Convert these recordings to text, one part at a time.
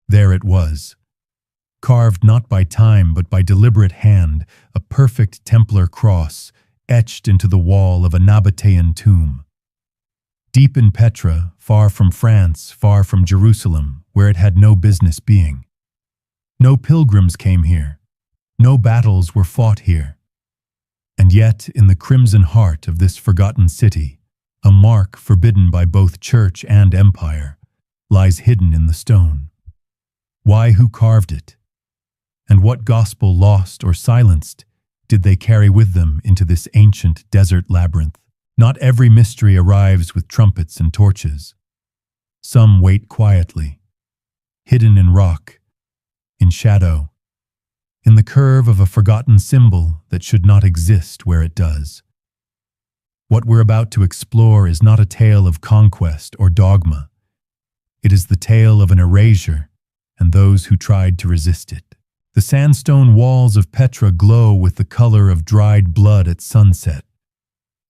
There it was, carved not by time but by deliberate hand, a perfect Templar cross etched into the wall of a Nabataean tomb. Deep in Petra, far from France, far from Jerusalem, where it had no business being. No pilgrims came here. No battles were fought here. And yet, in the crimson heart of this forgotten city, a mark forbidden by both church and empire lies hidden in the stone. Why, who carved it? And what gospel lost or silenced did they carry with them into this ancient desert labyrinth? Not every mystery arrives with trumpets and torches. Some wait quietly, hidden in rock, in shadow, in the curve of a forgotten symbol that should not exist where it does. What we're about to explore is not a tale of conquest or dogma. It is the tale of an erasure and those who tried to resist it. The sandstone walls of Petra glow with the color of dried blood at sunset.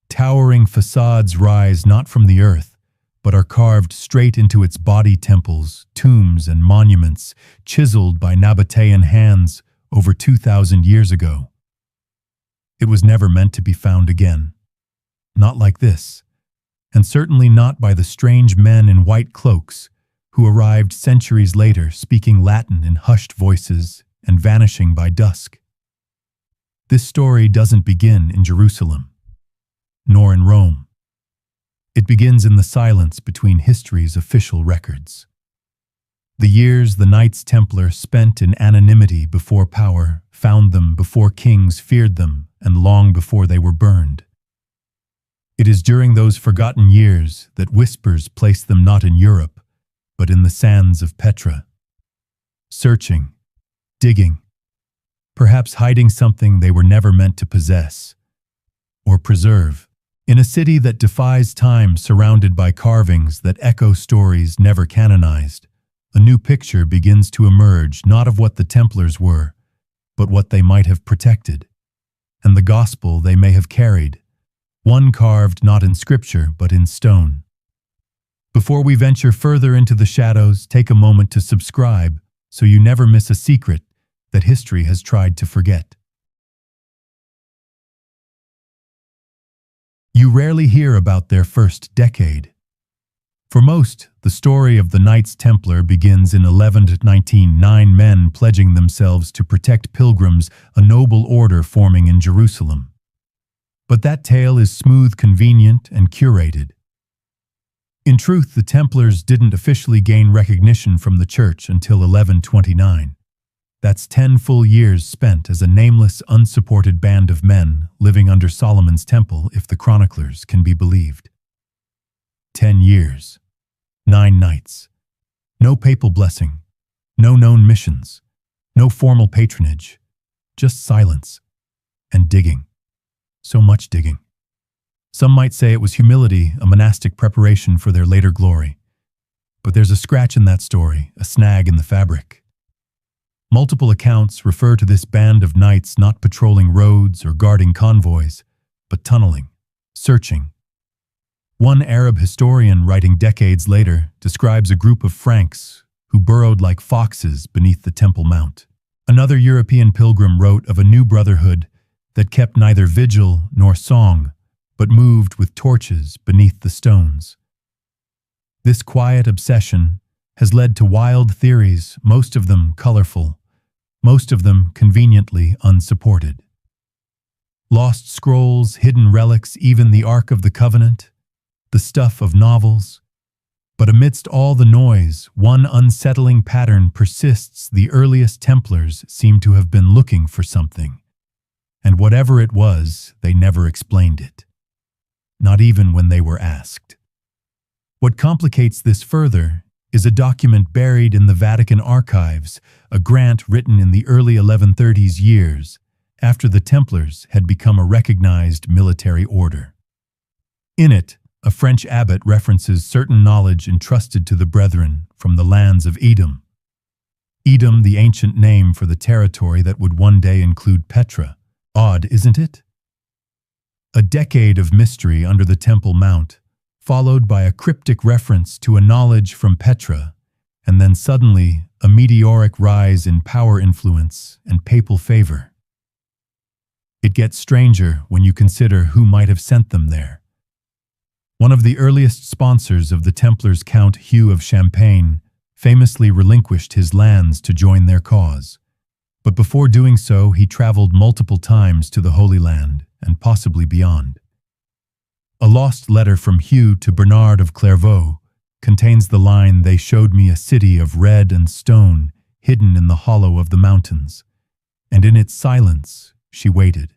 Towering facades rise not from the earth, but are carved straight into its body temples, tombs, and monuments, chiseled by Nabataean hands over 2,000 years ago. It was never meant to be found again. Not like this, and certainly not by the strange men in white cloaks who arrived centuries later speaking Latin in hushed voices and vanishing by dusk. This story doesn't begin in Jerusalem, nor in Rome. It begins in the silence between history's official records. The years the Knights Templar spent in anonymity before power found them before kings feared them and long before they were burned. It is during those forgotten years that whispers place them not in Europe, but in the sands of Petra. Searching, digging, perhaps hiding something they were never meant to possess or preserve. In a city that defies time, surrounded by carvings that echo stories never canonized, a new picture begins to emerge, not of what the Templars were, but what they might have protected, and the gospel they may have carried, one carved not in scripture but in stone. Before we venture further into the shadows, take a moment to subscribe so you never miss a secret that history has tried to forget. You rarely hear about their first decade. For most, the story of the Knights Templar begins in 1119, 9 men pledging themselves to protect pilgrims, a noble order forming in Jerusalem. But that tale is smooth, convenient, and curated. In truth, the Templars didn't officially gain recognition from the church until 1129. That's 10 full years spent as a nameless, unsupported band of men living under Solomon's temple, if the chroniclers can be believed. 10 years, 9 nights, no papal blessing, no known missions, no formal patronage, just silence and digging. So much digging. Some might say it was humility, a monastic preparation for their later glory. But there's a scratch in that story, a snag in the fabric. Multiple accounts refer to this band of knights not patrolling roads or guarding convoys, but tunneling, searching. One Arab historian, writing decades later, describes a group of Franks who burrowed like foxes beneath the Temple Mount. Another European pilgrim wrote of a new brotherhood that kept neither vigil nor song, but moved with torches beneath the stones. This quiet obsession has led to wild theories, most of them colorful, most of them conveniently unsupported. Lost scrolls, hidden relics, even the Ark of the Covenant, the stuff of novels. But amidst all the noise, one unsettling pattern persists. The earliest Templars seem to have been looking for something, and whatever it was, they never explained it, not even when they were asked. What complicates this further is a document buried in the Vatican archives, a grant written in the early 1130s, years after the Templars had become a recognized military order. In it, a French abbot references certain knowledge entrusted to the brethren from the lands of Edom. Edom, the ancient name for the territory that would one day include Petra. Odd, isn't it? A decade of mystery under the Temple Mount, followed by a cryptic reference to a knowledge from Petra, and then suddenly a meteoric rise in power influence and papal favor. It gets stranger when you consider who might have sent them there. One of the earliest sponsors of the Templars, Count Hugh of Champagne, famously relinquished his lands to join their cause. But before doing so, he traveled multiple times to the Holy Land and possibly beyond. A lost letter from Hugh to Bernard of Clairvaux contains the line, "They showed me a city of red and stone hidden in the hollow of the mountains, and in its silence she waited."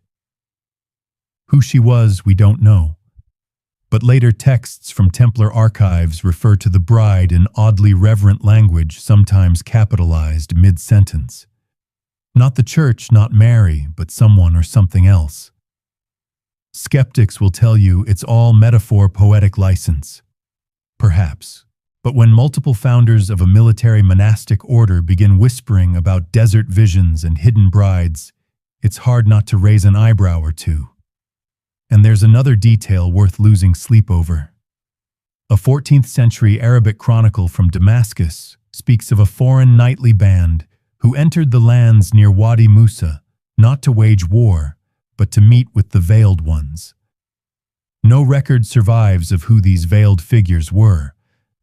Who she was, we don't know. But later texts from Templar archives refer to the bride in oddly reverent language, sometimes capitalized mid-sentence. Not the church, not Mary, but someone or something else. Skeptics will tell you it's all metaphor, poetic license. Perhaps. But when multiple founders of a military monastic order begin whispering about desert visions and hidden brides, it's hard not to raise an eyebrow or two. And there's another detail worth losing sleep over. A 14th century Arabic chronicle from Damascus speaks of a foreign knightly band who entered the lands near Wadi Musa, not to wage war, but to meet with the veiled ones. No record survives of who these veiled figures were,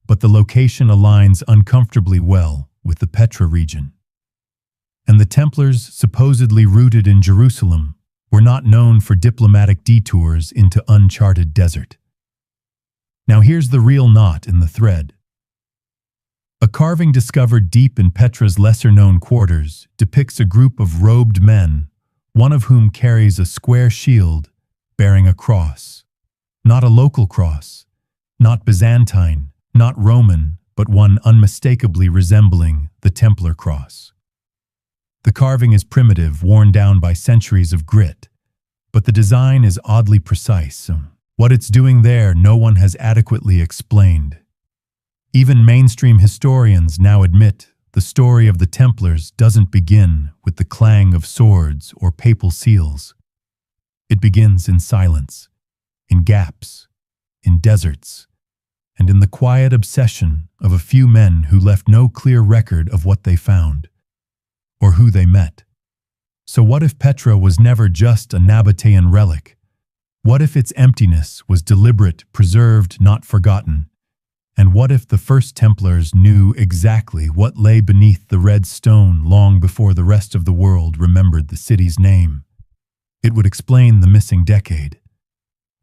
but the location aligns uncomfortably well with the Petra region. And the Templars, supposedly rooted in Jerusalem, were not known for diplomatic detours into uncharted desert. Now here's the real knot in the thread. A carving discovered deep in Petra's lesser-known quarters depicts a group of robed men, one of whom carries a square shield bearing a cross. Not a local cross, not Byzantine, not Roman, but one unmistakably resembling the Templar cross. The carving is primitive, worn down by centuries of grit, but the design is oddly precise. What it's doing there, no one has adequately explained. Even mainstream historians now admit the story of the Templars doesn't begin with the clang of swords or papal seals. It begins in silence, in gaps, in deserts, and in the quiet obsession of a few men who left no clear record of what they found or who they met. So what if Petra was never just a Nabataean relic? What if its emptiness was deliberate, preserved, not forgotten? And what if the first Templars knew exactly what lay beneath the red stone long before the rest of the world remembered the city's name? It would explain the missing decade.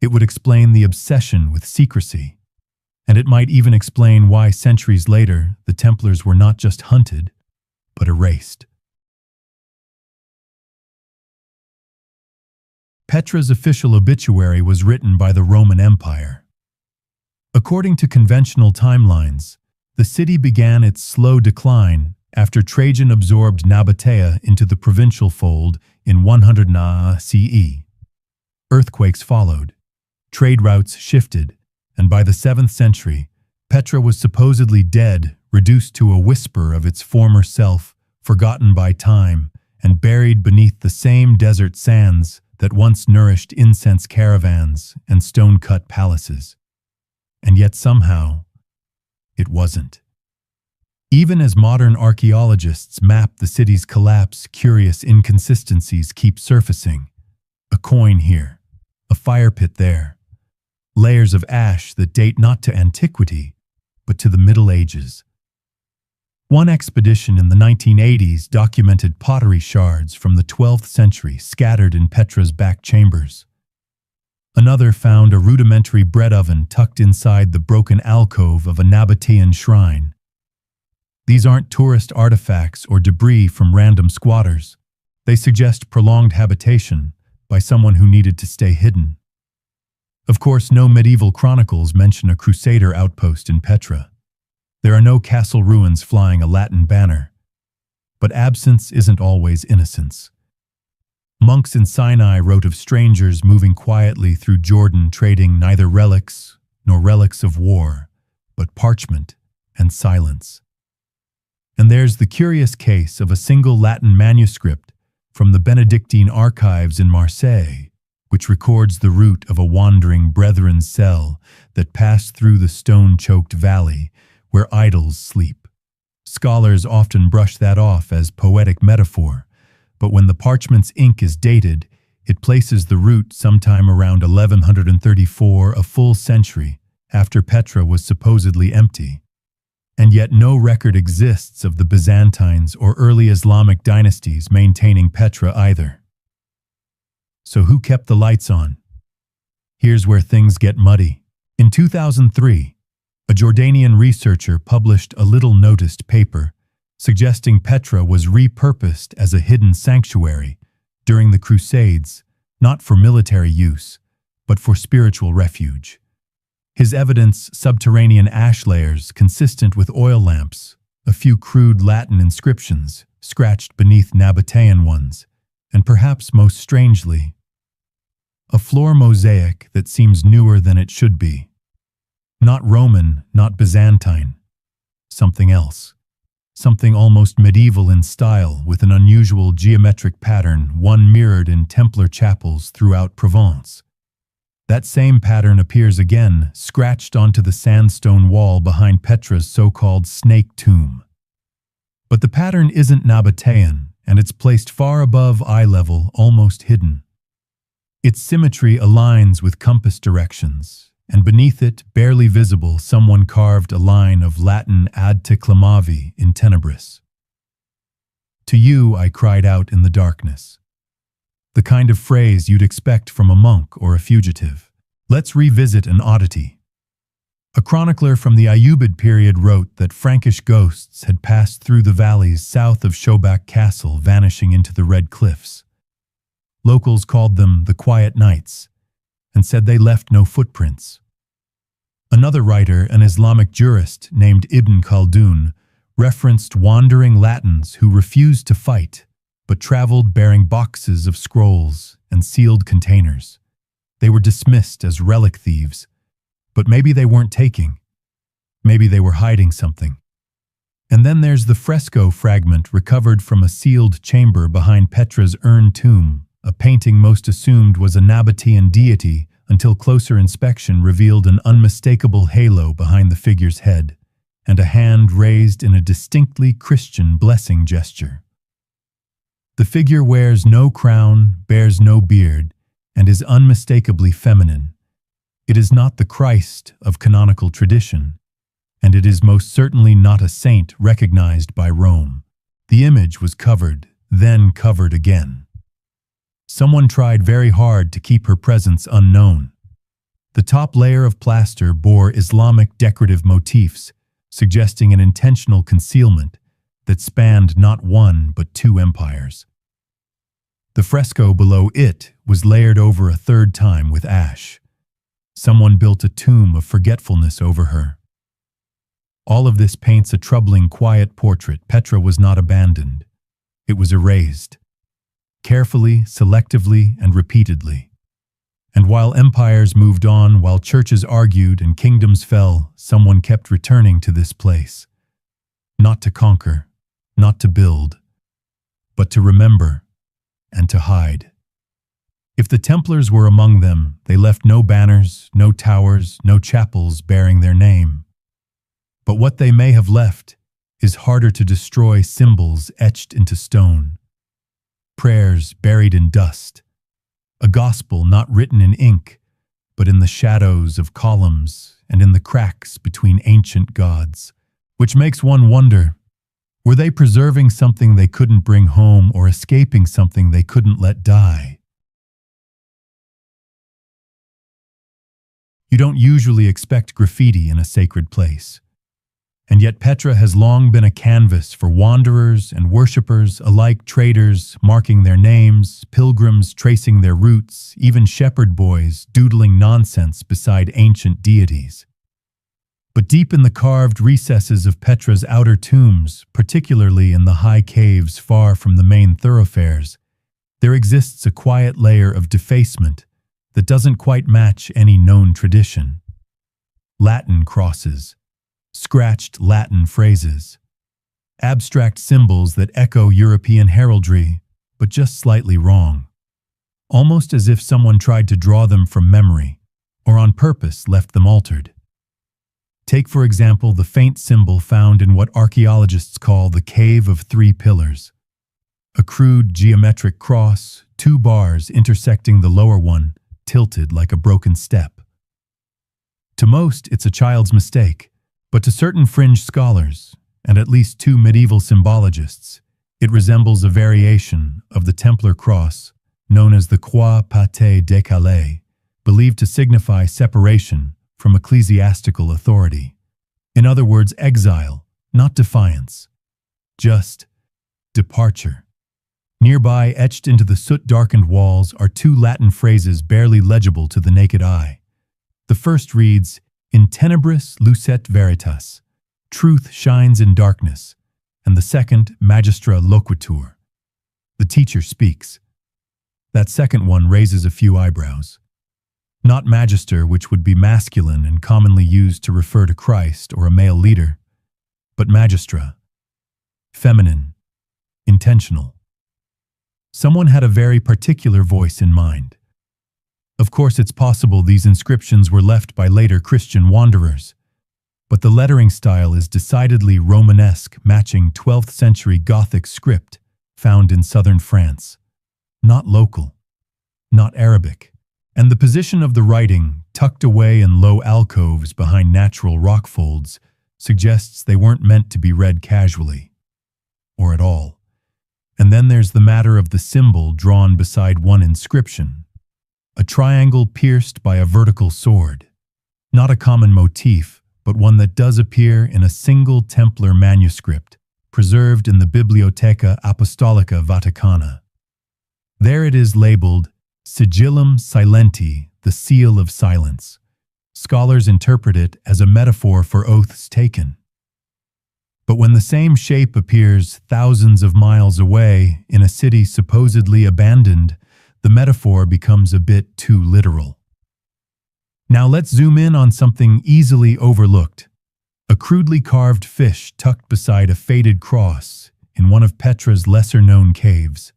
It would explain the obsession with secrecy. And it might even explain why centuries later the Templars were not just hunted, but erased. Petra's official obituary was written by the Roman Empire. According to conventional timelines, the city began its slow decline after Trajan absorbed Nabataea into the provincial fold in 100 CE. Earthquakes followed, trade routes shifted, and by the 7th century, Petra was supposedly dead, reduced to a whisper of its former self, forgotten by time, and buried beneath the same desert sands that once nourished incense caravans and stone-cut palaces. And yet somehow, it wasn't. Even as modern archaeologists map the city's collapse, curious inconsistencies keep surfacing. A coin here, a fire pit there, layers of ash that date not to antiquity, but to the Middle Ages. One expedition in the 1980s documented pottery shards from the 12th century scattered in Petra's back chambers. Another found a rudimentary bread oven tucked inside the broken alcove of a Nabataean shrine. These aren't tourist artifacts or debris from random squatters. They suggest prolonged habitation by someone who needed to stay hidden. Of course, no medieval chronicles mention a crusader outpost in Petra. There are no castle ruins flying a Latin banner. But absence isn't always innocence. Monks in Sinai wrote of strangers moving quietly through Jordan, trading neither relics nor relics of war, but parchment and silence. And there's the curious case of a single Latin manuscript from the Benedictine archives in Marseille, which records the route of a wandering brethren's cell that passed through the stone-choked valley where idols sleep. Scholars often brush that off as poetic metaphor, but when the parchment's ink is dated, it places the root sometime around 1134, a full century after Petra was supposedly empty. And yet no record exists of the Byzantines or early Islamic dynasties maintaining Petra either. So who kept the lights on? Here's where things get muddy. In 2003, a Jordanian researcher published a little-noticed paper suggesting Petra was repurposed as a hidden sanctuary during the Crusades, not for military use, but for spiritual refuge. His evidence: subterranean ash layers consistent with oil lamps, a few crude Latin inscriptions scratched beneath Nabataean ones, and perhaps most strangely, a floor mosaic that seems newer than it should be. Not Roman, not Byzantine. Something else. Something almost medieval in style, with an unusual geometric pattern, one mirrored in Templar chapels throughout Provence. That same pattern appears again, scratched onto the sandstone wall behind Petra's so-called snake tomb. But the pattern isn't Nabataean, and it's placed far above eye level, almost hidden. Its symmetry aligns with compass directions, and beneath it, barely visible, someone carved a line of Latin ad te clamavi in tenebris. To you, I cried out in the darkness. The kind of phrase you'd expect from a monk or a fugitive. Let's revisit an oddity. A chronicler from the Ayyubid period wrote that Frankish ghosts had passed through the valleys south of Shobak Castle, vanishing into the Red Cliffs. Locals called them the Quiet Knights, and said they left no footprints. Another writer, an Islamic jurist named Ibn Khaldun, referenced wandering Latins who refused to fight, but traveled bearing boxes of scrolls and sealed containers. They were dismissed as relic thieves, but maybe they weren't taking. Maybe they were hiding something. And then there's the fresco fragment recovered from a sealed chamber behind Petra's urn tomb, a painting most assumed was a Nabataean deity until closer inspection revealed an unmistakable halo behind the figure's head, and a hand raised in a distinctly Christian blessing gesture. The figure wears no crown, bears no beard, and is unmistakably feminine. It is not the Christ of canonical tradition, and it is most certainly not a saint recognized by Rome. The image was covered, then covered again. Someone tried very hard to keep her presence unknown. The top layer of plaster bore Islamic decorative motifs, suggesting an intentional concealment that spanned not one but two empires. The fresco below it was layered over a third time with ash. Someone built a tomb of forgetfulness over her. All of this paints a troubling, quiet portrait. Petra was not abandoned. It was erased. Carefully, selectively, and repeatedly. And while empires moved on, while churches argued and kingdoms fell, someone kept returning to this place. Not to conquer, not to build, but to remember and to hide. If the Templars were among them, they left no banners, no towers, no chapels bearing their name. But what they may have left is harder to destroy: symbols etched into stone, prayers buried in dust, a gospel not written in ink, but in the shadows of columns and in the cracks between ancient gods. Which makes one wonder, were they preserving something they couldn't bring home, or escaping something they couldn't let die? You don't usually expect graffiti in a sacred place. And yet Petra has long been a canvas for wanderers and worshippers alike, traders marking their names, pilgrims tracing their roots, even shepherd boys doodling nonsense beside ancient deities. But deep in the carved recesses of Petra's outer tombs, particularly in the high caves far from the main thoroughfares, there exists a quiet layer of defacement that doesn't quite match any known tradition. Latin crosses, scratched Latin phrases, abstract symbols that echo European heraldry, but just slightly wrong. Almost as if someone tried to draw them from memory, or on purpose left them altered. Take, for example, the faint symbol found in what archaeologists call the Cave of Three Pillars. A crude geometric cross, two bars intersecting the lower one, tilted like a broken step. To most, it's a child's mistake, but to certain fringe scholars, and at least two medieval symbologists, it resembles a variation of the Templar cross known as the croix pâtée décalée, believed to signify separation from ecclesiastical authority. In other words, exile, not defiance, just departure. Nearby, etched into the soot-darkened walls, are two Latin phrases barely legible to the naked eye. The first reads, "In tenebris lucet veritas," truth shines in darkness, and the second, "Magistra loquitur," the teacher speaks. That second one raises a few eyebrows. Not magister, which would be masculine and commonly used to refer to Christ or a male leader, but magistra, feminine, intentional. Someone had a very particular voice in mind. Of course, it's possible these inscriptions were left by later Christian wanderers, but the lettering style is decidedly Romanesque, matching 12th century Gothic script found in southern France. Not local, not Arabic, and the position of the writing, tucked away in low alcoves behind natural rock folds, suggests they weren't meant to be read casually, or at all. And then there's the matter of the symbol drawn beside one inscription, a triangle pierced by a vertical sword. Not a common motif, but one that does appear in a single Templar manuscript, preserved in the Bibliotheca Apostolica Vaticana. There it is labeled Sigillum Silenti, the seal of silence. Scholars interpret it as a metaphor for oaths taken. But when the same shape appears thousands of miles away in a city supposedly abandoned, the metaphor becomes a bit too literal. Now let's zoom in on something easily overlooked. A crudely carved fish tucked beside a faded cross in one of Petra's lesser-known caves.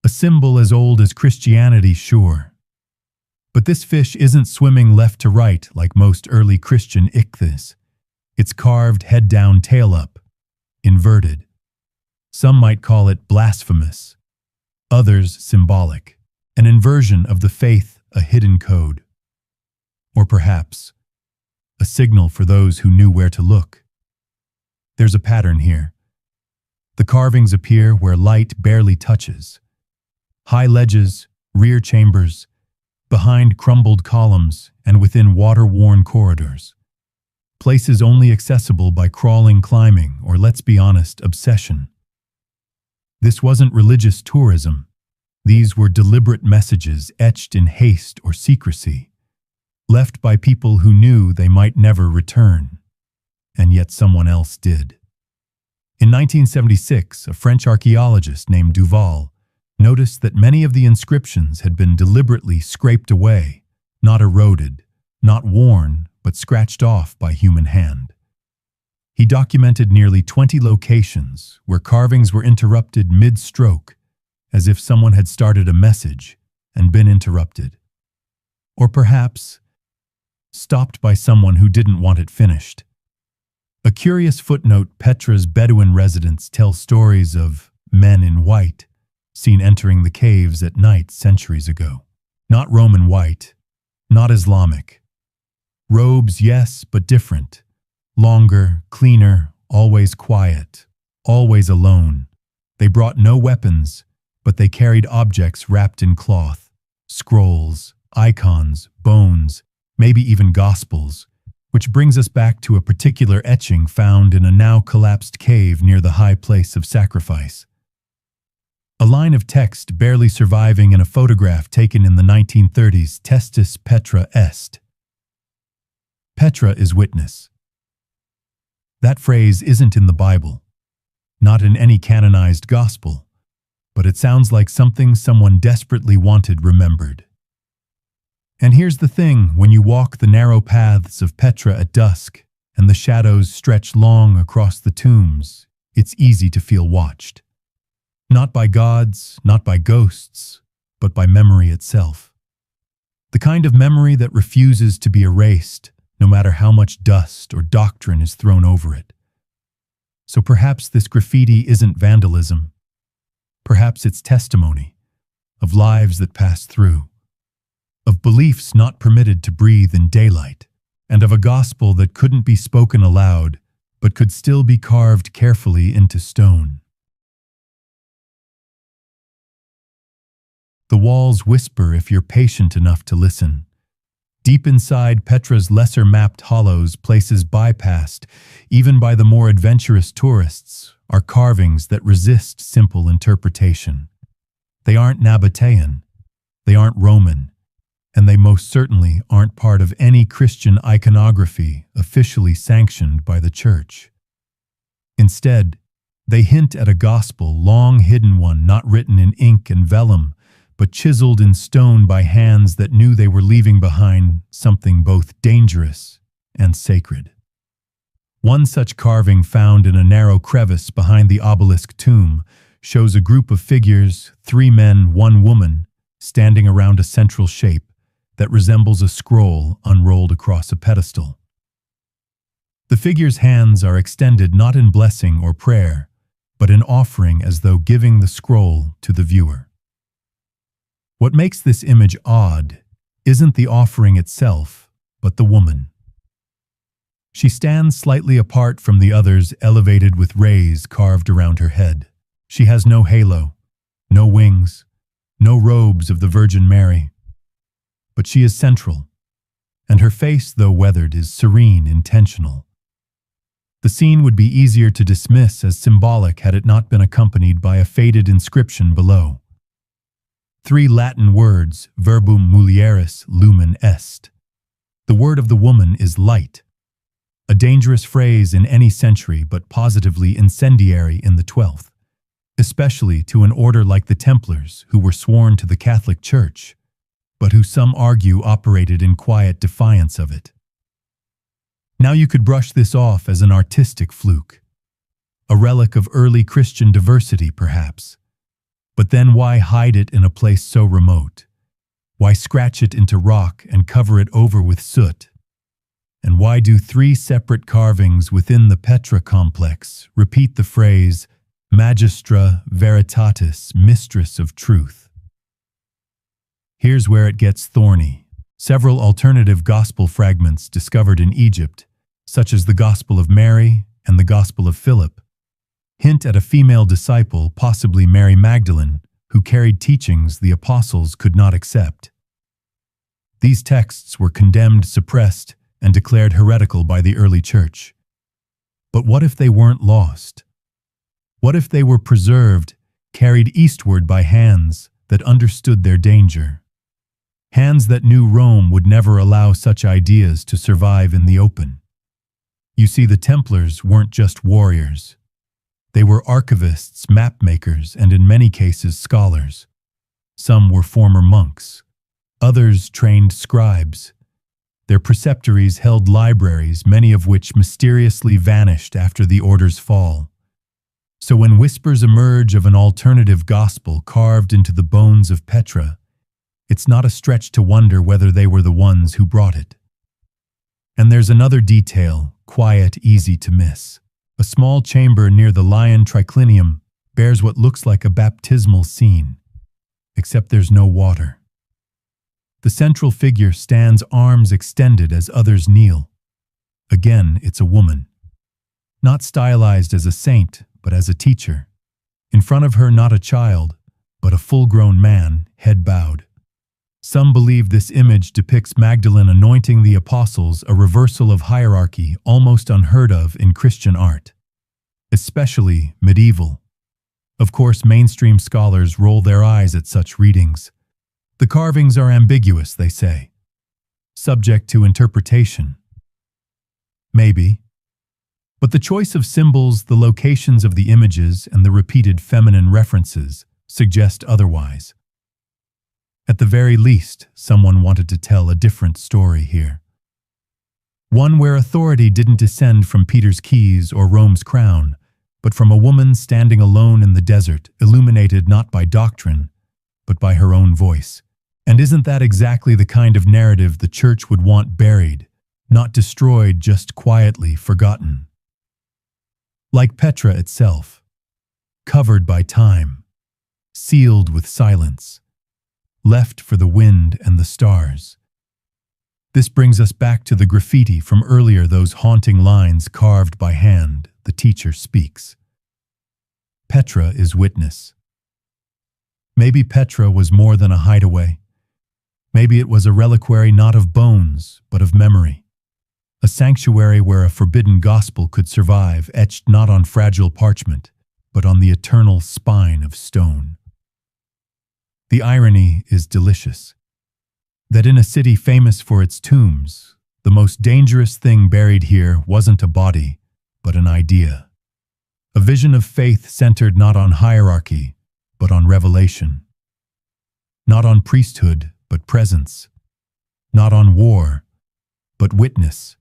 A symbol as old as Christianity, sure. But this fish isn't swimming left to right like most early Christian ichthys. It's carved head down, tail up, inverted. Some might call it blasphemous, others symbolic, an inversion of the faith, a hidden code. Or perhaps a signal for those who knew where to look. There's a pattern here. The carvings appear where light barely touches. High ledges, rear chambers, behind crumbled columns, and within water-worn corridors. Places only accessible by crawling, climbing, or, let's be honest, obsession. This wasn't religious tourism. These were deliberate messages etched in haste or secrecy, left by people who knew they might never return, and yet someone else did. In 1976, a French archaeologist named Duval noticed that many of the inscriptions had been deliberately scraped away, not eroded, not worn, but scratched off by human hand. He documented nearly 20 locations where carvings were interrupted mid-stroke, as if someone had started a message and been interrupted. Or perhaps stopped by someone who didn't want it finished. A curious footnote: Petra's Bedouin residents tell stories of men in white seen entering the caves at night centuries ago. Not Roman white, not Islamic. Robes, yes, but different. Longer, cleaner, always quiet, always alone. They brought no weapons, but they carried objects wrapped in cloth, scrolls, icons, bones, maybe even gospels, which brings us back to a particular etching found in a now collapsed cave near the high place of sacrifice. A line of text barely surviving in a photograph taken in the 1930s, Testis Petra est. Petra is witness. That phrase isn't in the Bible, not in any canonized gospel, but it sounds like something someone desperately wanted remembered. And here's the thing: when you walk the narrow paths of Petra at dusk and the shadows stretch long across the tombs, it's easy to feel watched. Not by gods, not by ghosts, but by memory itself. The kind of memory that refuses to be erased, no matter how much dust or doctrine is thrown over it. So perhaps this graffiti isn't vandalism. Perhaps it's testimony of lives that passed through, of beliefs not permitted to breathe in daylight, and of a gospel that couldn't be spoken aloud, but could still be carved carefully into stone. The walls whisper if you're patient enough to listen. Deep inside Petra's lesser-mapped hollows, places bypassed, even by the more adventurous tourists, are carvings that resist simple interpretation. They aren't Nabataean, they aren't Roman, and they most certainly aren't part of any Christian iconography officially sanctioned by the Church. Instead, they hint at a gospel, long hidden one, not written in ink and vellum, but chiseled in stone by hands that knew they were leaving behind something both dangerous and sacred. One such carving, found in a narrow crevice behind the obelisk tomb, shows a group of figures, 3 men, 1 woman, standing around a central shape that resembles a scroll unrolled across a pedestal. The figures' hands are extended not in blessing or prayer, but in offering, as though giving the scroll to the viewer. What makes this image odd isn't the offering itself, but the woman. She stands slightly apart from the others, elevated with rays carved around her head. She has no halo, no wings, no robes of the Virgin Mary. But she is central, and her face, though weathered, is serene, intentional. The scene would be easier to dismiss as symbolic had it not been accompanied by a faded inscription below. 3 Latin words, verbum mulieris lumen est. The word of the woman is light, a dangerous phrase in any century, but positively incendiary in the 12th, especially to an order like the Templars, who were sworn to the Catholic Church, but who some argue operated in quiet defiance of it. Now you could brush this off as an artistic fluke, a relic of early Christian diversity perhaps. But then why hide it in a place so remote? Why scratch it into rock and cover it over with soot? And why do 3 separate carvings within the Petra complex repeat the phrase, Magistra Veritatis, Mistress of Truth? Here's where it gets thorny. Several alternative gospel fragments discovered in Egypt, such as the Gospel of Mary and the Gospel of Philip, hint at a female disciple, possibly Mary Magdalene, who carried teachings the apostles could not accept. These texts were condemned, suppressed, and declared heretical by the early church. But what if they weren't lost? What if they were preserved, carried eastward by hands that understood their danger? Hands that knew Rome would never allow such ideas to survive in the open. You see, the Templars weren't just warriors. They were archivists, mapmakers, and in many cases scholars. Some were former monks. Others trained scribes. Their preceptories held libraries, many of which mysteriously vanished after the order's fall. So when whispers emerge of an alternative gospel carved into the bones of Petra, it's not a stretch to wonder whether they were the ones who brought it. And there's another detail, quiet, easy to miss. A small chamber near the lion triclinium bears what looks like a baptismal scene, except there's no water. The central figure stands, arms extended as others kneel. Again, it's a woman. Not stylized as a saint, but as a teacher. In front of her, not a child, but a full-grown man, head bowed. Some believe this image depicts Magdalene anointing the apostles, a reversal of hierarchy almost unheard of in Christian art, especially medieval. Of course, mainstream scholars roll their eyes at such readings. The carvings are ambiguous, they say, subject to interpretation. Maybe. But the choice of symbols, the locations of the images, and the repeated feminine references suggest otherwise. At the very least, someone wanted to tell a different story here. One where authority didn't descend from Peter's keys or Rome's crown, but from a woman standing alone in the desert, illuminated not by doctrine, but by her own voice. And isn't that exactly the kind of narrative the Church would want buried, not destroyed, just quietly forgotten. Like Petra itself, covered by time, sealed with silence, left for the wind and the stars. This brings us back to the graffiti from earlier, those haunting lines carved by hand. The teacher speaks. Petra is witness. Maybe Petra was more than a hideaway. Maybe it was a reliquary not of bones, but of memory. A sanctuary where a forbidden gospel could survive, etched not on fragile parchment, but on the eternal spine of stone. The irony is delicious. That in a city famous for its tombs, the most dangerous thing buried here wasn't a body, but an idea. A vision of faith centered not on hierarchy, but on revelation. Not on priesthood, but presence. Not on war, but witness.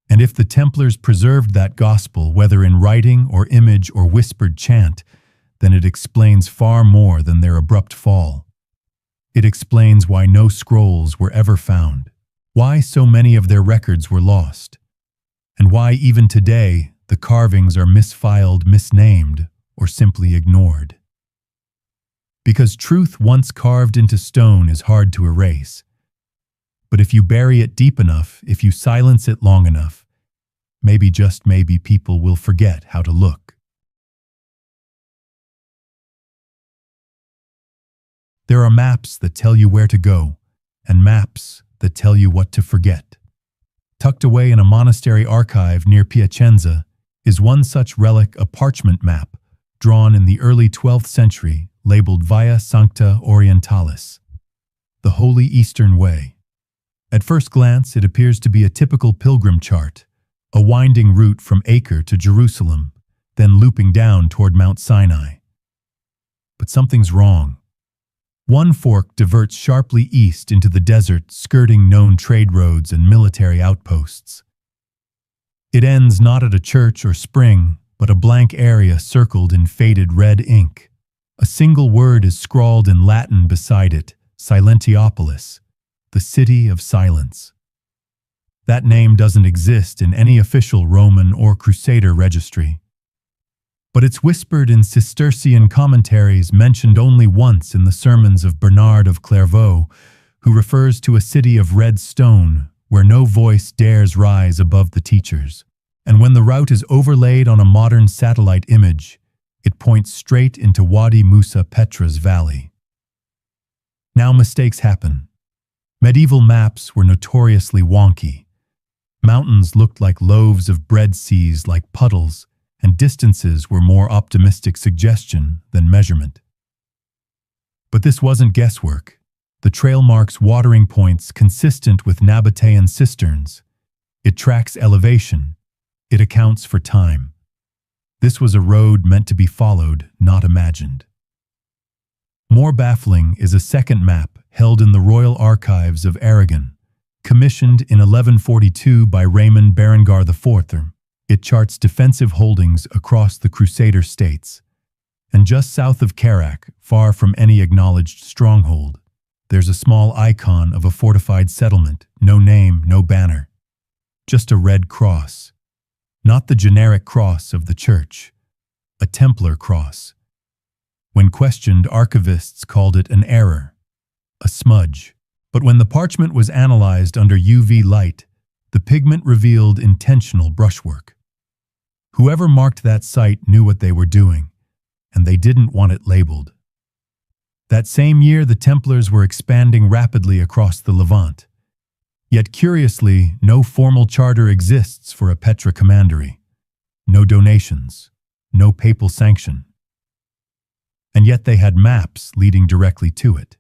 And if the Templars preserved that gospel, whether in writing or image or whispered chant, then it explains far more than their abrupt fall. It explains why no scrolls were ever found, why so many of their records were lost, and why even today the carvings are misfiled, misnamed, or simply ignored. Because truth once carved into stone is hard to erase. But if you bury it deep enough, if you silence it long enough, maybe, just maybe, people will forget how to look. There are maps that tell you where to go, and maps that tell you what to forget. Tucked away in a monastery archive near Piacenza is one such relic, a parchment map, drawn in the early 12th century, labeled Via Sancta Orientalis, the Holy Eastern Way. At first glance, it appears to be a typical pilgrim chart, a winding route from Acre to Jerusalem, then looping down toward Mount Sinai. But something's wrong. One fork diverts sharply east into the desert, skirting known trade roads and military outposts. It ends not at a church or spring, but a blank area circled in faded red ink. A single word is scrawled in Latin beside it, Silentiopolis, the city of silence. That name doesn't exist in any official Roman or Crusader registry. But it's whispered in Cistercian commentaries, mentioned only once in the sermons of Bernard of Clairvaux, who refers to a city of red stone where no voice dares rise above the teachers. And when the route is overlaid on a modern satellite image, it points straight into Wadi Musa Petra's valley. Now mistakes happen. Medieval maps were notoriously wonky. Mountains looked like loaves of bread, seas like puddles, and distances were more optimistic suggestion than measurement. But this wasn't guesswork. The trail marks watering points consistent with Nabataean cisterns. It tracks elevation. It accounts for time. This was a road meant to be followed, not imagined. More baffling is a second map held in the Royal Archives of Aragon, commissioned in 1142 by Raymond Berengar IV. It charts defensive holdings across the Crusader states. And just south of Carac, far from any acknowledged stronghold, there's a small icon of a fortified settlement, no name, no banner. Just a red cross. Not the generic cross of the church, a Templar cross. When questioned, archivists called it an error, a smudge. But when the parchment was analyzed under UV light, the pigment revealed intentional brushwork. Whoever marked that site knew what they were doing, and they didn't want it labeled. That same year, the Templars were expanding rapidly across the Levant. Yet curiously, no formal charter exists for a Petra commandery. No donations, no papal sanction. And yet they had maps leading directly to it.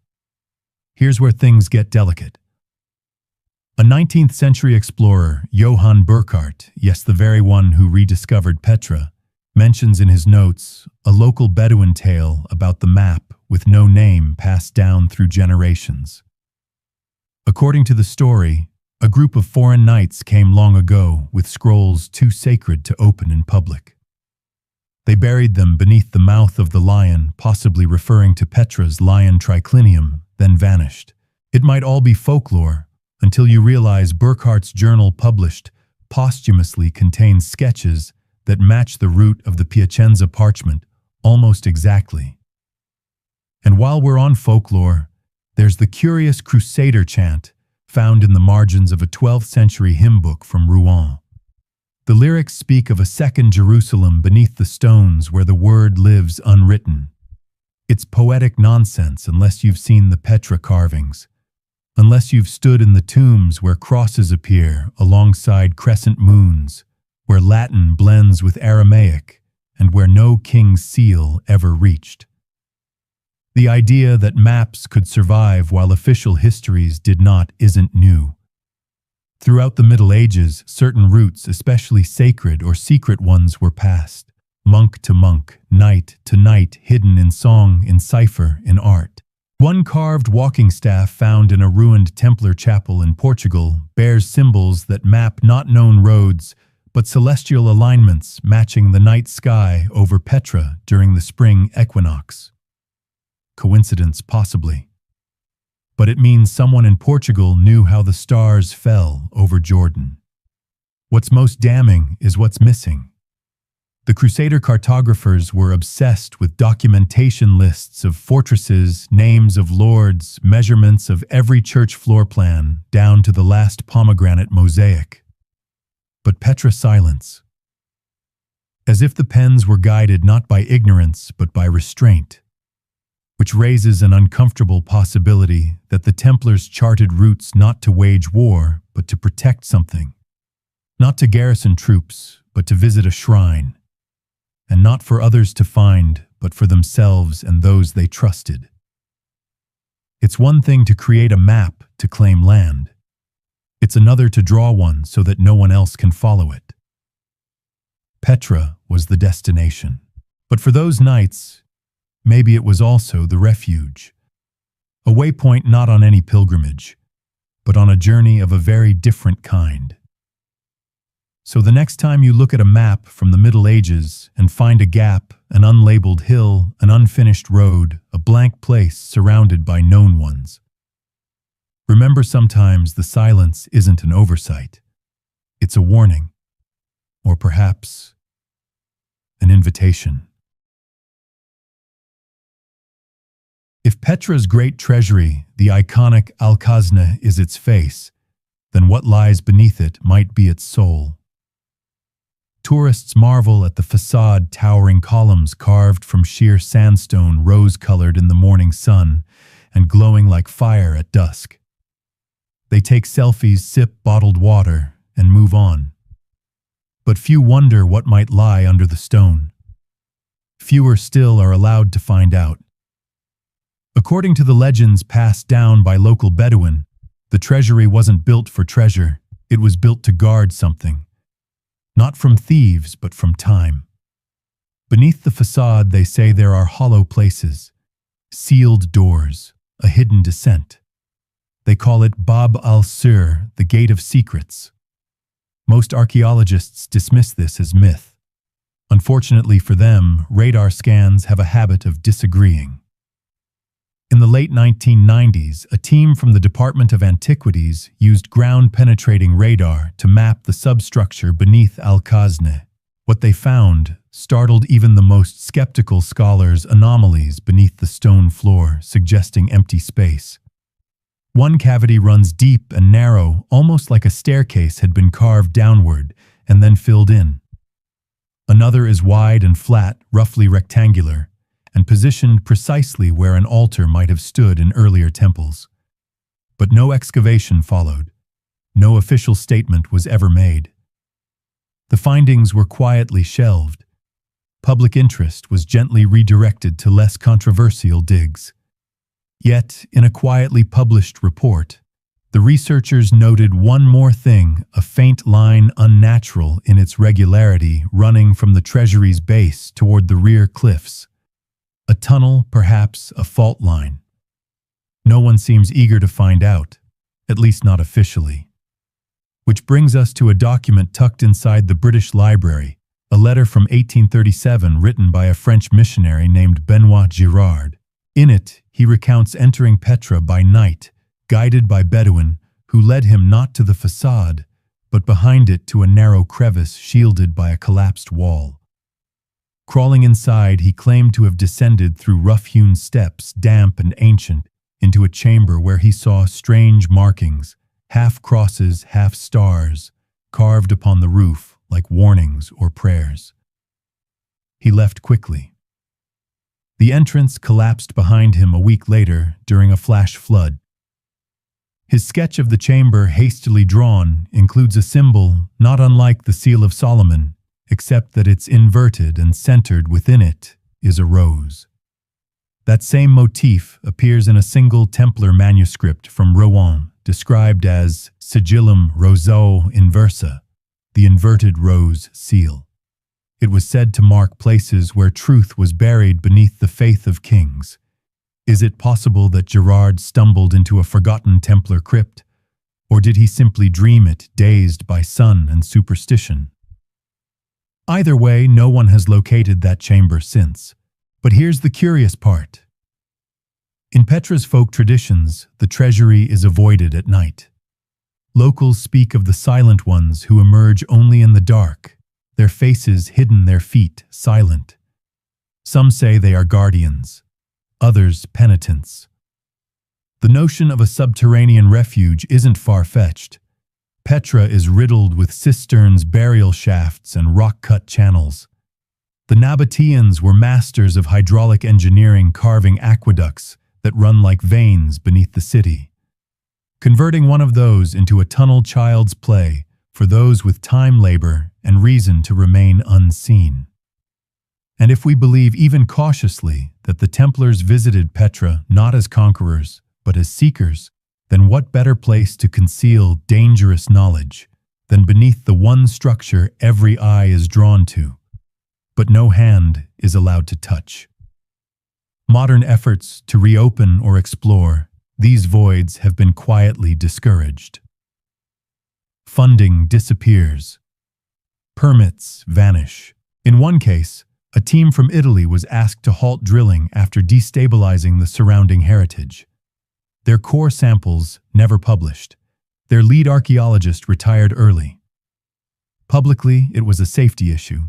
Here's where things get delicate. A 19th century explorer, Johann Burckhardt, yes, the very one who rediscovered Petra, mentions in his notes a local Bedouin tale about the map with no name passed down through generations. According to the story, a group of foreign knights came long ago with scrolls too sacred to open in public. They buried them beneath the mouth of the lion, possibly referring to Petra's lion triclinium, then vanished. It might all be folklore, until you realize Burckhardt's journal published posthumously contains sketches that match the route of the Piacenza parchment almost exactly. And while we're on folklore, there's the curious crusader chant found in the margins of a 12th century hymn book from Rouen. The lyrics speak of a second Jerusalem beneath the stones where the word lives unwritten. It's poetic nonsense unless you've seen the Petra carvings, unless you've stood in the tombs where crosses appear alongside crescent moons, where Latin blends with Aramaic, and where no king's seal ever reached. The idea that maps could survive while official histories did not isn't new. Throughout the Middle Ages, certain routes, especially sacred or secret ones, were passed, monk to monk, knight to knight, hidden in song, in cipher, in art. One carved walking staff found in a ruined Templar chapel in Portugal bears symbols that map not known roads, but celestial alignments matching the night sky over Petra during the spring equinox. Coincidence, possibly. But it means someone in Portugal knew how the stars fell over Jordan. What's most damning is what's missing. The Crusader cartographers were obsessed with documentation lists of fortresses, names of lords, measurements of every church floor plan, down to the last pomegranate mosaic. But Petra silence. As if the pens were guided not by ignorance but by restraint, which raises an uncomfortable possibility that the Templars charted routes not to wage war, but to protect something. Not to garrison troops, but to visit a shrine. And not for others to find, but for themselves and those they trusted. It's one thing to create a map to claim land. It's another to draw one so that no one else can follow it. Petra was the destination. But for those knights, maybe it was also the refuge. A waypoint not on any pilgrimage, but on a journey of a very different kind. So the next time you look at a map from the Middle Ages and find a gap, an unlabeled hill, an unfinished road, a blank place surrounded by known ones, remember sometimes the silence isn't an oversight. It's a warning, or perhaps an invitation. If Petra's great treasury, the iconic Alcazne, is its face, then what lies beneath it might be its soul. Tourists marvel at the facade, towering columns carved from sheer sandstone, rose-colored in the morning sun and glowing like fire at dusk. They take selfies, sip bottled water, and move on. But few wonder what might lie under the stone. Fewer still are allowed to find out. According to the legends passed down by local Bedouin, the treasury wasn't built for treasure, it was built to guard something. Not from thieves, but from time. Beneath the facade, they say there are hollow places, sealed doors, a hidden descent. They call it Bab al-Sir, the Gate of Secrets. Most archaeologists dismiss this as myth. Unfortunately for them, radar scans have a habit of disagreeing. In the late 1990s, a team from the Department of Antiquities used ground-penetrating radar to map the substructure beneath Alcazne. What they found startled even the most skeptical scholars: anomalies beneath the stone floor, suggesting empty space. One cavity runs deep and narrow, almost like a staircase had been carved downward and then filled in. Another is wide and flat, roughly rectangular, and positioned precisely where an altar might have stood in earlier temples. But no excavation followed. No official statement was ever made. The findings were quietly shelved. Public interest was gently redirected to less controversial digs. Yet, in a quietly published report, the researchers noted one more thing: a faint line, unnatural in its regularity, running from the treasury's base toward the rear cliffs. A tunnel, perhaps a fault line. No one seems eager to find out, at least not officially. Which brings us to a document tucked inside the British Library, a letter from 1837 written by a French missionary named Benoit Girard. In it, he recounts entering Petra by night, guided by Bedouin, who led him not to the facade, but behind it to a narrow crevice shielded by a collapsed wall. Crawling inside, he claimed to have descended through rough-hewn steps, damp and ancient, into a chamber where he saw strange markings, half crosses, half stars, carved upon the roof like warnings or prayers. He left quickly. The entrance collapsed behind him a week later during a flash flood. His sketch of the chamber, hastily drawn, includes a symbol not unlike the Seal of Solomon, except that it's inverted and centered within it is a rose. That same motif appears in a single Templar manuscript from Rouen, described as Sigillum Roseau Inversa, the inverted rose seal. It was said to mark places where truth was buried beneath the faith of kings. Is it possible that Gerard stumbled into a forgotten Templar crypt, or did he simply dream it, dazed by sun and superstition? Either way, no one has located that chamber since. But here's the curious part. In Petra's folk traditions, the treasury is avoided at night. Locals speak of the silent ones who emerge only in the dark, their faces hidden, their feet silent. Some say they are guardians, others penitents. The notion of a subterranean refuge isn't far-fetched. Petra is riddled with cisterns, burial shafts, and rock-cut channels. The Nabataeans were masters of hydraulic engineering, carving aqueducts that run like veins beneath the city. Converting one of those into a tunnel, child's play for those with time, labor, and reason to remain unseen. And if we believe even cautiously that the Templars visited Petra not as conquerors, but as seekers, then what better place to conceal dangerous knowledge than beneath the one structure every eye is drawn to, but no hand is allowed to touch? Modern efforts to reopen or explore these voids have been quietly discouraged. Funding disappears. Permits vanish. In one case, a team from Italy was asked to halt drilling after destabilizing the surrounding heritage. Their core samples never published. Their lead archaeologist retired early. Publicly, it was a safety issue.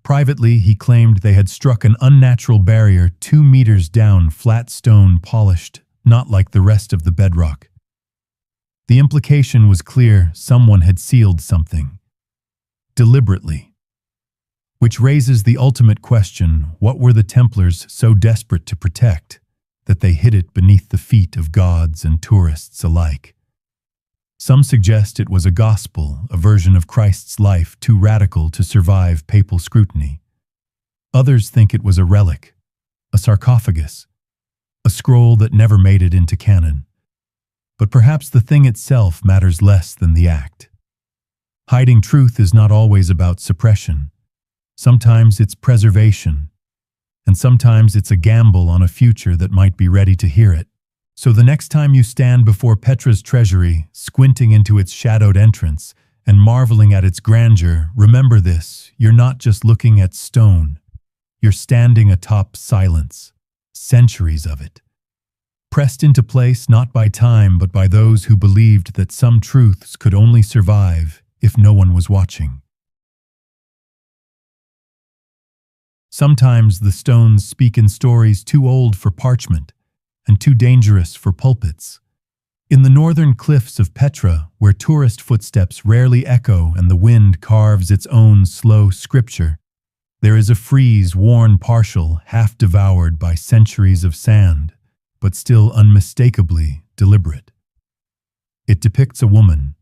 Privately, he claimed they had struck an unnatural barrier 2 meters down, flat stone, polished, not like the rest of the bedrock. The implication was clear: someone had sealed something. Deliberately. Which raises the ultimate question: what were the Templars so desperate to protect that they hid it beneath the feet of gods and tourists alike? Some suggest it was a gospel, a version of Christ's life too radical to survive papal scrutiny. Others think it was a relic, a sarcophagus, a scroll that never made it into canon. But perhaps the thing itself matters less than the act. Hiding truth is not always about suppression. Sometimes it's preservation, and sometimes it's a gamble on a future that might be ready to hear it. So the next time you stand before Petra's treasury, squinting into its shadowed entrance and marveling at its grandeur, remember this: you're not just looking at stone. You're standing atop silence, centuries of it, pressed into place not by time but by those who believed that some truths could only survive if no one was watching. Sometimes the stones speak in stories too old for parchment and too dangerous for pulpits. In the northern cliffs of Petra, where tourist footsteps rarely echo and the wind carves its own slow scripture, there is a frieze worn partial, half devoured by centuries of sand, but still unmistakably deliberate. It depicts a woman,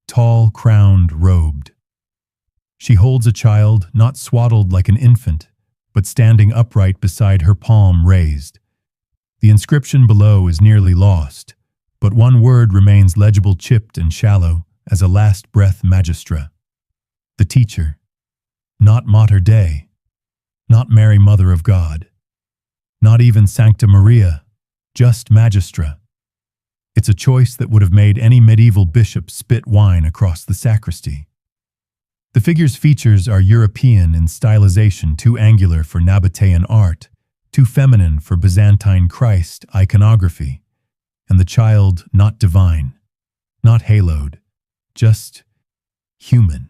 tall, crowned, robed. She holds a child, not swaddled like an infant, but standing upright beside her, palm raised. The inscription below is nearly lost, but one word remains legible, chipped and shallow as a last breath: Magistra. The teacher. Not Mater Dei, not Mary, Mother of God, not even Sancta Maria, just Magistra. It's a choice that would have made any medieval bishop spit wine across the sacristy. The figure's features are European in stylization, too angular for Nabataean art, too feminine for Byzantine Christ iconography, and the child not divine, not haloed, just human.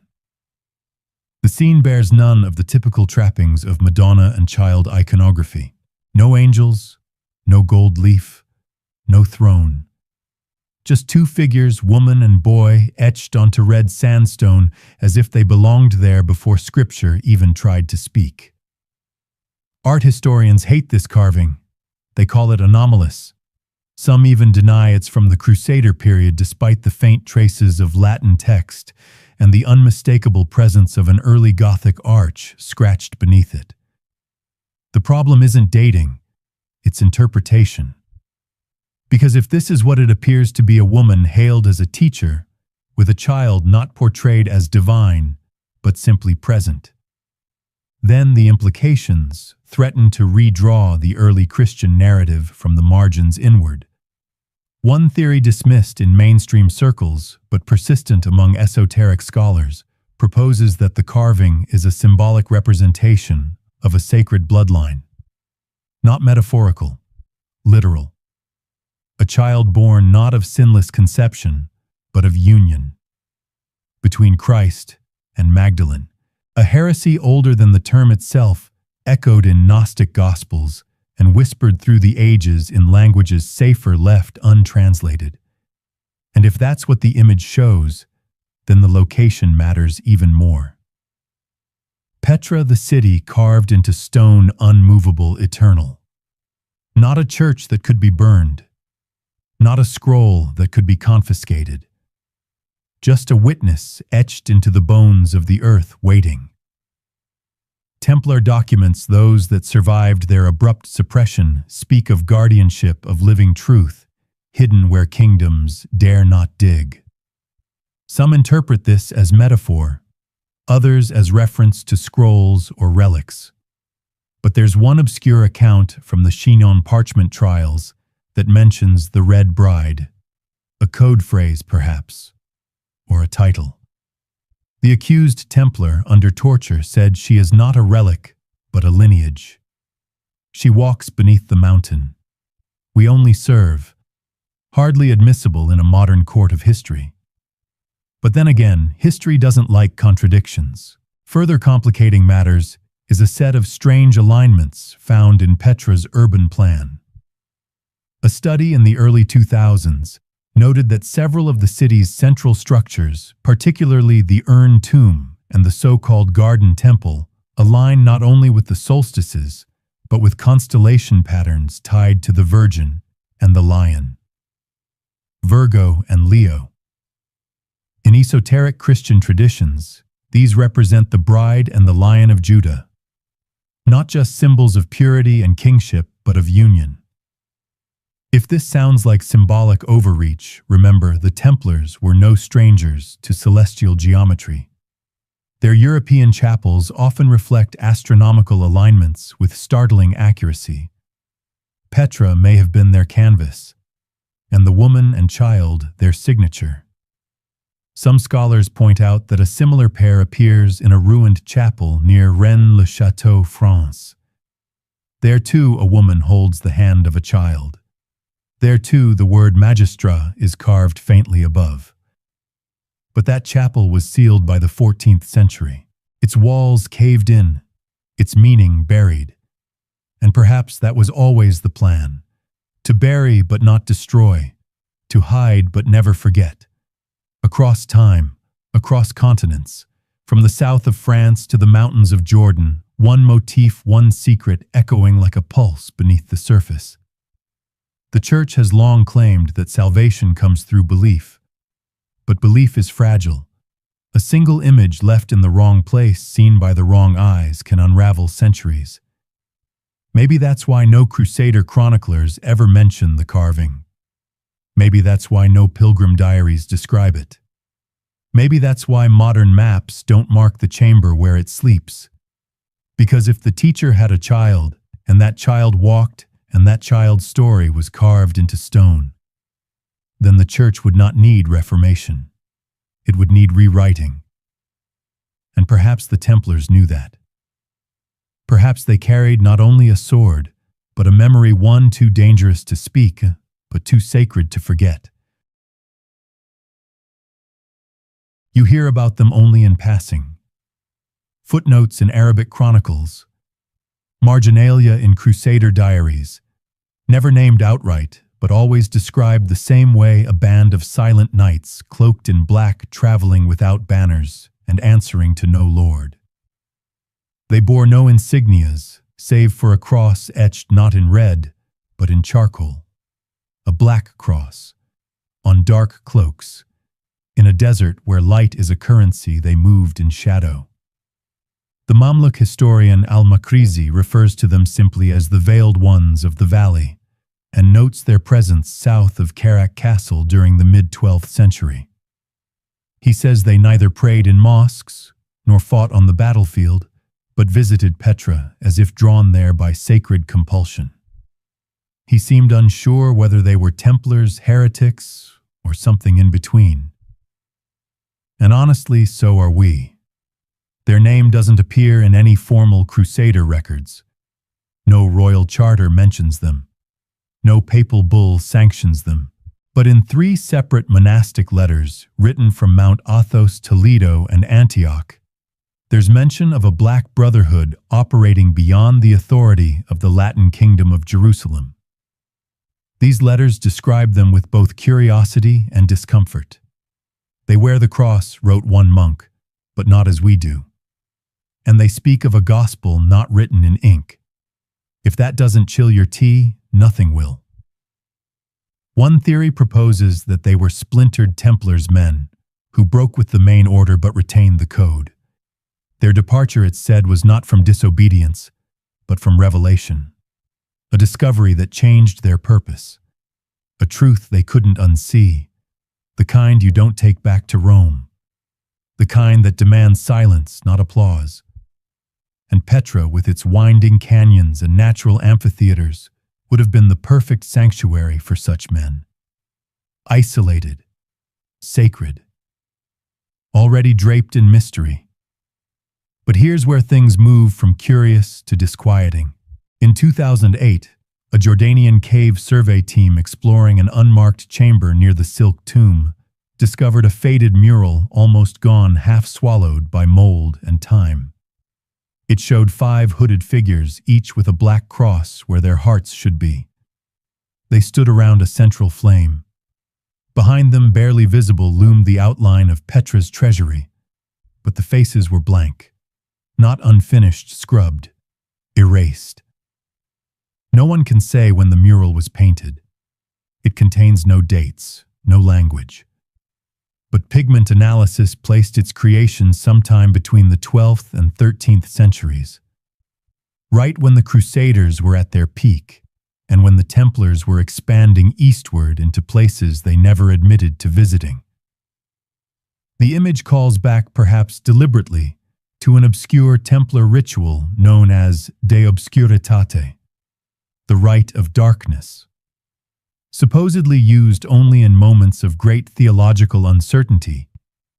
The scene bears none of the typical trappings of Madonna and child iconography. No angels, no gold leaf, no throne. Just two figures, woman and boy, etched onto red sandstone as if they belonged there before scripture even tried to speak. Art historians hate this carving. They call it anomalous. Some even deny it's from the Crusader period despite the faint traces of Latin text and the unmistakable presence of an early Gothic arch scratched beneath it. The problem isn't dating, it's interpretation. Because if this is what it appears to be, a woman hailed as a teacher, with a child not portrayed as divine, but simply present, then the implications threaten to redraw the early Christian narrative from the margins inward. One theory dismissed in mainstream circles, but persistent among esoteric scholars, proposes that the carving is a symbolic representation of a sacred bloodline. Not metaphorical, literal. A child born not of sinless conception, but of union between Christ and Magdalene. A heresy older than the term itself, echoed in Gnostic Gospels and whispered through the ages in languages safer left untranslated. And if that's what the image shows, then the location matters even more. Petra, the city carved into stone, unmovable, eternal. Not a church that could be burned. Not a scroll that could be confiscated. Just a witness etched into the bones of the earth, waiting. Templar documents, those that survived their abrupt suppression, speak of guardianship of living truth, hidden where kingdoms dare not dig. Some interpret this as metaphor, others as reference to scrolls or relics. But there's one obscure account from the Chinon parchment trials that mentions the Red Bride, a code phrase perhaps, or a title. The accused Templar under torture said she is not a relic, but a lineage. She walks beneath the mountain. We only serve, hardly admissible in a modern court of history. But then again, history doesn't like contradictions. Further complicating matters is a set of strange alignments found in Petra's urban plan. A study in the early 2000s noted that several of the city's central structures, particularly the urn tomb and the so-called garden temple, align not only with the solstices, but with constellation patterns tied to the Virgin and the Lion, Virgo and Leo. In esoteric Christian traditions, these represent the bride and the Lion of Judah, not just symbols of purity and kingship, but of union. If this sounds like symbolic overreach, remember the Templars were no strangers to celestial geometry. Their European chapels often reflect astronomical alignments with startling accuracy. Petra may have been their canvas, and the woman and child their signature. Some scholars point out that a similar pair appears in a ruined chapel near Rennes-le-Château, France. There too a woman holds the hand of a child. There too the word magistra is carved faintly above. But that chapel was sealed by the 14th century, its walls caved in, its meaning buried. And perhaps that was always the plan, to bury but not destroy, to hide but never forget. Across time, across continents, from the south of France to the mountains of Jordan, one motif, one secret echoing like a pulse beneath the surface. The Church has long claimed that salvation comes through belief. But belief is fragile. A single image left in the wrong place, seen by the wrong eyes, can unravel centuries. Maybe that's why no Crusader chroniclers ever mention the carving. Maybe that's why no pilgrim diaries describe it. Maybe that's why modern maps don't mark the chamber where it sleeps. Because if the teacher had a child, and that child walked, and that child's story was carved into stone, then the Church would not need reformation. It would need rewriting. And perhaps the Templars knew that. Perhaps they carried not only a sword, but a memory, one too dangerous to speak, but too sacred to forget. You hear about them only in passing. Footnotes in Arabic chronicles, marginalia in crusader diaries, never named outright, but always described the same way a band of silent knights cloaked in black traveling without banners and answering to no lord. They bore no insignias, save for a cross etched not in red, but in charcoal. A black cross, on dark cloaks. In a desert where light is a currency, they moved in shadow. The Mamluk historian al-Makrizi refers to them simply as the Veiled Ones of the Valley, and notes their presence south of Karak Castle during the mid-12th century. He says they neither prayed in mosques, nor fought on the battlefield, but visited Petra as if drawn there by sacred compulsion. He seemed unsure whether they were Templars, heretics, or something in between. And honestly, so are we. Their name doesn't appear in any formal crusader records. No royal charter mentions them. No papal bull sanctions them. But in 3 separate monastic letters written from Mount Athos, Toledo, and Antioch, there's mention of a black brotherhood operating beyond the authority of the Latin Kingdom of Jerusalem. These letters describe them with both curiosity and discomfort. They wear the cross, wrote one monk, but not as we do. And they speak of a gospel not written in ink. If that doesn't chill your tea, nothing will. One theory proposes that they were splintered Templars men who broke with the main order but retained the code. Their departure, it's said, was not from disobedience, but from revelation. A discovery that changed their purpose. A truth they couldn't unsee. The kind you don't take back to Rome. The kind that demands silence, not applause. And Petra, with its winding canyons and natural amphitheaters, would have been the perfect sanctuary for such men. Isolated, sacred, already draped in mystery. But here's where things move from curious to disquieting. In 2008, a Jordanian cave survey team exploring an unmarked chamber near the Silk Tomb discovered a faded mural almost gone, half swallowed by mold and time. It showed 5 hooded figures, each with a black cross where their hearts should be. They stood around a central flame. Behind them, barely visible, loomed the outline of Petra's treasury, but the faces were blank, not unfinished, scrubbed, erased. No one can say when the mural was painted. It contains no dates, no language. But pigment analysis placed its creation sometime between the 12th and 13th centuries, right when the Crusaders were at their peak, and when the Templars were expanding eastward into places they never admitted to visiting. The image calls back, perhaps deliberately, to an obscure Templar ritual known as De Obscuritate, the rite of darkness. Supposedly used only in moments of great theological uncertainty,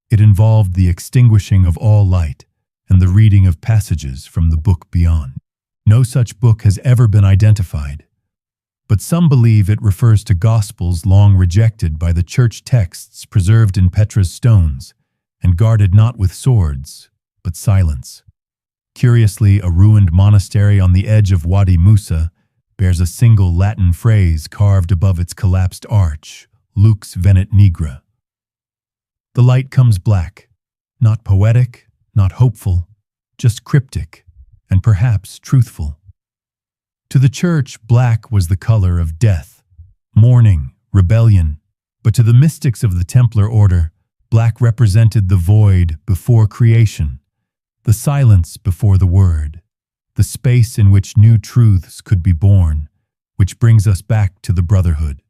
it involved the extinguishing of all light and the reading of passages from the book beyond. No such book has ever been identified, but some believe it refers to gospels long rejected by the church texts preserved in Petra's stones and guarded not with swords, but silence. Curiously, a ruined monastery on the edge of Wadi Musa bears a single Latin phrase carved above its collapsed arch, Lux venit nigra. The light comes black, not poetic, not hopeful, just cryptic, and perhaps truthful. To the church, black was the color of death, mourning, rebellion, but to the mystics of the Templar order, black represented the void before creation, the silence before the word, the space in which new truths could be born, which brings us back to the Brotherhood.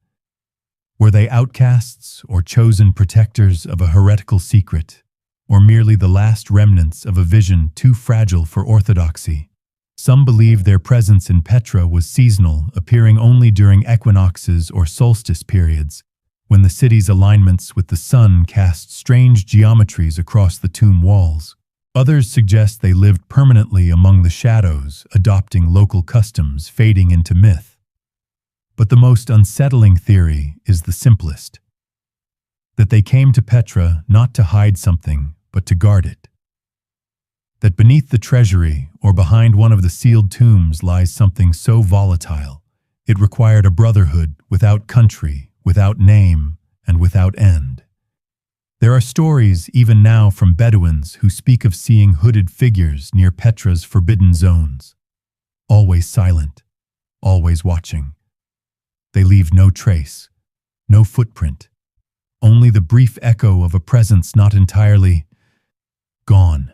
Were they outcasts or chosen protectors of a heretical secret, or merely the last remnants of a vision too fragile for orthodoxy? Some believe their presence in Petra was seasonal, appearing only during equinoxes or solstice periods, when the city's alignments with the sun cast strange geometries across the tomb walls. Others suggest they lived permanently among the shadows, adopting local customs, fading into myth. But the most unsettling theory is the simplest. that they came to Petra not to hide something, but to guard it. That beneath the treasury, or behind one of the sealed tombs, lies something so volatile, it required a brotherhood without country, without name, and without end. There are stories even now from Bedouins who speak of seeing hooded figures near Petra's forbidden zones. Always silent, always watching. They leave no trace, no footprint, only the brief echo of a presence not entirely gone.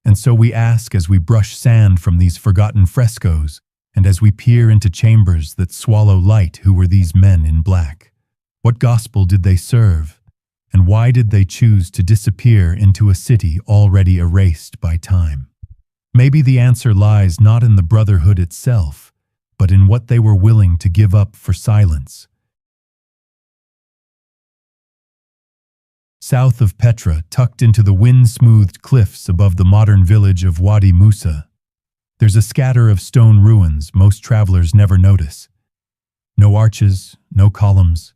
And so we ask as we brush sand from these forgotten frescoes, and as we peer into chambers that swallow light, who were these men in black? What gospel did they serve? And why did they choose to disappear into a city already erased by time? Maybe the answer lies not in the brotherhood itself, but in what they were willing to give up for silence. South of Petra, tucked into the wind-smoothed cliffs above the modern village of Wadi Musa, there's a scatter of stone ruins most travelers never notice. No arches, no columns,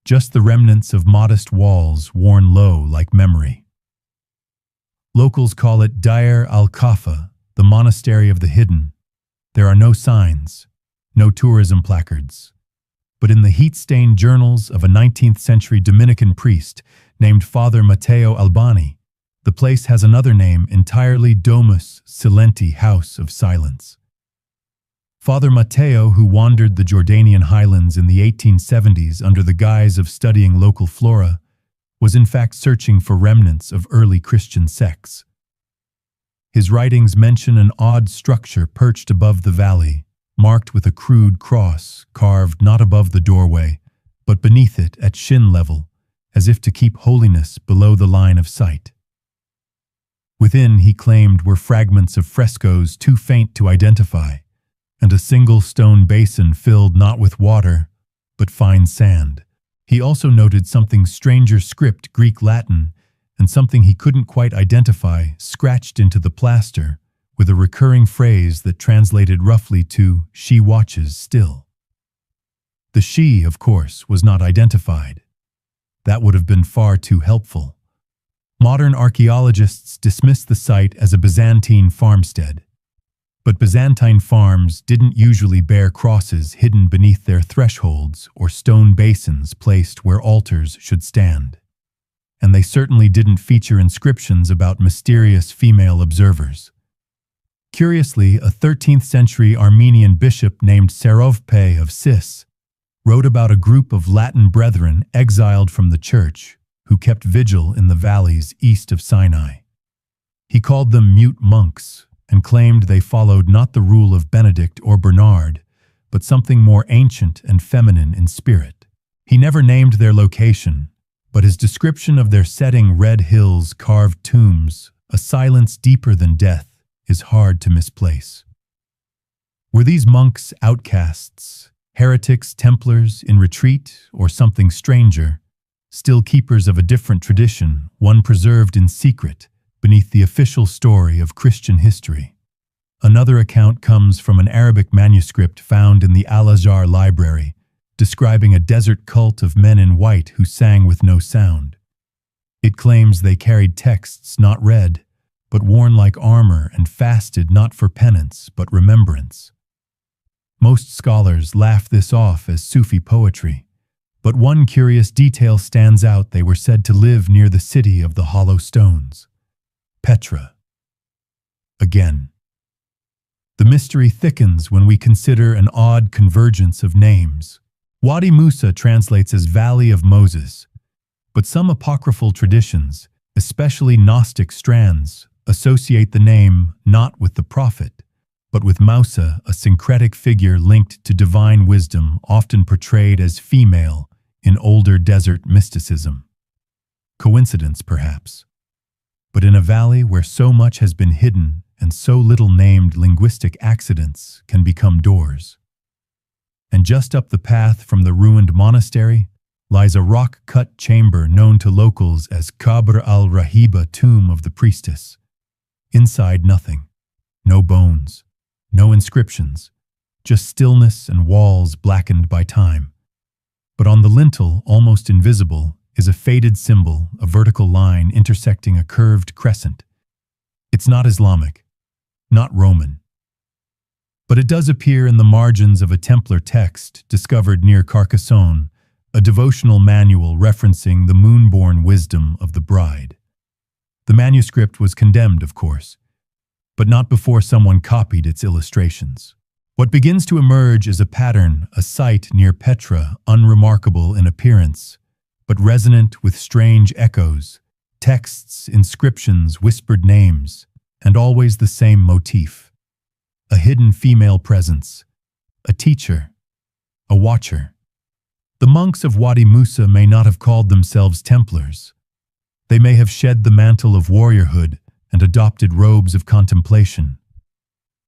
just the remnants of modest walls worn low like memory. Locals call it Dair al-Kafa, the monastery of the hidden. There are no signs, no tourism placards. But in the heat-stained journals of a 19th-century Dominican priest named Father Matteo Albani, the place has another name entirely: Domus Silenti, House of Silence. Father Matteo, who wandered the Jordanian highlands in the 1870s under the guise of studying local flora, was in fact searching for remnants of early Christian sects. His writings mention an odd structure perched above the valley, marked with a crude cross carved not above the doorway, but beneath it at shin level, as if to keep holiness below the line of sight. Within, he claimed, were fragments of frescoes too faint to identify, and a single stone basin filled not with water, but fine sand. He also noted something stranger script, Greek-Latin, and something he couldn't quite identify, scratched into the plaster, with a recurring phrase that translated roughly to, "She watches still." The she, of course, was not identified. That would have been far too helpful. Modern archaeologists dismiss the site as a Byzantine farmstead. But Byzantine farms didn't usually bear crosses hidden beneath their thresholds or stone basins placed where altars should stand. And they certainly didn't feature inscriptions about mysterious female observers. Curiously, a 13th-century Armenian bishop named Serovpe of Sis wrote about a group of Latin brethren exiled from the church who kept vigil in the valleys east of Sinai. He called them mute monks and claimed they followed not the rule of Benedict or Bernard, but something more ancient and feminine in spirit. He never named their location, but his description of their setting, red hills, carved tombs, a silence deeper than death, is hard to misplace. Were these monks outcasts, heretics, Templars in retreat, or something stranger, still keepers of a different tradition, one preserved in secret beneath the official story of Christian history? Another account comes from an Arabic manuscript found in the Al-Azhar library, describing a desert cult of men in white who sang with no sound. It claims they carried texts not read, but worn like armor, and fasted not for penance, but remembrance. Most scholars laugh this off as Sufi poetry, but one curious detail stands out: they were said to live near the city of the hollow stones, Petra. Again, the mystery thickens when we consider an odd convergence of names. Wadi Musa translates as Valley of Moses, but some apocryphal traditions, especially Gnostic strands, associate the name not with the prophet, but with Mousa, a syncretic figure linked to divine wisdom, often portrayed as female in older desert mysticism. Coincidence, perhaps? But in a valley where so much has been hidden and so little named, linguistic accidents can become doors. And just up the path from the ruined monastery lies a rock-cut chamber known to locals as Qabr al-Rahiba, tomb of the priestess. Inside, nothing. No bones. No inscriptions. Just stillness and walls blackened by time. But on the lintel, almost invisible, is a faded symbol, a vertical line intersecting a curved crescent. It's not Islamic, not Roman. But it does appear in the margins of a Templar text discovered near Carcassonne, a devotional manual referencing the moonborn wisdom of the bride. The manuscript was condemned, of course, but not before someone copied its illustrations. What begins to emerge is a pattern, a site near Petra, unremarkable in appearance, but resonant with strange echoes, texts, inscriptions, whispered names, and always the same motif. A hidden female presence, a teacher, a watcher. The monks of Wadi Musa may not have called themselves Templars. They may have shed the mantle of warriorhood and adopted robes of contemplation.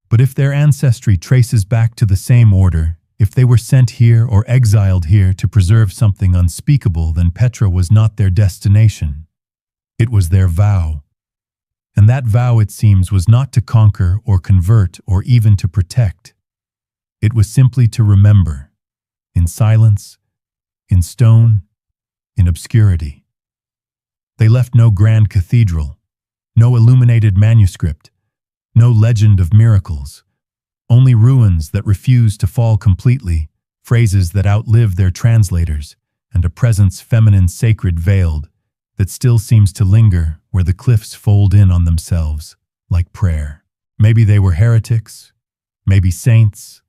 But if their ancestry traces back to the same order, if they were sent here or exiled here to preserve something unspeakable, then Petra was not their destination. It was their vow. And that vow, it seems, was not to conquer or convert or even to protect. It was simply to remember, in silence, in stone, in obscurity. They left no grand cathedral, no illuminated manuscript, no legend of miracles, only ruins that refuse to fall completely, phrases that outlive their translators, and a presence feminine, sacred, veiled, that still seems to linger where the cliffs fold in on themselves, like prayer. Maybe they were heretics, maybe saints,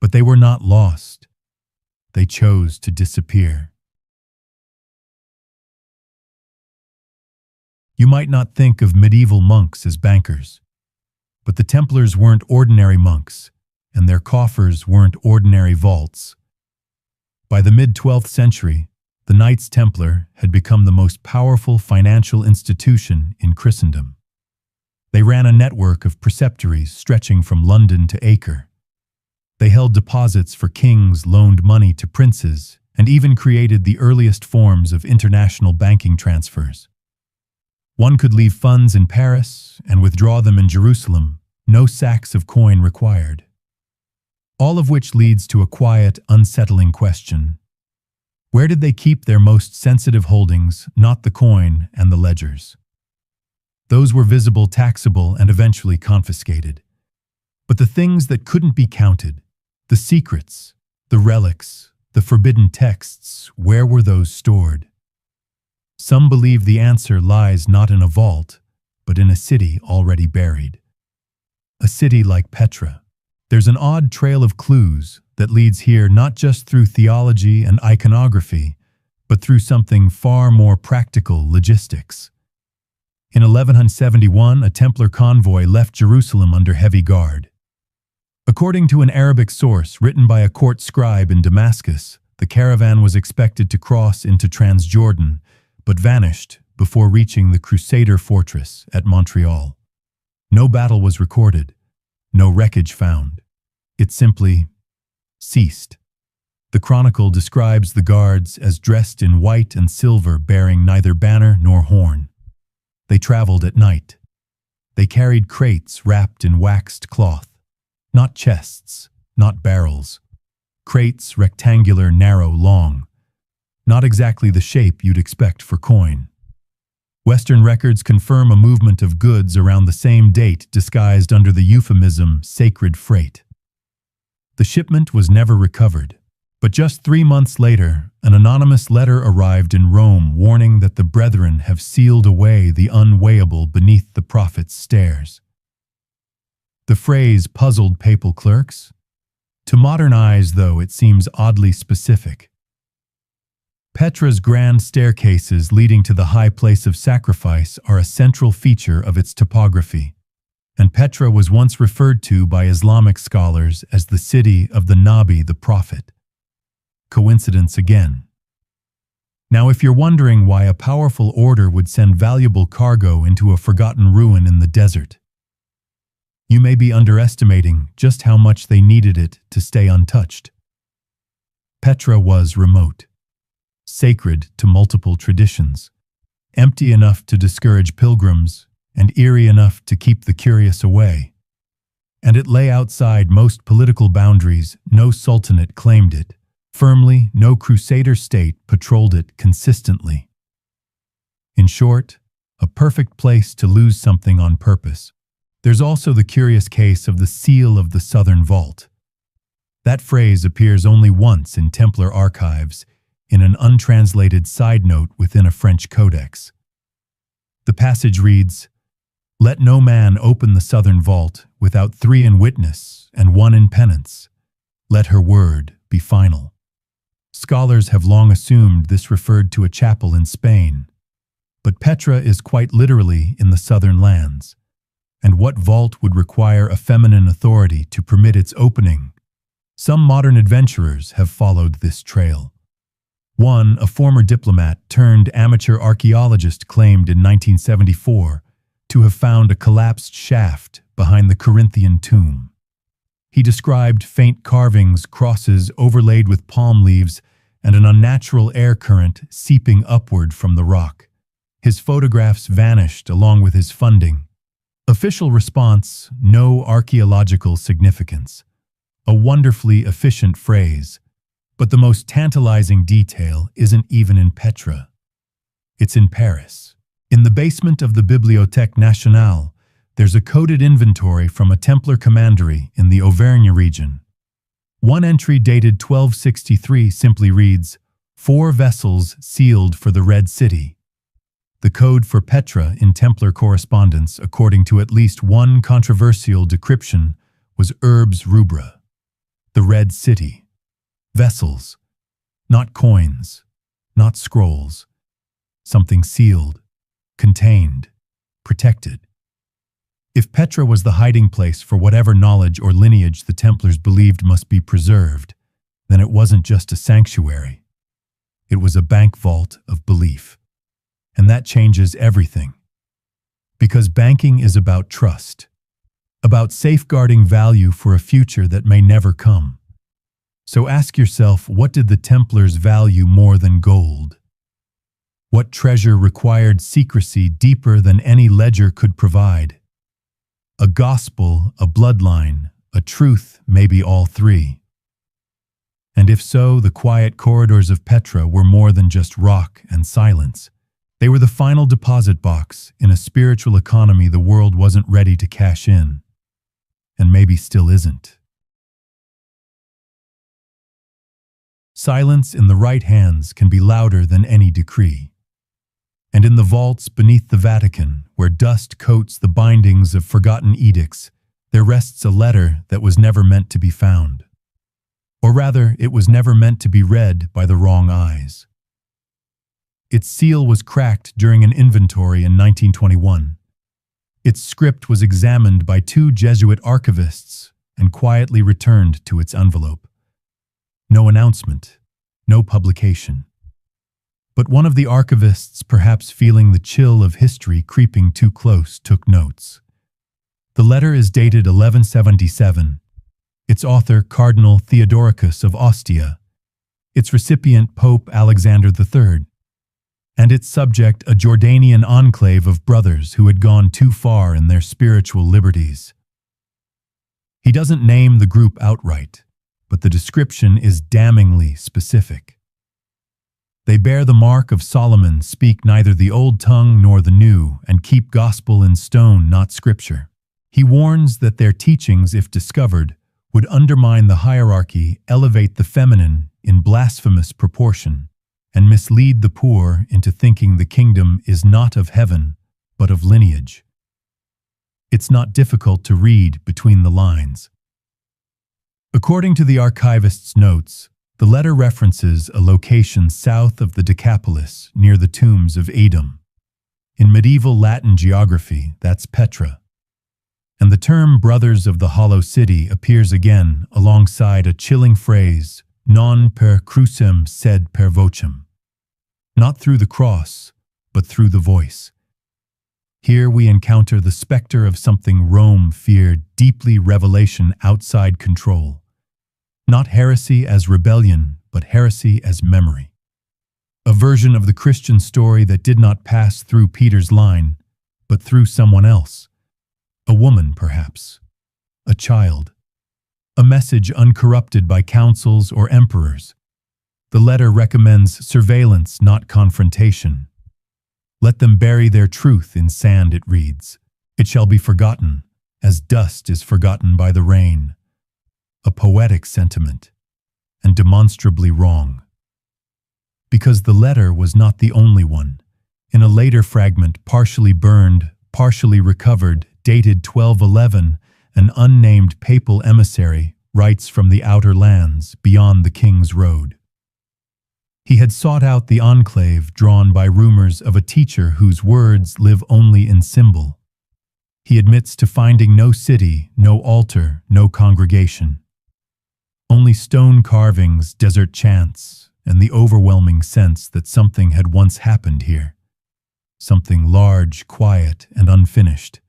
but they were not lost. They chose to disappear. You might not think of medieval monks as bankers, but the Templars weren't ordinary monks, and their coffers weren't ordinary vaults. By the mid-12th century, the Knights Templar had become the most powerful financial institution in Christendom. They ran a network of preceptories stretching from London to Acre. They held deposits for kings, loaned money to princes, and even created the earliest forms of international banking transfers. One could leave funds in Paris and withdraw them in Jerusalem, no sacks of coin required. All of which leads to a quiet, unsettling question. Where did they keep their most sensitive holdings, not the coin and the ledgers? Those were visible, taxable, and eventually confiscated. But the things that couldn't be counted, the secrets, the relics, the forbidden texts, where were those stored? Some believe the answer lies not in a vault, but in a city already buried. A city like Petra. There's an odd trail of clues that leads here not just through theology and iconography, but through something far more practical, logistics. In 1171, a Templar convoy left Jerusalem under heavy guard. According to an Arabic source written by a court scribe in Damascus, the caravan was expected to cross into Transjordan, but vanished before reaching the Crusader fortress at Montreal. No battle was recorded, no wreckage found. It simply ceased. The chronicle describes the guards as dressed in white and silver, bearing neither banner nor horn. They traveled at night. They carried crates wrapped in waxed cloth, not chests, not barrels. Crates rectangular, narrow, long. Not exactly the shape you'd expect for coin. Western records confirm a movement of goods around the same date disguised under the euphemism sacred freight. The shipment was never recovered, but just 3 months later, an anonymous letter arrived in Rome warning that the brethren have sealed away the unweighable beneath the prophet's stairs. The phrase puzzled papal clerks. To modern eyes, though, it seems oddly specific. Petra's grand staircases leading to the high place of sacrifice are a central feature of its topography, and Petra was once referred to by Islamic scholars as the city of the Nabi, the prophet. Coincidence again. Now, if you're wondering why a powerful order would send valuable cargo into a forgotten ruin in the desert, you may be underestimating just how much they needed it to stay untouched. Petra was remote, sacred to multiple traditions, empty enough to discourage pilgrims, and eerie enough to keep the curious away. And it lay outside most political boundaries. No sultanate claimed it, Firmly, no crusader state patrolled it consistently. In short, a perfect place to lose something on purpose. There's also the curious case of the seal of the Southern Vault. That phrase appears only once in Templar archives, in an untranslated side note within a French codex. The passage reads, "Let no man open the Southern Vault without 3 in witness and 1 in penance. Let her word be final." Scholars have long assumed this referred to a chapel in Spain. But Petra is quite literally in the southern lands. And what vault would require a feminine authority to permit its opening? Some modern adventurers have followed this trail. One, a former diplomat turned amateur archaeologist, claimed in 1974 to have found a collapsed shaft behind the Corinthian tomb. He described faint carvings, crosses overlaid with palm leaves, and an unnatural air current seeping upward from the rock. His photographs vanished along with his funding. Official response: no archaeological significance. A wonderfully efficient phrase, but the most tantalizing detail isn't even in Petra. It's in Paris. In the basement of the Bibliothèque Nationale, there's a coded inventory from a Templar commandery in the Auvergne region. One entry dated 1263 simply reads, "4 vessels sealed for the Red City." The code for Petra in Templar correspondence, according to at least one controversial decryption, was Urbs Rubra, the Red City. Vessels, not coins, not scrolls. Something sealed, contained, protected. If Petra was the hiding place for whatever knowledge or lineage the Templars believed must be preserved, then it wasn't just a sanctuary. It was a bank vault of belief. And that changes everything. Because banking is about trust, about safeguarding value for a future that may never come. So ask yourself, what did the Templars value more than gold? What treasure required secrecy deeper than any ledger could provide? A gospel, a bloodline, a truth, maybe all 3. And if so, the quiet corridors of Petra were more than just rock and silence. They were the final deposit box in a spiritual economy the world wasn't ready to cash in, and maybe still isn't. Silence in the right hands can be louder than any decree. And in the vaults beneath the Vatican, where dust coats the bindings of forgotten edicts, there rests a letter that was never meant to be found. Or rather, it was never meant to be read by the wrong eyes. Its seal was cracked during an inventory in 1921. Its script was examined by 2 Jesuit archivists and quietly returned to its envelope. No announcement, no publication. But one of the archivists, perhaps feeling the chill of history creeping too close, took notes. The letter is dated 1177. Its author, Cardinal Theodoricus of Ostia. Its recipient, Pope Alexander III. And its subject, a Jordanian enclave of brothers who had gone too far in their spiritual liberties. He doesn't name the group outright, but the description is damningly specific. They bear the mark of Solomon, speak neither the old tongue nor the new, and keep gospel in stone, not scripture. He warns that their teachings, if discovered, would undermine the hierarchy, elevate the feminine in blasphemous proportion, and mislead the poor into thinking the kingdom is not of heaven, but of lineage. It's not difficult to read between the lines. According to the archivist's notes, the letter references a location south of the Decapolis, near the tombs of Edom. In medieval Latin geography, that's Petra. And the term Brothers of the Hollow City appears again alongside a chilling phrase, non per crucem sed per vocem. Not through the cross, but through the voice. Here we encounter the specter of something Rome feared deeply, revelation outside control. Not heresy as rebellion, but heresy as memory. A version of the Christian story that did not pass through Peter's line, but through someone else. A woman, perhaps. A child. A message uncorrupted by councils or emperors, The letter recommends surveillance, not confrontation. Let them bury their truth in sand, it reads. It shall be forgotten, as dust is forgotten by the rain. A poetic sentiment, and demonstrably wrong. Because the letter was not the only one. In a later fragment, partially burned, partially recovered, dated 1211, an unnamed papal emissary writes from the outer lands beyond the king's road. He had sought out the enclave drawn by rumors of a teacher whose words live only in symbol. He admits to finding no city, no altar, no congregation. Only stone carvings, desert chants, and the overwhelming sense that something had once happened here. Something large, quiet, and unfinished.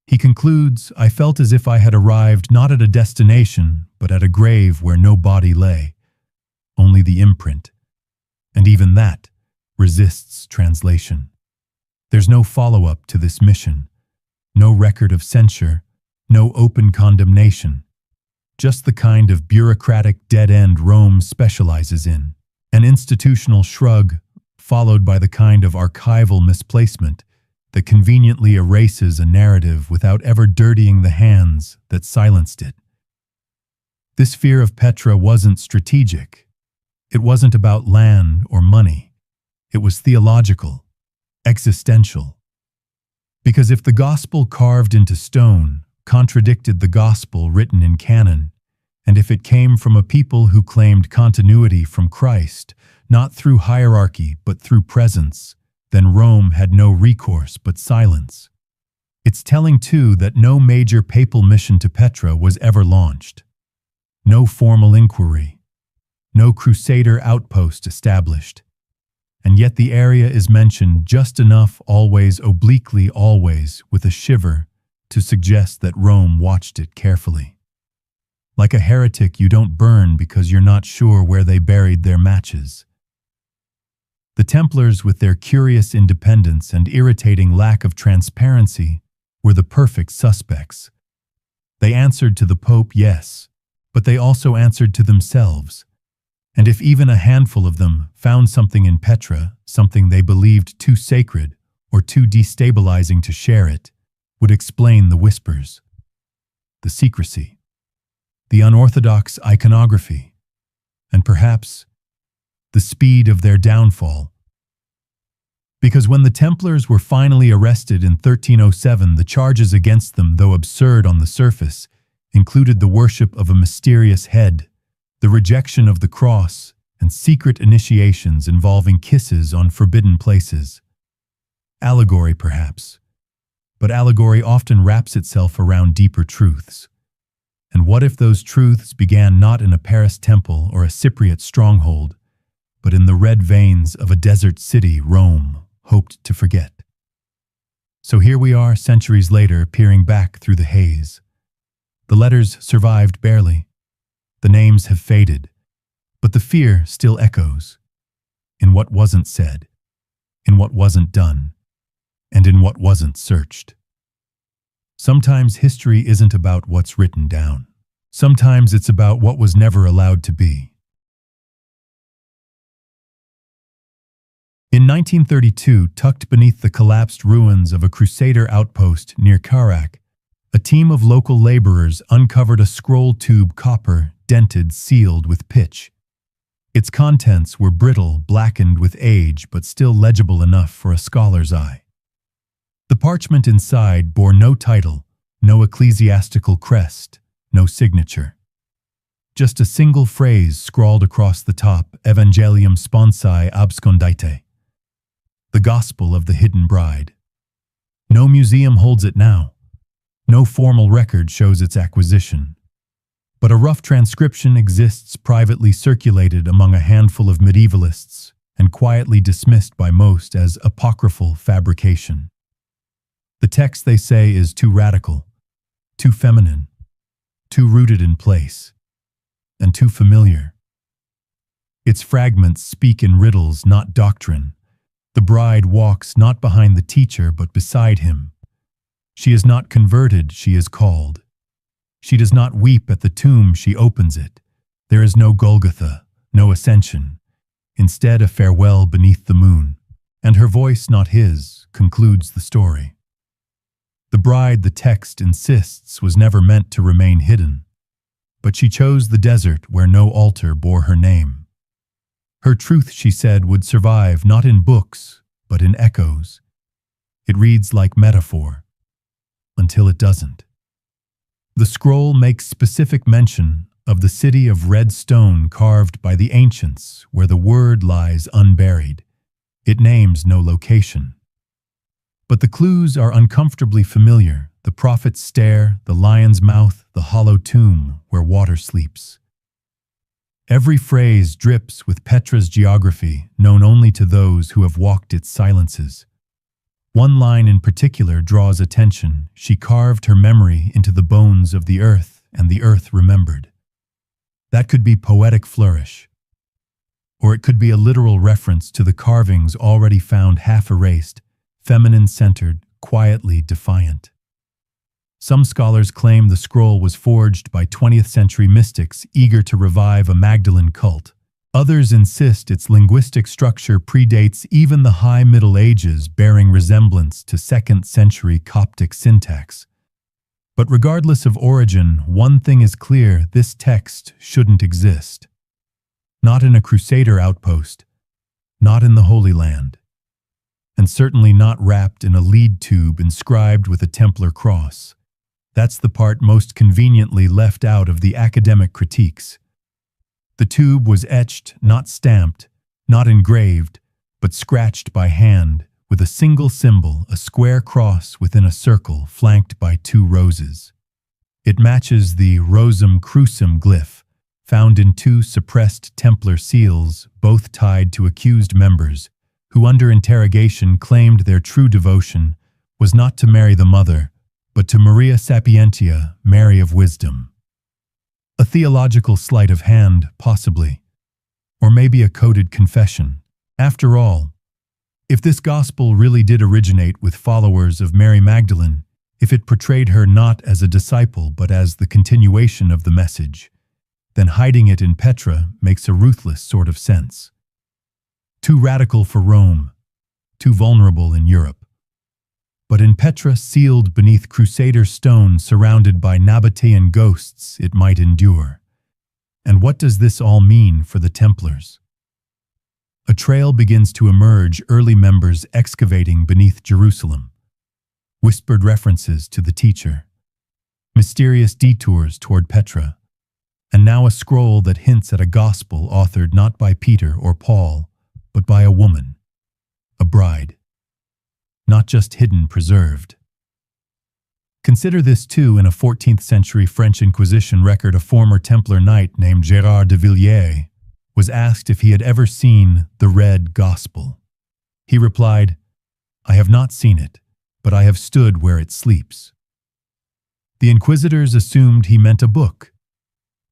He concludes, I felt as if I had arrived not at a destination, but at a grave where no body lay. Only the imprint. And even that resists translation. There's no follow-up to this mission. No record of censure, no open condemnation. Just the kind of bureaucratic dead end Rome specializes in. An institutional shrug, followed by the kind of archival misplacement that conveniently erases a narrative without ever dirtying the hands that silenced it. This fear of Petra wasn't strategic. It wasn't about land or money. It was theological, existential. Because if the gospel carved into stone contradicted the gospel written in canon, and if it came from a people who claimed continuity from Christ, not through hierarchy but through presence, then Rome had no recourse but silence. It's telling, too, that no major papal mission to Petra was ever launched. No formal inquiry. No crusader outpost established. And yet the area is mentioned just enough, always, obliquely always, with a shiver, to suggest that Rome watched it carefully. Like a heretic, you don't burn because you're not sure where they buried their matches. The Templars, with their curious independence and irritating lack of transparency, were the perfect suspects. They answered to the Pope, yes, but they also answered to themselves. And if even a handful of them found something in Petra, something they believed too sacred or too destabilizing to share it, would explain the whispers, the secrecy, the unorthodox iconography, and perhaps the speed of their downfall. Because when the Templars were finally arrested in 1307, the charges against them, though absurd on the surface, included the worship of a mysterious head, the rejection of the cross, and secret initiations involving kisses on forbidden places. Allegory, perhaps. But allegory often wraps itself around deeper truths. And what if those truths began not in a Paris temple or a Cypriot stronghold, but in the red veins of a desert city Rome hoped to forget? So here we are, centuries later, peering back through the haze. The letters survived barely. The names have faded, but the fear still echoes. In what wasn't said, in what wasn't done, and in what wasn't searched. Sometimes history isn't about what's written down. Sometimes it's about what was never allowed to be. In 1932, tucked beneath the collapsed ruins of a crusader outpost near Karak, a team of local laborers uncovered a scroll tube, copper, dented, sealed with pitch. Its contents were brittle, blackened with age, but still legible enough for a scholar's eye. The parchment inside bore no title, no ecclesiastical crest, no signature. Just a single phrase scrawled across the top, Evangelium sponsae abscondite. The Gospel of the Hidden Bride. No museum holds it now. No formal record shows its acquisition. But a rough transcription exists, privately circulated among a handful of medievalists and quietly dismissed by most as apocryphal fabrication. The text, they say, is too radical, too feminine, too rooted in place, and too familiar. Its fragments speak in riddles, not doctrine. The bride walks not behind the teacher, but beside him. She is not converted, she is called. She does not weep at the tomb, she opens it. There is no Golgotha, no ascension, instead a farewell beneath the moon, and her voice, not his, concludes the story. The bride, the text insists, was never meant to remain hidden, but she chose the desert where no altar bore her name. Her truth, she said, would survive not in books, but in echoes. It reads like metaphor, until it doesn't. The scroll makes specific mention of the city of red stone carved by the ancients where the word lies unburied. It names no location. But the clues are uncomfortably familiar: the prophet's stare, the lion's mouth, the hollow tomb where water sleeps. Every phrase drips with Petra's geography, known only to those who have walked its silences. One line in particular draws attention: she carved her memory into the bones of the earth, and the earth remembered. That could be poetic flourish, or it could be a literal reference to the carvings already found half erased, feminine-centered, quietly defiant. Some scholars claim the scroll was forged by 20th-century mystics eager to revive a Magdalene cult. Others insist its linguistic structure predates even the High Middle Ages, bearing resemblance to 2nd-century Coptic syntax. But regardless of origin, one thing is clear: this text shouldn't exist. Not in a crusader outpost, not in the Holy Land, and certainly not wrapped in a lead tube inscribed with a Templar cross. That's the part most conveniently left out of the academic critiques. The tube was etched, not stamped, not engraved, but scratched by hand, with a single symbol, a square cross within a circle flanked by 2 roses. It matches the rosum crucem glyph, found in 2 suppressed Templar seals, both tied to accused members, who under interrogation claimed their true devotion was not to Mary the Mother, but to Maria Sapientia, Mary of Wisdom. A theological sleight of hand, possibly, or maybe a coded confession. After all, if this gospel really did originate with followers of Mary Magdalene, if it portrayed her not as a disciple but as the continuation of the message, then hiding it in Petra makes a ruthless sort of sense. Too radical for Rome, too vulnerable in Europe. But in Petra, sealed beneath crusader stone, surrounded by Nabataean ghosts, it might endure. And what does this all mean for the Templars? A trail begins to emerge, early members excavating beneath Jerusalem. Whispered references to the teacher. Mysterious detours toward Petra. And now a scroll that hints at a gospel authored not by Peter or Paul, but by a woman, a bride. Not just hidden, preserved. Consider this too: in a 14th century French Inquisition record, a former Templar knight named Gérard de Villiers was asked if he had ever seen the Red Gospel. He replied, "I have not seen it, but I have stood where it sleeps." The inquisitors assumed he meant a book,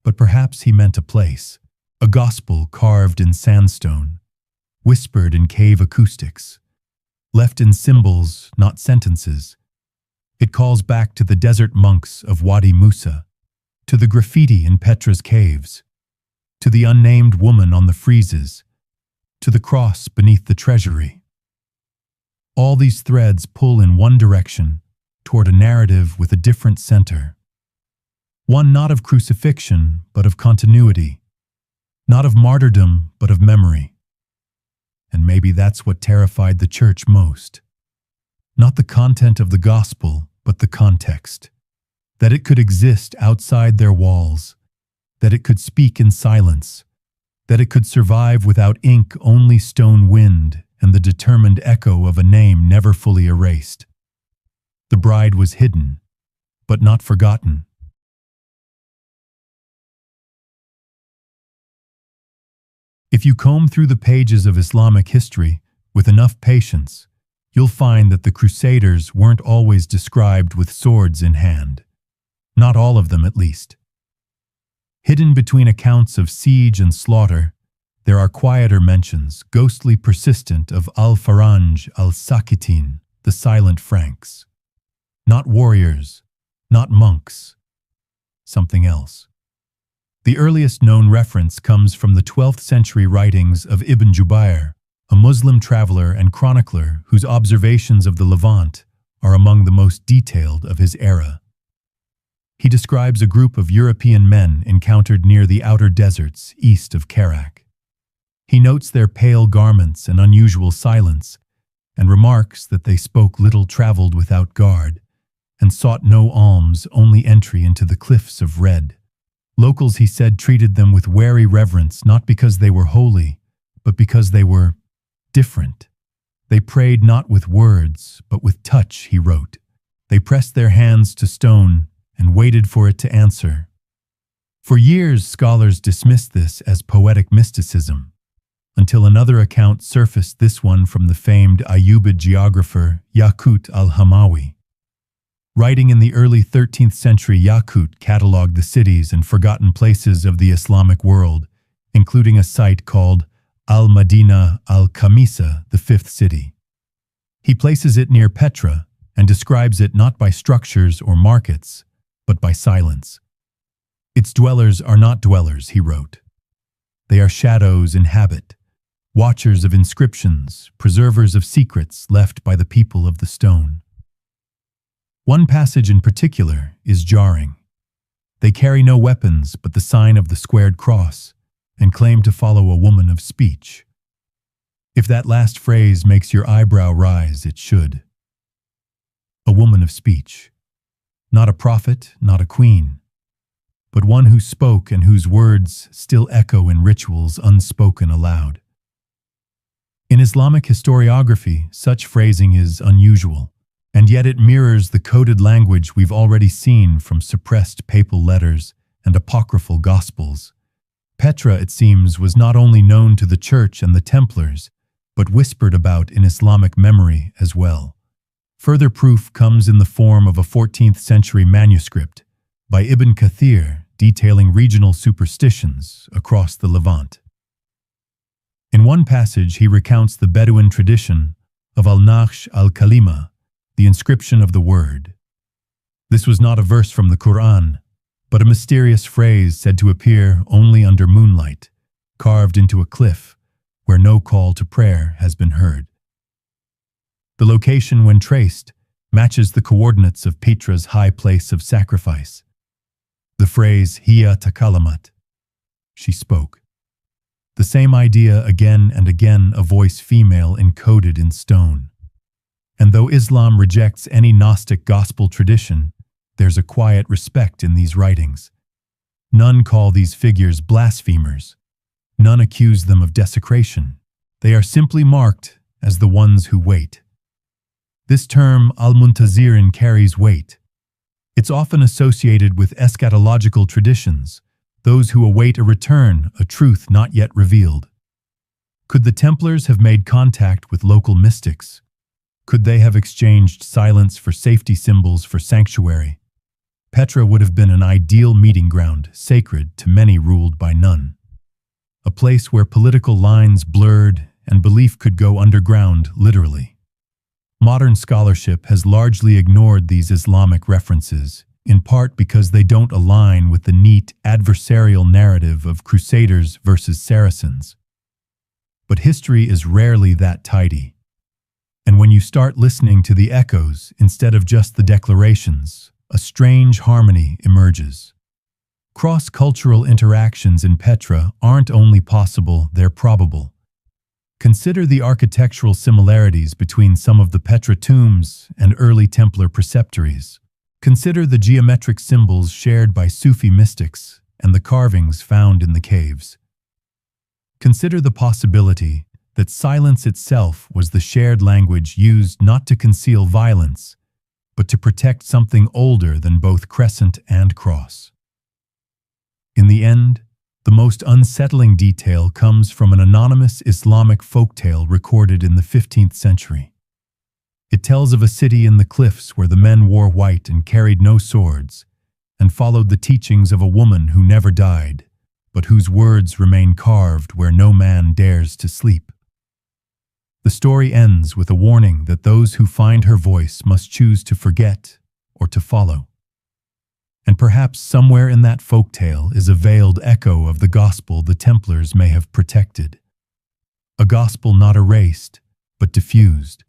but perhaps he meant a place, a gospel carved in sandstone, whispered in cave acoustics, left in symbols, not sentences. It calls back to the desert monks of Wadi Musa, to the graffiti in Petra's caves, to the unnamed woman on the friezes, to the cross beneath the treasury. All these threads pull in one direction, toward a narrative with a different center. One not of crucifixion, but of continuity. Not of martyrdom, but of memory. And maybe that's what terrified the church most. Not the content of the gospel, but the context. That it could exist outside their walls. That it could speak in silence. That it could survive without ink, only stone wind, and the determined echo of a name never fully erased. The bride was hidden, but not forgotten. If you comb through the pages of Islamic history with enough patience, you'll find that the Crusaders weren't always described with swords in hand. Not all of them, at least. Hidden between accounts of siege and slaughter, there are quieter mentions, ghostly persistent, of al-Faranj al-Sakitin, the silent Franks. Not warriors, not monks, something else. The earliest known reference comes from the 12th century writings of Ibn Jubayr, a Muslim traveler and chronicler whose observations of the Levant are among the most detailed of his era. He describes a group of European men encountered near the outer deserts east of Kerak. He notes their pale garments and unusual silence, and remarks that they spoke little, traveled without guard, and sought no alms, only entry into the cliffs of red. Locals, he said, treated them with wary reverence, not because they were holy, but because they were different. They prayed not with words, but with touch, he wrote. They pressed their hands to stone and waited for it to answer. For years, scholars dismissed this as poetic mysticism, until another account surfaced, this one from the famed Ayyubid geographer Yaqut al-Hamawi. Writing in the early 13th century, Yaqut catalogued the cities and forgotten places of the Islamic world, including a site called Al-Madina al-Khamisa, the fifth city. He places it near Petra and describes it not by structures or markets, but by silence. Its dwellers are not dwellers, he wrote. They are shadows in habit, watchers of inscriptions, preservers of secrets left by the people of the stone. One passage in particular is jarring. They carry no weapons but the sign of the squared cross, and claim to follow a woman of speech. If that last phrase makes your eyebrow rise, it should. A woman of speech. Not a prophet, not a queen, but one who spoke and whose words still echo in rituals unspoken aloud. In Islamic historiography, such phrasing is unusual, and yet it mirrors the coded language we've already seen from suppressed papal letters and apocryphal gospels. Petra, it seems, was not only known to the Church and the Templars, but whispered about in Islamic memory as well. Further proof comes in the form of a 14th century manuscript by Ibn Kathir detailing regional superstitions across the Levant. In one passage, he recounts the Bedouin tradition of al-Naqsh al-Kalima, the inscription of the word. This was not a verse from the Quran, but a mysterious phrase said to appear only under moonlight, carved into a cliff where no call to prayer has been heard. The location, when traced, matches the coordinates of Petra's high place of sacrifice. The phrase, hiya takalamat, she spoke. The same idea again and again, a voice female encoded in stone. And though Islam rejects any Gnostic gospel tradition, there's a quiet respect in these writings. None call these figures blasphemers. None accuse them of desecration. They are simply marked as the ones who wait. This term, al-Muntazirin, carries weight. It's often associated with eschatological traditions, those who await a return, a truth not yet revealed. Could the Templars have made contact with local mystics? Could they have exchanged silence for safety, symbols for sanctuary? Petra would have been an ideal meeting ground, sacred to many, ruled by none. A place where political lines blurred and belief could go underground, literally. Modern scholarship has largely ignored these Islamic references, in part because they don't align with the neat adversarial narrative of crusaders versus Saracens. But history is rarely that tidy. And when you start listening to the echoes instead of just the declarations, a strange harmony emerges. Cross-cultural interactions in Petra aren't only possible, they're probable. Consider the architectural similarities between some of the Petra tombs and early Templar preceptories. Consider the geometric symbols shared by Sufi mystics and the carvings found in the caves. Consider the possibility that silence itself was the shared language used not to conceal violence, but to protect something older than both crescent and cross. In the end, the most unsettling detail comes from an anonymous Islamic folktale recorded in the 15th century. It tells of a city in the cliffs where the men wore white and carried no swords, and followed the teachings of a woman who never died, but whose words remain carved where no man dares to sleep. The story ends with a warning that those who find her voice must choose to forget or to follow. And perhaps somewhere in that folktale is a veiled echo of the gospel the Templars may have protected. A gospel not erased, but diffused.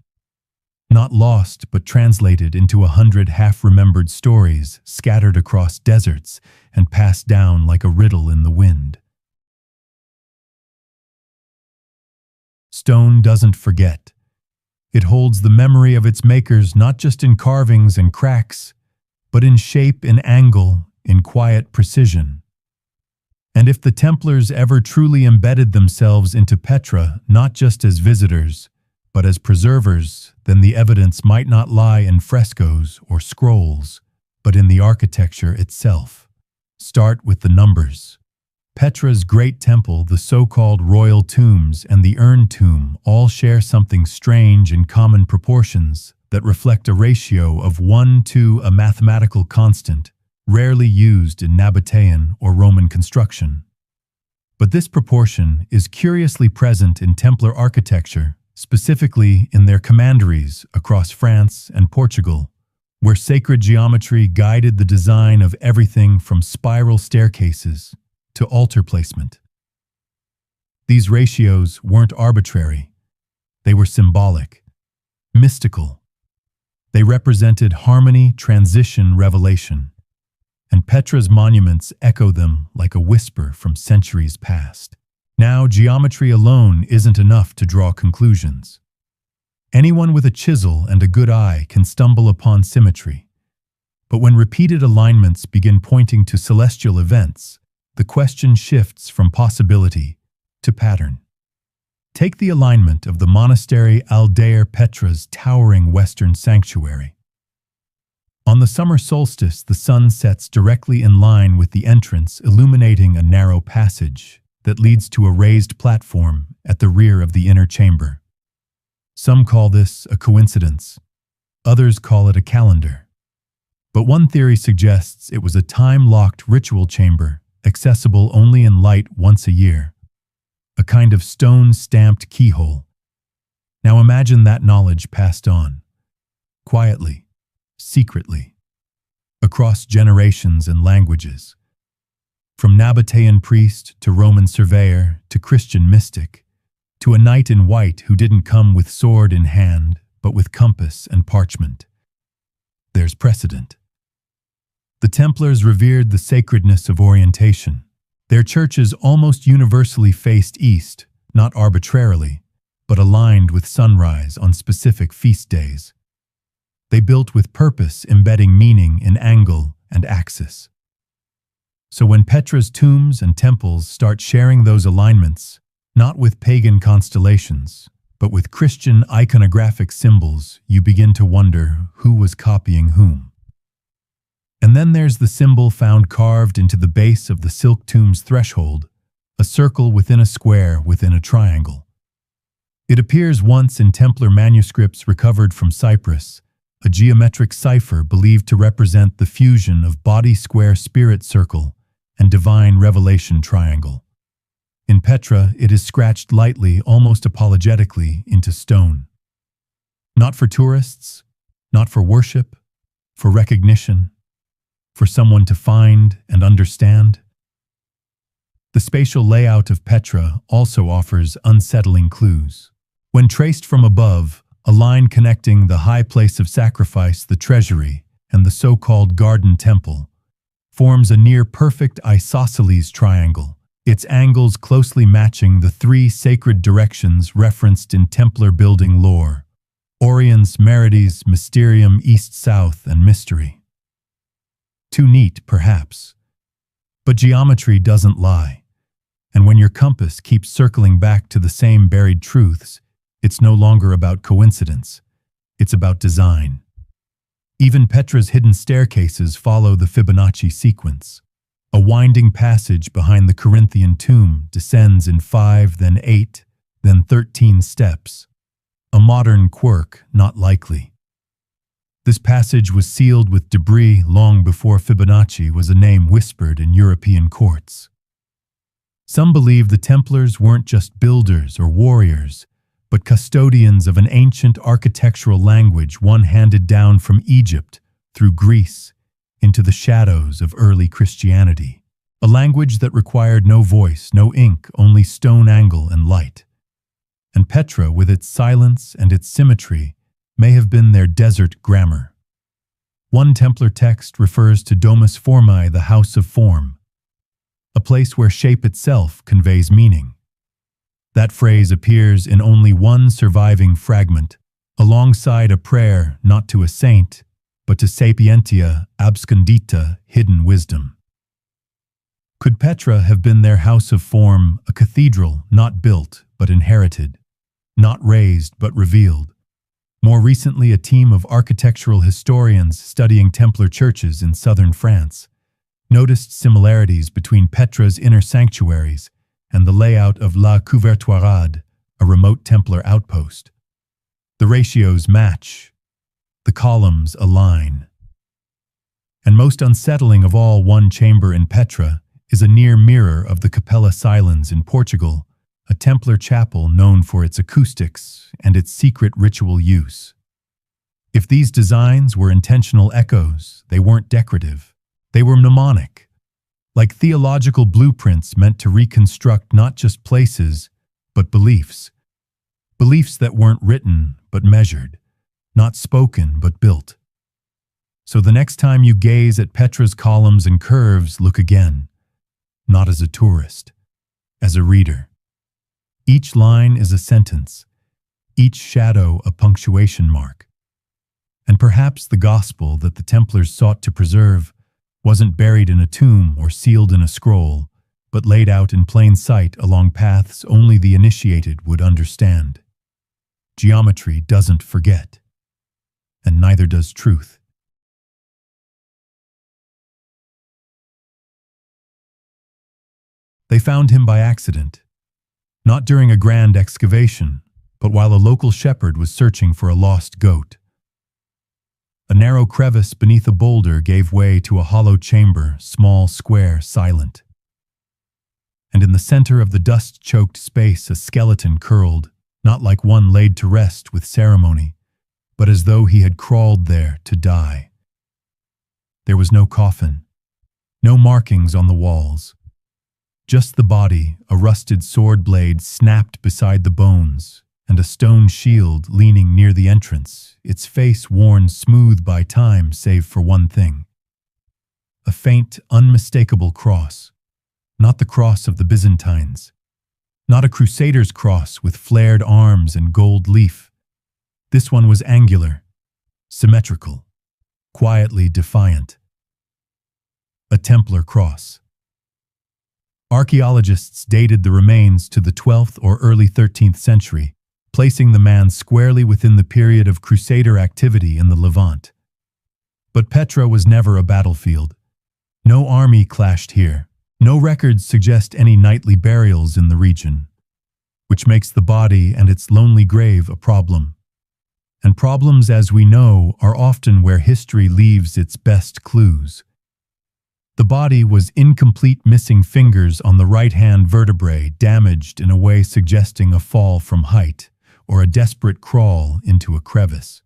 Not lost, but translated into 100 half-remembered stories scattered across deserts and passed down like a riddle in the wind. Stone doesn't forget. It holds the memory of its makers not just in carvings and cracks, but in shape, in angle, in quiet precision. And if the Templars ever truly embedded themselves into Petra, not just as visitors, but as preservers, then the evidence might not lie in frescoes or scrolls, but in the architecture itself. Start with the numbers. Petra's great temple, the so-called royal tombs, and the urn tomb all share something strange in common proportions that reflect a ratio of 1:2, a mathematical constant, rarely used in Nabataean or Roman construction. But this proportion is curiously present in Templar architecture, specifically in their commanderies across France and Portugal, where sacred geometry guided the design of everything from spiral staircases to altar placement. These ratios weren't arbitrary. They were symbolic, mystical. They represented harmony, transition, revelation. And Petra's monuments echo them like a whisper from centuries past. Now, geometry alone isn't enough to draw conclusions. Anyone with a chisel and a good eye can stumble upon symmetry. But when repeated alignments begin pointing to celestial events, the question shifts from possibility to pattern. Take the alignment of the monastery Aldair Petra's towering western sanctuary. On the summer solstice, the sun sets directly in line with the entrance, illuminating a narrow passage that leads to a raised platform at the rear of the inner chamber. Some call this a coincidence. Others call it a calendar. But one theory suggests it was a time-locked ritual chamber, accessible only in light once a year. A kind of stone-stamped keyhole. Now imagine that knowledge passed on, quietly, secretly, across generations and languages. From Nabataean priest to Roman surveyor to Christian mystic, to a knight in white who didn't come with sword in hand, but with compass and parchment. There's precedent. The Templars revered the sacredness of orientation. Their churches almost universally faced east, not arbitrarily, but aligned with sunrise on specific feast days. They built with purpose, embedding meaning in angle and axis. So when Petra's tombs and temples start sharing those alignments, not with pagan constellations, but with Christian iconographic symbols, you begin to wonder who was copying whom. And then there's the symbol found carved into the base of the silk tomb's threshold, a circle within a square within a triangle. It appears once in Templar manuscripts recovered from Cyprus, a geometric cipher believed to represent the fusion of body square spirit circle and divine revelation triangle. In Petra, it is scratched lightly, almost apologetically, into stone. Not for tourists, not for worship, for recognition, for someone to find and understand. The spatial layout of Petra also offers unsettling clues. When traced from above, a line connecting the high place of sacrifice, the treasury, and the so-called garden temple, forms a near-perfect isosceles triangle, its angles closely matching the three sacred directions referenced in Templar building lore: Oriens, Merides, Mysterium, East-South, and Mystery. Too neat, perhaps. But geometry doesn't lie. And when your compass keeps circling back to the same buried truths, it's no longer about coincidence. It's about design. Even Petra's hidden staircases follow the Fibonacci sequence. A winding passage behind the Corinthian tomb descends in 5, then 8, then 13 steps. A modern quirk, not likely. This passage was sealed with debris long before Fibonacci was a name whispered in European courts. Some believe the Templars weren't just builders or warriors, but custodians of an ancient architectural language, one handed down from Egypt through Greece, into the shadows of early Christianity, a language that required no voice, no ink, only stone angle and light. And Petra, with its silence and its symmetry, may have been their desert grammar. One Templar text refers to Domus Formae, the house of form, a place where shape itself conveys meaning. That phrase appears in only one surviving fragment, alongside a prayer not to a saint, but to sapientia abscondita, hidden wisdom. Could Petra have been their house of form, a cathedral not built but inherited, not raised but revealed? More recently, a team of architectural historians studying Templar churches in southern France noticed similarities between Petra's inner sanctuaries and the layout of La Couvertoirade, a remote Templar outpost. The ratios match, the columns align. And most unsettling of all, one chamber in Petra is a near mirror of the Capella Silens in Portugal, a Templar chapel known for its acoustics and its secret ritual use. If these designs were intentional echoes, they weren't decorative. They were mnemonic, like theological blueprints meant to reconstruct not just places, but beliefs. Beliefs that weren't written, but measured, not spoken, but built. So the next time you gaze at Petra's columns and curves, look again, not as a tourist, as a reader. Each line is a sentence, each shadow a punctuation mark. And perhaps the gospel that the Templars sought to preserve wasn't buried in a tomb or sealed in a scroll, but laid out in plain sight along paths only the initiated would understand. Geometry doesn't forget, and neither does truth. They found him by accident. Not during a grand excavation, but while a local shepherd was searching for a lost goat. A narrow crevice beneath a boulder gave way to a hollow chamber, small, square, silent. And in the center of the dust-choked space, a skeleton curled, not like one laid to rest with ceremony, but as though he had crawled there to die. There was no coffin, no markings on the walls. Just the body, a rusted sword blade snapped beside the bones, and a stone shield leaning near the entrance, its face worn smooth by time save for one thing. A faint, unmistakable cross. Not the cross of the Byzantines. Not a crusader's cross with flared arms and gold leaf. This one was angular, symmetrical, quietly defiant. A Templar cross. Archaeologists dated the remains to the 12th or early 13th century, placing the man squarely within the period of crusader activity in the Levant. But Petra was never a battlefield. No army clashed here. No records suggest any knightly burials in the region, which makes the body and its lonely grave a problem. And problems, as we know, are often where history leaves its best clues. The body was incomplete, missing fingers on the right-hand vertebrae, damaged in a way suggesting a fall from height or a desperate crawl into a crevice.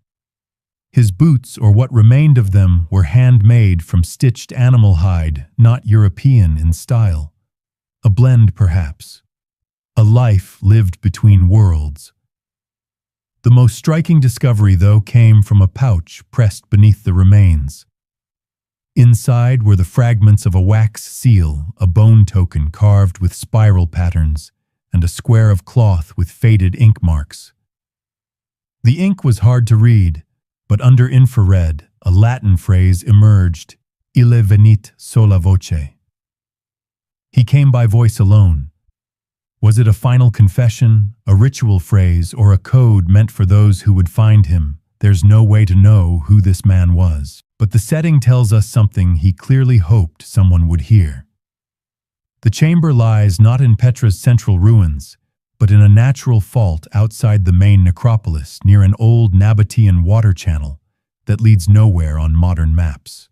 His boots, or what remained of them, were handmade from stitched animal hide, not European in style. A blend, perhaps. A life lived between worlds. The most striking discovery, though, came from a pouch pressed beneath the remains. Inside were the fragments of a wax seal, a bone token carved with spiral patterns, and a square of cloth with faded ink marks. The ink was hard to read, but under infrared, a Latin phrase emerged, Ille venit sola voce. He came by voice alone. Was it a final confession, a ritual phrase, or a code meant for those who would find him? There's no way to know who this man was, but the setting tells us something he clearly hoped someone would hear. The chamber lies not in Petra's central ruins, but in a natural fault outside the main necropolis near an old Nabataean water channel that leads nowhere on modern maps.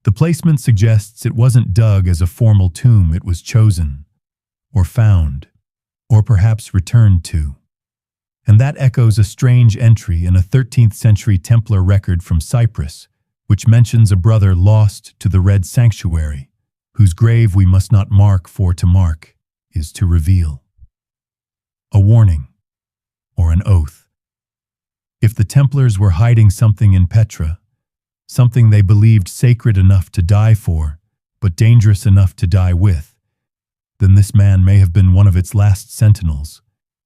The placement suggests it wasn't dug as a formal tomb, it was chosen, or found, or perhaps returned to. And that echoes a strange entry in a 13th century Templar record from Cyprus, which mentions a brother lost to the red sanctuary, whose grave we must not mark, for to mark is to reveal. A warning, or an oath. If the Templars were hiding something in Petra, something they believed sacred enough to die for, but dangerous enough to die with, then this man may have been one of its last sentinels,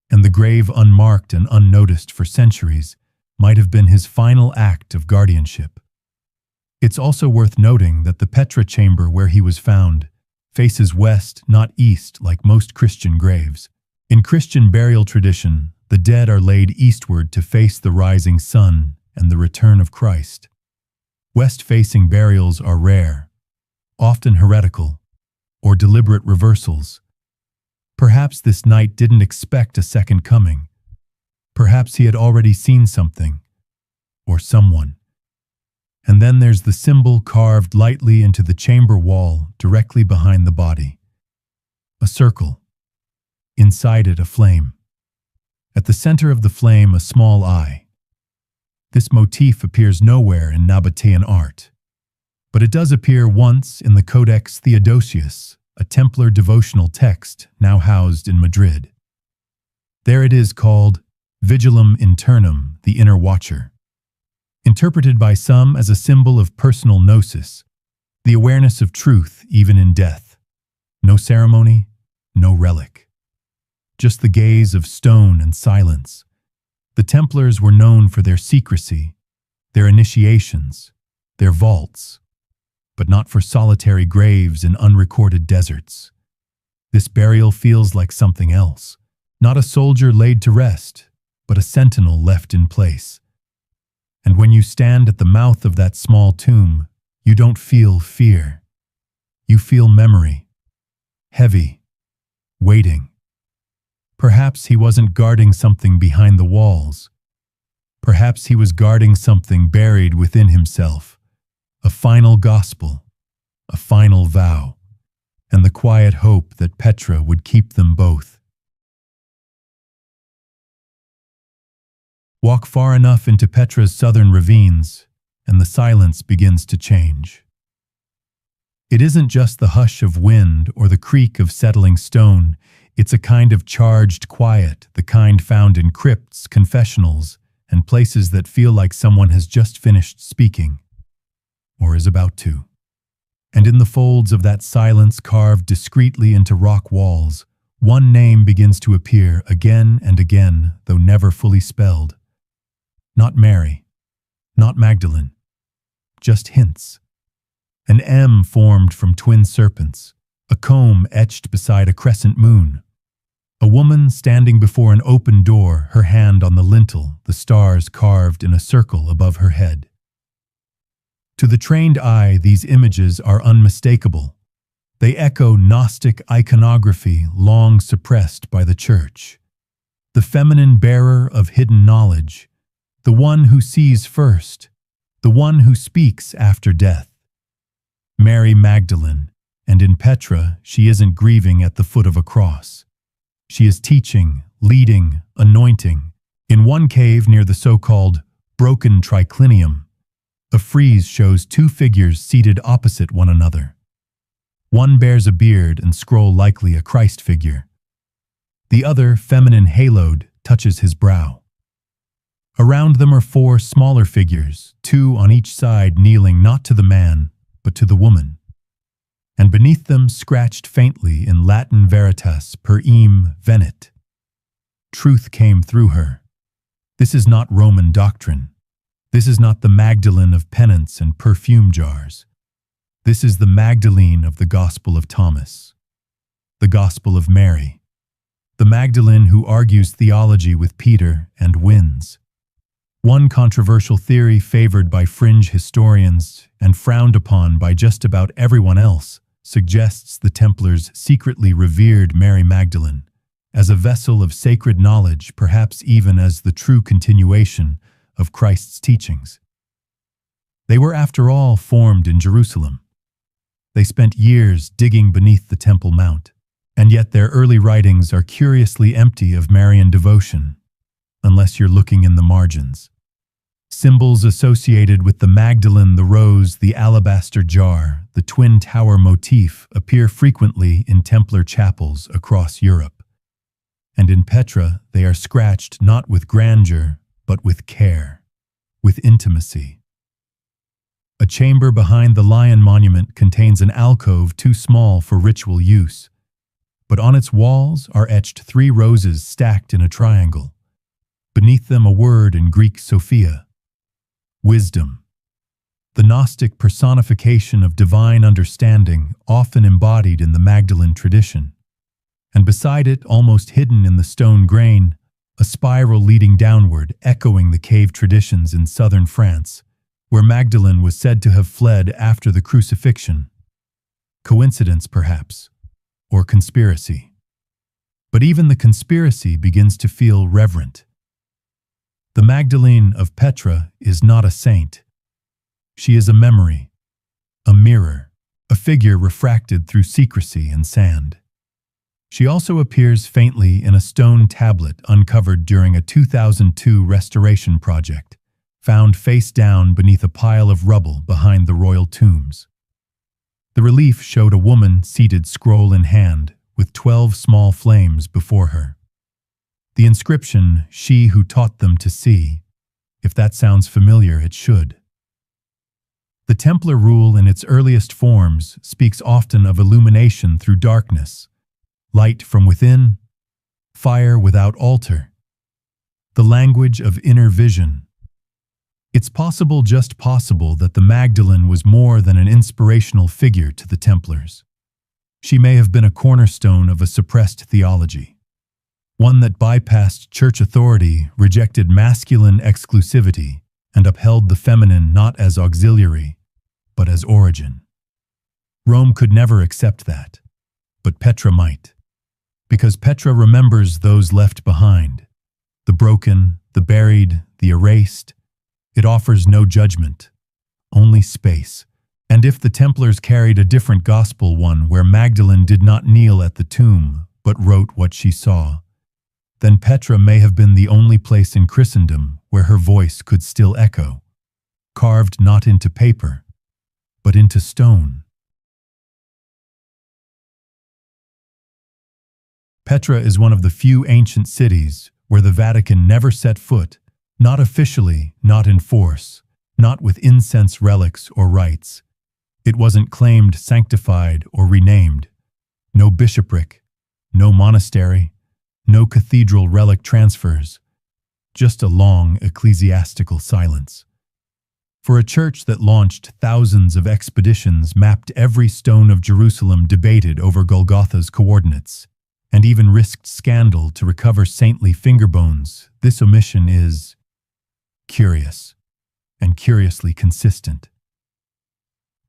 and the grave unmarked and unnoticed for centuries might have been his final act of guardianship. It's also worth noting that the Petra chamber where he was found faces west, not east, like most Christian graves. In Christian burial tradition, the dead are laid eastward to face the rising sun and the return of Christ. West-facing burials are rare, often heretical, or deliberate reversals. Perhaps this knight didn't expect a second coming. Perhaps he had already seen something, or someone. And then there's the symbol carved lightly into the chamber wall directly behind the body. A circle. Inside it, a flame. At the center of the flame, a small eye. This motif appears nowhere in Nabataean art, but it does appear once in the Codex Theodosius, a Templar devotional text now housed in Madrid. There it is, called Vigilum Internum, the Inner Watcher, interpreted by some as a symbol of personal gnosis, the awareness of truth even in death. No ceremony, no relic. Just the gaze of stone and silence. The Templars were known for their secrecy, their initiations, their vaults, but not for solitary graves in unrecorded deserts. This burial feels like something else. Not a soldier laid to rest, but a sentinel left in place. And when you stand at the mouth of that small tomb, you don't feel fear. You feel memory. Heavy. Waiting. Perhaps he wasn't guarding something behind the walls. Perhaps he was guarding something buried within himself. A final gospel, a final vow, and the quiet hope that Petra would keep them both. Walk far enough into Petra's southern ravines, and the silence begins to change. It isn't just the hush of wind or the creak of settling stone. It's a kind of charged quiet, the kind found in crypts, confessionals, and places that feel like someone has just finished speaking, or is about to. And in the folds of that silence carved discreetly into rock walls, one name begins to appear again and again, though never fully spelled. Not Mary, not Magdalene, just hints. An M formed from twin serpents, a comb etched beside a crescent moon. A woman standing before an open door, her hand on the lintel, the stars carved in a circle above her head. To the trained eye, these images are unmistakable. They echo Gnostic iconography long suppressed by the Church. The feminine bearer of hidden knowledge, the one who sees first, the one who speaks after death. Mary Magdalene, and in Petra, she isn't grieving at the foot of a cross. She is teaching, leading, anointing. In one cave near the so-called broken triclinium, a frieze shows two figures seated opposite one another. One bears a beard and scroll, likely a Christ figure. The other, feminine haloed, touches his brow. Around them are four smaller figures, two on each side, kneeling not to the man, but to the woman. And beneath them, scratched faintly in Latin veritas per eam venit. Truth came through her. This is not Roman doctrine. This is not the Magdalene of penance and perfume jars. This is the Magdalene of the Gospel of Thomas, the Gospel of Mary, the Magdalene who argues theology with Peter and wins. One controversial theory favored by fringe historians and frowned upon by just about everyone else suggests the Templars secretly revered Mary Magdalene as a vessel of sacred knowledge, perhaps even as the true continuation of Christ's teachings. They were, after all, formed in Jerusalem. They spent years digging beneath the Temple Mount, and yet their early writings are curiously empty of Marian devotion, unless you're looking in the margins. Symbols associated with the Magdalene, the rose, the alabaster jar, the twin tower motif appear frequently in Templar chapels across Europe. And in Petra, they are scratched not with grandeur, but with care, with intimacy. A chamber behind the lion monument contains an alcove too small for ritual use, but on its walls are etched 3 roses stacked in a triangle. Beneath them a word in Greek Sophia, wisdom, the Gnostic personification of divine understanding often embodied in the Magdalene tradition. And beside it, almost hidden in the stone grain, a spiral leading downward, echoing the cave traditions in southern France, where Magdalene was said to have fled after the crucifixion. Coincidence, perhaps, or conspiracy. But even the conspiracy begins to feel reverent. The Magdalene of Petra is not a saint. She is a memory, a mirror, a figure refracted through secrecy and sand. She also appears faintly in a stone tablet uncovered during a 2002 restoration project, found face down beneath a pile of rubble behind the royal tombs. The relief showed a woman seated scroll in hand, with 12 small flames before her. The inscription, "She who taught them to see." If that sounds familiar, it should. The Templar rule in its earliest forms speaks often of illumination through darkness, light from within, fire without altar, the language of inner vision. It's possible, just possible, that the Magdalene was more than an inspirational figure to the Templars. She may have been a cornerstone of a suppressed theology, one that bypassed church authority, rejected masculine exclusivity, and upheld the feminine not as auxiliary, but as origin. Rome could never accept that, but Petra might, because Petra remembers those left behind, the broken, the buried, the erased. It offers no judgment, only space. And if the Templars carried a different gospel, one where Magdalene did not kneel at the tomb, but wrote what she saw, then Petra may have been the only place in Christendom where her voice could still echo, carved not into paper, but into stone. Petra is one of the few ancient cities where the Vatican never set foot, not officially, not in force, not with incense relics or rites. It wasn't claimed sanctified or renamed. No bishopric, no monastery, no cathedral relic transfers, just a long ecclesiastical silence. For a church that launched thousands of expeditions, mapped every stone of Jerusalem, debated over Golgotha's coordinates, and even risked scandal to recover saintly finger bones, this omission is curious, and curiously consistent.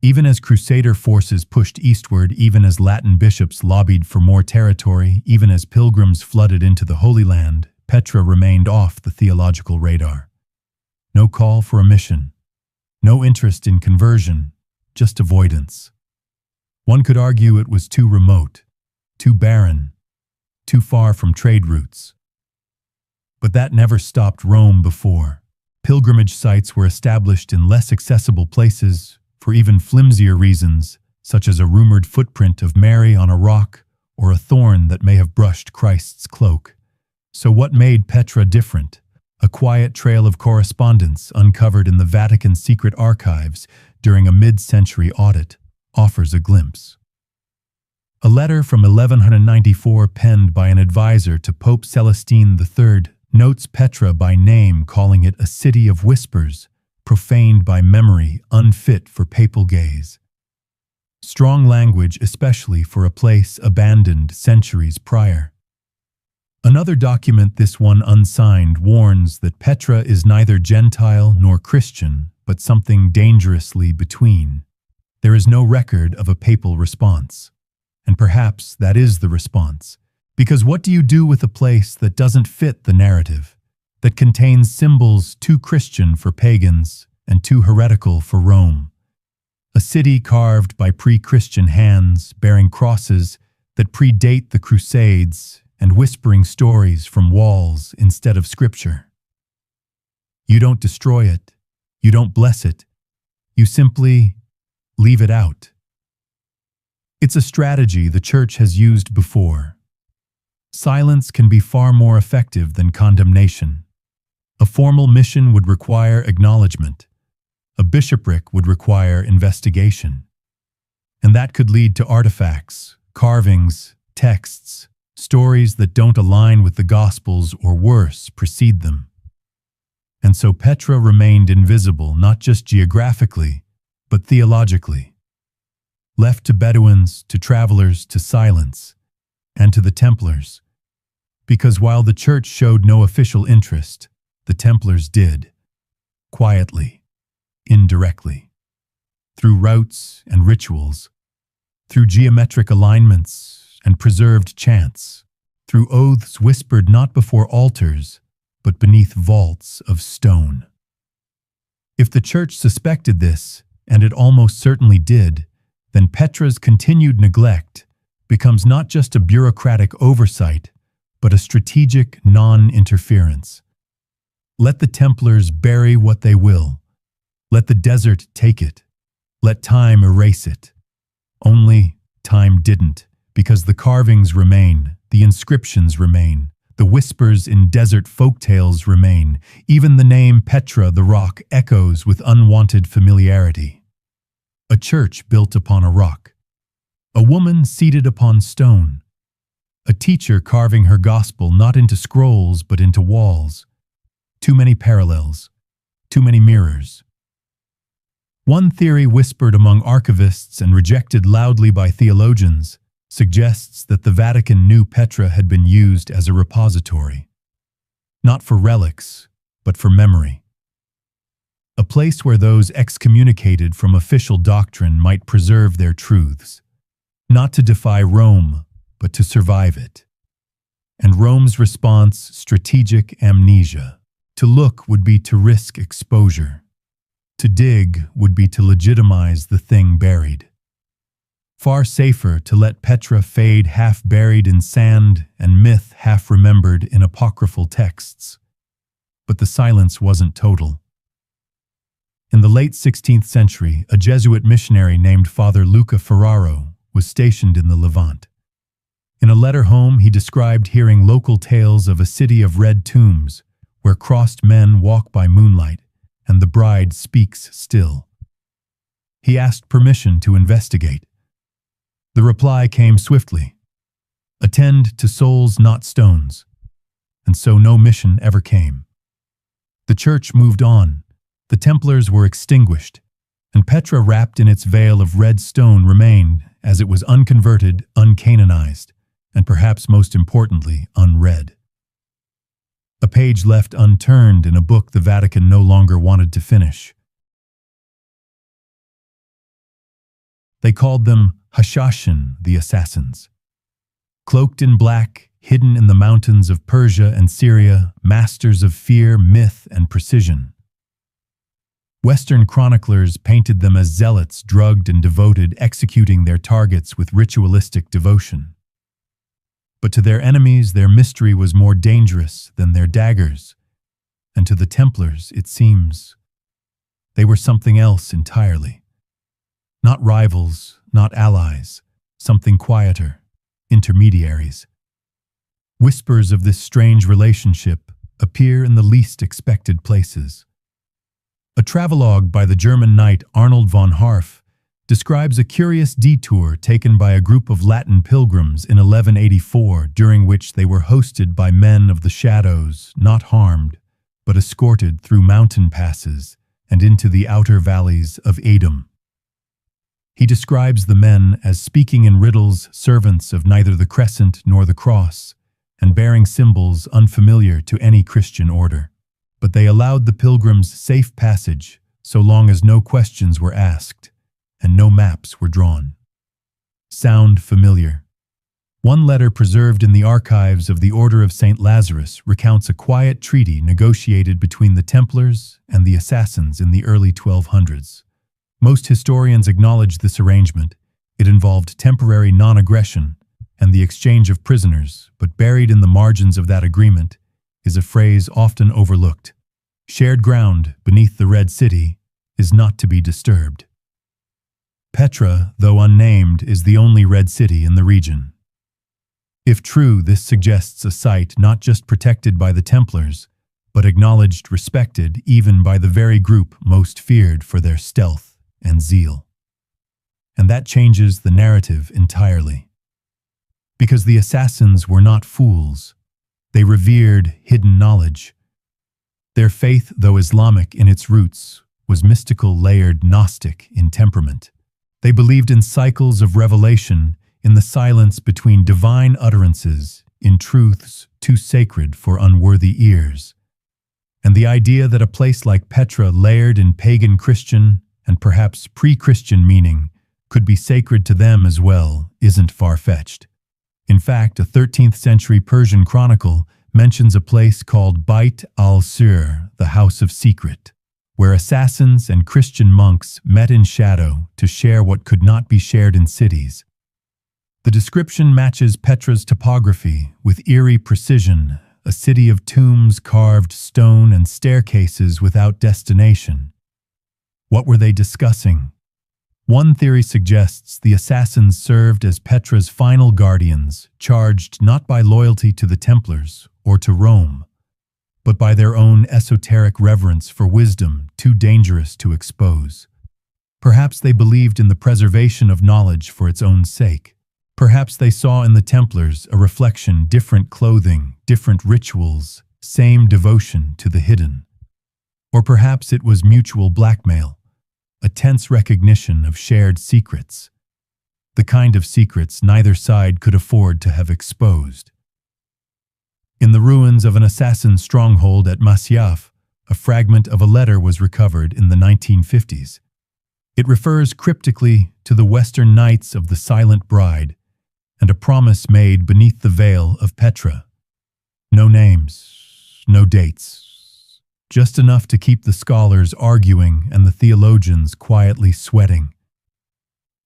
Even as crusader forces pushed eastward, even as Latin bishops lobbied for more territory, even as pilgrims flooded into the Holy Land, Petra remained off the theological radar. No call for a mission, no interest in conversion, just avoidance. One could argue it was too remote, too barren, too far from trade routes. But that never stopped Rome before. Pilgrimage sites were established in less accessible places for even flimsier reasons, such as a rumored footprint of Mary on a rock or a thorn that may have brushed Christ's cloak. So what made Petra different? A quiet trail of correspondence uncovered in the Vatican's secret archives during a mid-century audit offers a glimpse. A letter from 1194 penned by an advisor to Pope Celestine III notes Petra by name, calling it a city of whispers, profaned by memory, unfit for papal gaze. Strong language, especially for a place abandoned centuries prior. Another document, this one unsigned, warns that Petra is neither Gentile nor Christian, but something dangerously between. There is no record of a papal response. And perhaps that is the response. Because what do you do with a place that doesn't fit the narrative, that contains symbols too Christian for pagans and too heretical for Rome? A city carved by pre-Christian hands, bearing crosses that predate the Crusades and whispering stories from walls instead of scripture. You don't destroy it. You don't bless it. You simply leave it out. It's a strategy the Church has used before. Silence can be far more effective than condemnation. A formal mission would require acknowledgement. A bishopric would require investigation. And that could lead to artifacts, carvings, texts, stories that don't align with the Gospels or worse, precede them. And so Petra remained invisible not just geographically, but theologically. Left to Bedouins, to travelers, to silence, and to the Templars. Because while the Church showed no official interest, the Templars did. Quietly, indirectly. Through rites and rituals, through geometric alignments and preserved chants, through oaths whispered not before altars, but beneath vaults of stone. If the Church suspected this, and it almost certainly did, then Petra's continued neglect becomes not just a bureaucratic oversight, but a strategic non-interference. Let the Templars bury what they will. Let the desert take it. Let time erase it. Only time didn't, because the carvings remain, the inscriptions remain, the whispers in desert folktales remain. Even the name Petra the Rock echoes with unwanted familiarity. A church built upon a rock. A woman seated upon stone. A teacher carving her gospel not into scrolls but into walls. Too many parallels. Too many mirrors. One theory whispered among archivists and rejected loudly by theologians suggests that the Vatican knew Petra had been used as a repository. Not for relics, but for memory. A place where those excommunicated from official doctrine might preserve their truths. Not to defy Rome, but to survive it. And Rome's response, strategic amnesia. To look would be to risk exposure. To dig would be to legitimize the thing buried. Far safer to let Petra fade half buried in sand and myth half remembered in apocryphal texts. But the silence wasn't total. In the late 16th century, a Jesuit missionary named Father Luca Ferraro was stationed in the Levant. In a letter home, he described hearing local tales of a city of red tombs where crossed men walk by moonlight and the bride speaks still. He asked permission to investigate. The reply came swiftly. Attend to souls, not stones. And so no mission ever came. The Church moved on. The Templars were extinguished, and Petra, wrapped in its veil of red stone, remained as it was unconverted, uncanonized, and perhaps most importantly, unread. A page left unturned in a book the Vatican no longer wanted to finish. They called them Hashashin, the assassins. Cloaked in black, hidden in the mountains of Persia and Syria, masters of fear, myth, and precision. Western chroniclers painted them as zealots, drugged and devoted, executing their targets with ritualistic devotion. But to their enemies, their mystery was more dangerous than their daggers, and to the Templars, it seems, they were something else entirely. Not rivals, not allies, something quieter, intermediaries. Whispers of this strange relationship appear in the least expected places. A travelogue by the German knight Arnold von Harf describes a curious detour taken by a group of Latin pilgrims in 1184, during which they were hosted by men of the shadows, not harmed, but escorted through mountain passes and into the outer valleys of Edom. He describes the men as speaking in riddles, servants of neither the crescent nor the cross, and bearing symbols unfamiliar to any Christian order. But they allowed the pilgrims safe passage so long as no questions were asked and no maps were drawn. Sound familiar? One letter preserved in the archives of the Order of St. Lazarus recounts a quiet treaty negotiated between the Templars and the assassins in the early 1200s. Most historians acknowledge this arrangement. It involved temporary non-aggression and the exchange of prisoners, but buried in the margins of that agreement is a phrase often overlooked: shared ground beneath the Red City, is not to be disturbed. Petra, though unnamed, is the only Red City in the region. If true, this suggests a site not just protected by the Templars, but acknowledged, respected, even by the very group most feared for their stealth and zeal. And that changes the narrative entirely. Because the assassins were not fools, they revered hidden knowledge. Their faith, though Islamic in its roots, was mystical, layered, Gnostic in temperament. They believed in cycles of revelation, in the silence between divine utterances, in truths too sacred for unworthy ears. And the idea that a place like Petra, layered in pagan Christian and perhaps pre-Christian meaning, could be sacred to them as well, isn't far-fetched. In fact, a 13th century Persian chronicle mentions a place called Bait al-Sir, the House of Secret, where assassins and Christian monks met in shadow to share what could not be shared in cities. The description matches Petra's topography with eerie precision, a city of tombs, carved stone, and staircases without destination. What were they discussing? One theory suggests the assassins served as Petra's final guardians, charged not by loyalty to the Templars or to Rome, but by their own esoteric reverence for wisdom too dangerous to expose. Perhaps they believed in the preservation of knowledge for its own sake. Perhaps they saw in the Templars a reflection, different clothing, different rituals, same devotion to the hidden. Or perhaps it was mutual blackmail, a tense recognition of shared secrets, the kind of secrets neither side could afford to have exposed. In the ruins of an assassin stronghold at Masyaf, a fragment of a letter was recovered in the 1950s. It refers cryptically to the Western Knights of the Silent Bride and a promise made beneath the veil of Petra. No names, no dates, just enough to keep the scholars arguing and the theologians quietly sweating.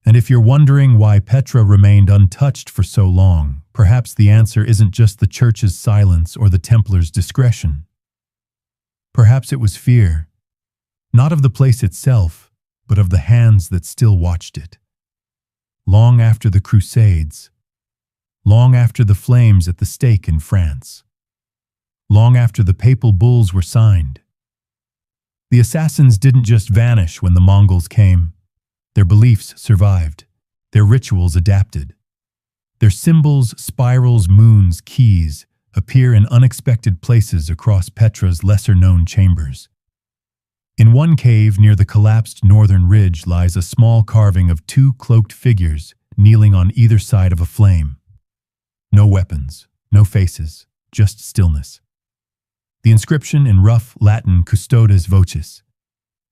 And if you're wondering why Petra remained untouched for so long, perhaps the answer isn't just the Church's silence or the Templars' discretion. Perhaps it was fear, not of the place itself, but of the hands that still watched it. Long after the Crusades, long after the flames at the stake in France, long after the papal bulls were signed, the assassins didn't just vanish when the Mongols came. Their beliefs survived, their rituals adapted. Their symbols, spirals, moons, keys appear in unexpected places across Petra's lesser-known chambers. In one cave near the collapsed northern ridge lies a small carving of two cloaked figures kneeling on either side of a flame. No weapons, no faces, just stillness. The inscription in rough Latin, Custodes Vocis,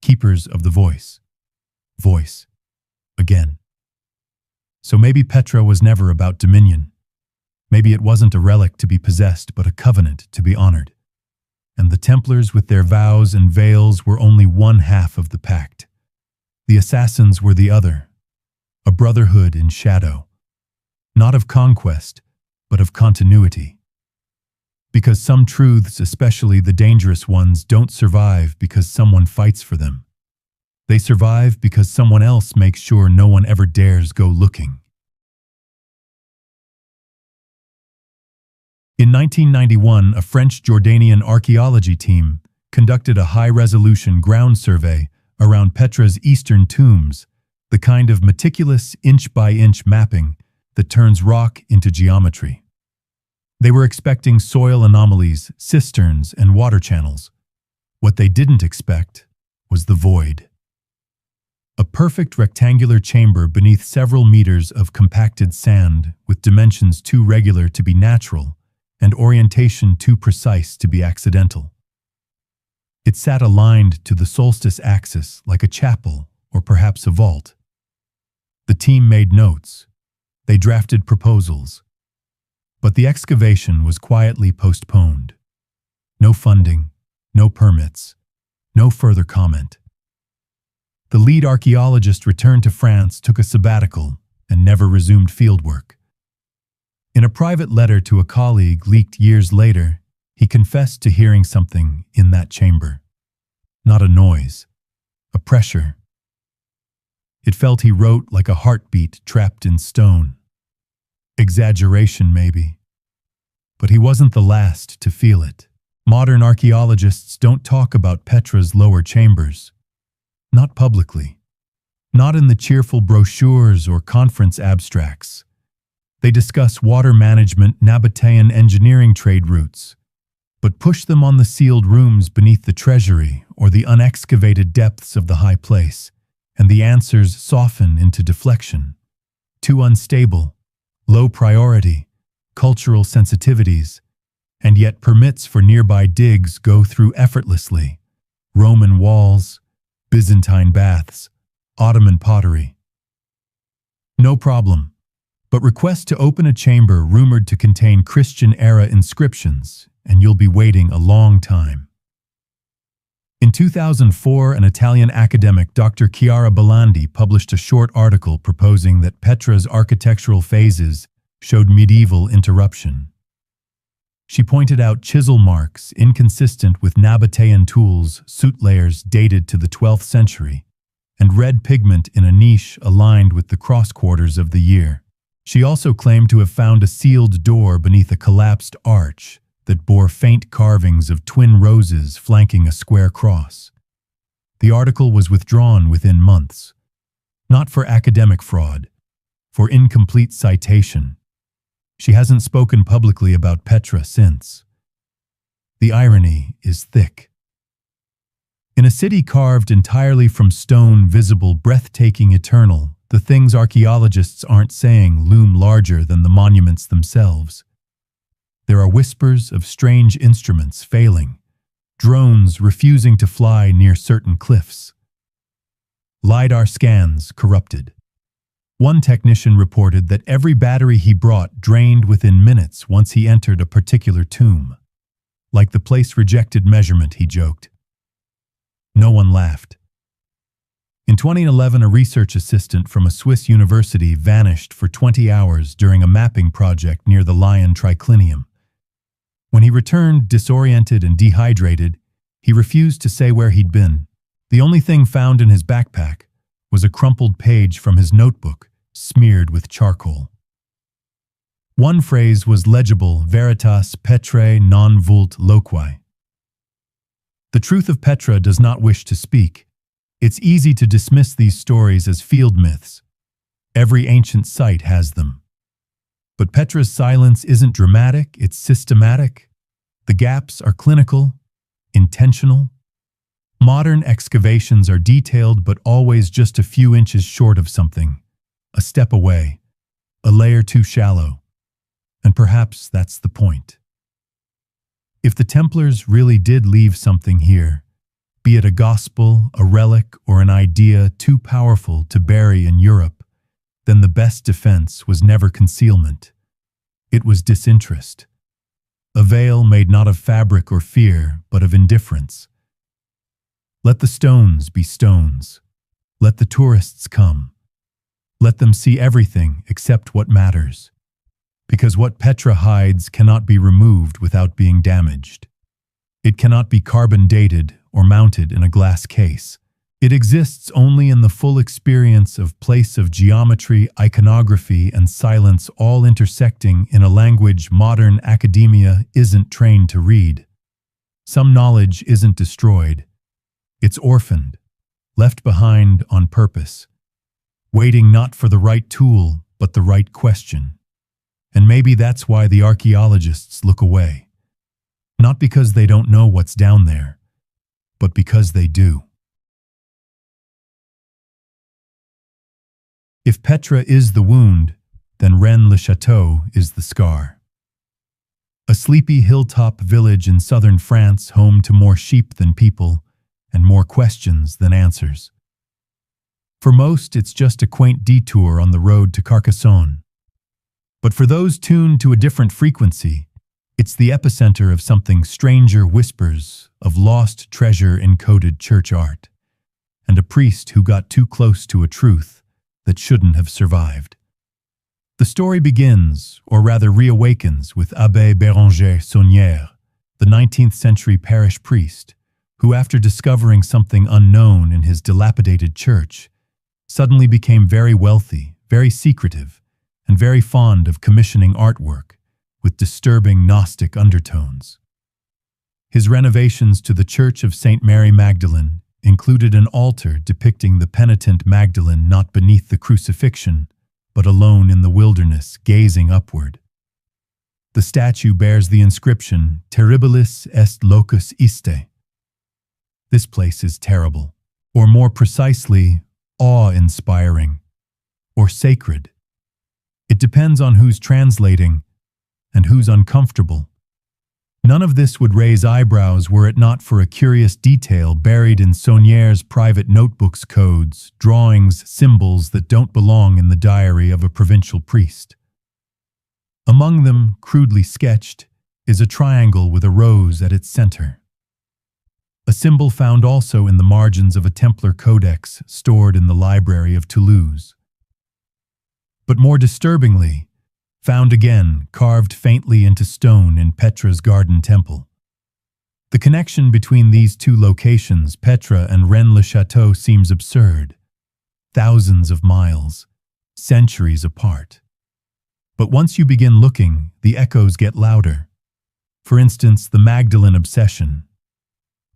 keepers of the voice. Voice. Again. So maybe Petra was never about dominion. Maybe it wasn't a relic to be possessed, but a covenant to be honored. And the Templars with their vows and veils were only one half of the pact. The assassins were the other, a brotherhood in shadow, not of conquest, but of continuity. Because some truths, especially the dangerous ones, don't survive because someone fights for them. They survive because someone else makes sure no one ever dares go looking. In 1991, a French-Jordanian archaeology team conducted a high-resolution ground survey around Petra's eastern tombs, the kind of meticulous inch-by-inch mapping that turns rock into geometry. They were expecting soil anomalies, cisterns, and water channels. What they didn't expect was the void. A perfect rectangular chamber beneath several meters of compacted sand with dimensions too regular to be natural and orientation too precise to be accidental. It sat aligned to the solstice axis like a chapel or perhaps a vault. The team made notes. They drafted proposals. But the excavation was quietly postponed. No funding, no permits, no further comment. The lead archaeologist returned to France, took a sabbatical, and never resumed fieldwork. In a private letter to a colleague leaked years later, he confessed to hearing something in that chamber. not a noise, a pressure. It felt he wrote like a heartbeat trapped in stone. Exaggeration, maybe. But he wasn't the last to feel it. Modern archaeologists don't talk about Petra's lower chambers. Not publicly. Not in the cheerful brochures or conference abstracts. They discuss water management, Nabataean engineering trade routes, but push them on the sealed rooms beneath the treasury or the unexcavated depths of the high place, and the answers soften into deflection. Too unstable, low priority, cultural sensitivities, and yet permits for nearby digs go through effortlessly. Roman walls, Byzantine baths, Ottoman pottery. No problem, but request to open a chamber rumored to contain Christian-era inscriptions, and you'll be waiting a long time. In 2004, an Italian academic, Dr. Chiara Belandi, published a short article proposing that Petra's architectural phases showed medieval interruption. She pointed out chisel marks inconsistent with Nabataean tools, soot layers dated to the 12th century, and red pigment in a niche aligned with the cross quarters of the year. She also claimed to have found a sealed door beneath a collapsed arch that bore faint carvings of twin roses flanking a square cross. The article was withdrawn within months, not for academic fraud, for incomplete citation. She hasn't spoken publicly about Petra since. The irony is thick. In a city carved entirely from stone, visible, breathtaking, eternal, the things archaeologists aren't saying loom larger than the monuments themselves. There are whispers of strange instruments failing, drones refusing to fly near certain cliffs. LiDAR scans corrupted. One technician reported that every battery he brought drained within minutes once he entered a particular tomb. Like the place-rejected measurement, he joked. No one laughed. In 2011, a research assistant from a Swiss university vanished for 20 hours during a mapping project near the Lion triclinium. When he returned, disoriented and dehydrated, he refused to say where he'd been. The only thing found in his backpack was a crumpled page from his notebook, smeared with charcoal. One phrase was legible: veritas Petrae non vult loqui. The truth of Petra does not wish to speak. It's easy to dismiss these stories as field myths. Every ancient site has them. But Petra's silence isn't dramatic, it's systematic. The gaps are clinical, intentional. Modern excavations are detailed but always just a few inches short of something, a step away, a layer too shallow. And perhaps that's the point. If the Templars really did leave something here, be it a gospel, a relic, or an idea too powerful to bury in Europe, then the best defense was never concealment. It was disinterest. A veil made not of fabric or fear, but of indifference. Let the stones be stones. Let the tourists come. Let them see everything except what matters. Because what Petra hides cannot be removed without being damaged. It cannot be carbon dated or mounted in a glass case. It exists only in the full experience of place of geometry, iconography, and silence, all intersecting in a language modern academia isn't trained to read. Some knowledge isn't destroyed. It's orphaned, left behind on purpose, waiting not for the right tool, but the right question. And maybe that's why the archaeologists look away. Not because they don't know what's down there, but because they do. If Petra is the wound, then Rennes-le-Château is the scar. A sleepy hilltop village in southern France, home to more sheep than people, and more questions than answers. For most, it's just a quaint detour on the road to Carcassonne. But for those tuned to a different frequency, it's the epicenter of something stranger: whispers of lost treasure in coded church art, and a priest who got too close to a truth that shouldn't have survived. The story begins, or rather reawakens, with Abbé Béranger Saunière, the 19th century parish priest, who, after discovering something unknown in his dilapidated church, suddenly became very wealthy, very secretive, and very fond of commissioning artwork with disturbing Gnostic undertones. His renovations to the Church of St. Mary Magdalene included an altar depicting the penitent Magdalene not beneath the crucifixion, but alone in the wilderness, gazing upward. The statue bears the inscription, Terribilis est locus iste. This place is terrible, or more precisely, awe-inspiring, or sacred. It depends on who's translating and who's uncomfortable. None of this would raise eyebrows were it not for a curious detail buried in Saunier's private notebook's codes, drawings, symbols that don't belong in the diary of a provincial priest. Among them, crudely sketched, is a triangle with a rose at its center. A symbol found also in the margins of a Templar codex stored in the library of Toulouse. But more disturbingly, found again carved faintly into stone in Petra's garden temple. The connection between these two locations, Petra and Rennes-le-Château, seems absurd. Thousands of miles, centuries apart. But once you begin looking, the echoes get louder. For instance, the Magdalene obsession.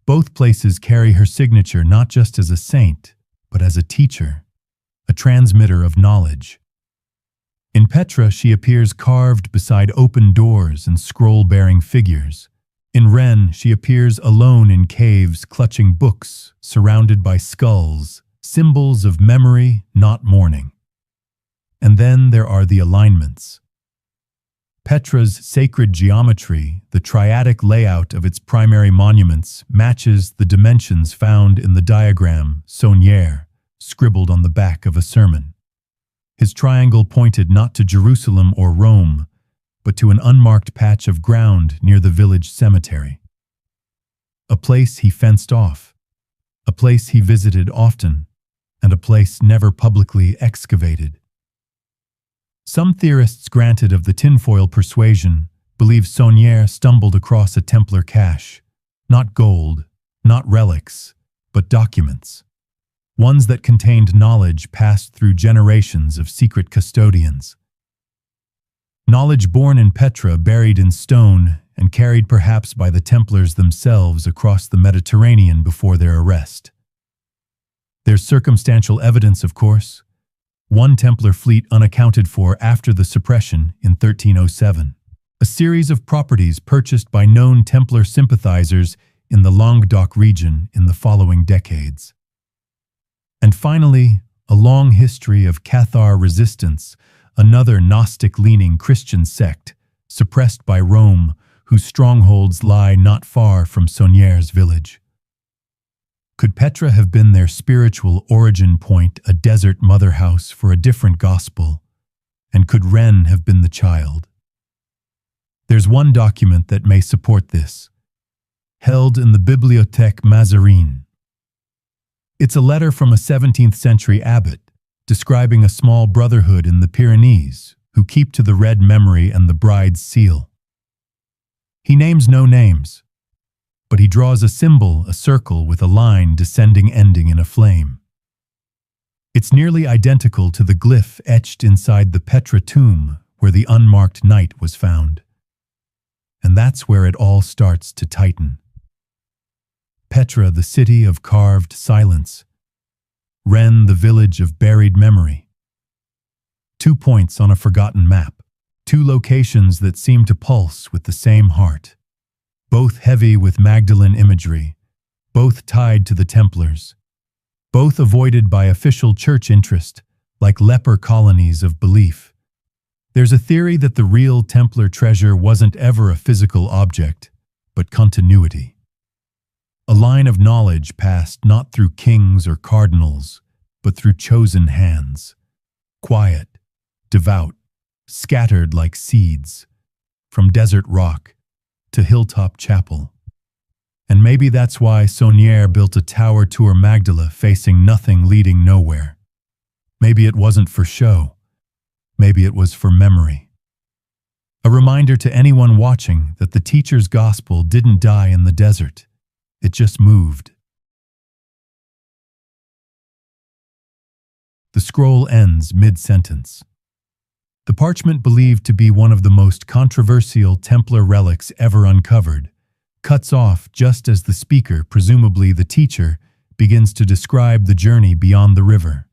Both places carry her signature not just as a saint, but as a teacher, a transmitter of knowledge. In Petra, she appears carved beside open doors and scroll-bearing figures. In Rennes, she appears alone in caves, clutching books, surrounded by skulls, symbols of memory, not mourning. And then there are the alignments. Petra's sacred geometry, the triadic layout of its primary monuments, matches the dimensions found in the diagram Saunier, scribbled on the back of a sermon. His triangle pointed not to Jerusalem or Rome, but to an unmarked patch of ground near the village cemetery. A place he fenced off, a place he visited often, and a place never publicly excavated. Some theorists granted of the tinfoil persuasion believe Saunier stumbled across a Templar cache, not gold, not relics, but documents. Ones that contained knowledge passed through generations of secret custodians. Knowledge born in Petra, buried in stone, and carried perhaps by the Templars themselves across the Mediterranean before their arrest. There's circumstantial evidence, of course. One Templar fleet unaccounted for after the suppression in 1307. A series of properties purchased by known Templar sympathizers in the Languedoc region in the following decades. And finally, a long history of Cathar resistance, another Gnostic-leaning Christian sect, suppressed by Rome, whose strongholds lie not far from Saunier's village. Could Petra have been their spiritual origin point, a desert mother house for a different gospel? And could Rennes have been the child? There's one document that may support this, held in the Bibliothèque Mazarine. It's a letter from a 17th century abbot, describing a small brotherhood in the Pyrenees who keep to the red memory and the bride's seal. He names no names, but he draws a symbol, a circle with a line descending ending in a flame. It's nearly identical to the glyph etched inside the Petra tomb where the unmarked knight was found. And that's where it all starts to tighten. Petra, the city of carved silence. Rennes, the village of buried memory. 2 points on a forgotten map. 2 locations that seem to pulse with the same heart. Both heavy with Magdalene imagery. Both tied to the Templars. Both avoided by official church interest, like leper colonies of belief. There's a theory that the real Templar treasure wasn't ever a physical object, but continuity. A line of knowledge passed not through kings or cardinals, but through chosen hands. Quiet, devout, scattered like seeds, from desert rock to hilltop chapel. And maybe that's why Saunier built a tower Tour Magdala facing nothing, leading nowhere. Maybe it wasn't for show. Maybe it was for memory. A reminder to anyone watching that the teacher's gospel didn't die in the desert. It just moved. The scroll ends mid-sentence. The parchment, believed to be one of the most controversial Templar relics ever uncovered, cuts off just as the speaker, presumably the teacher, begins to describe the journey beyond the river.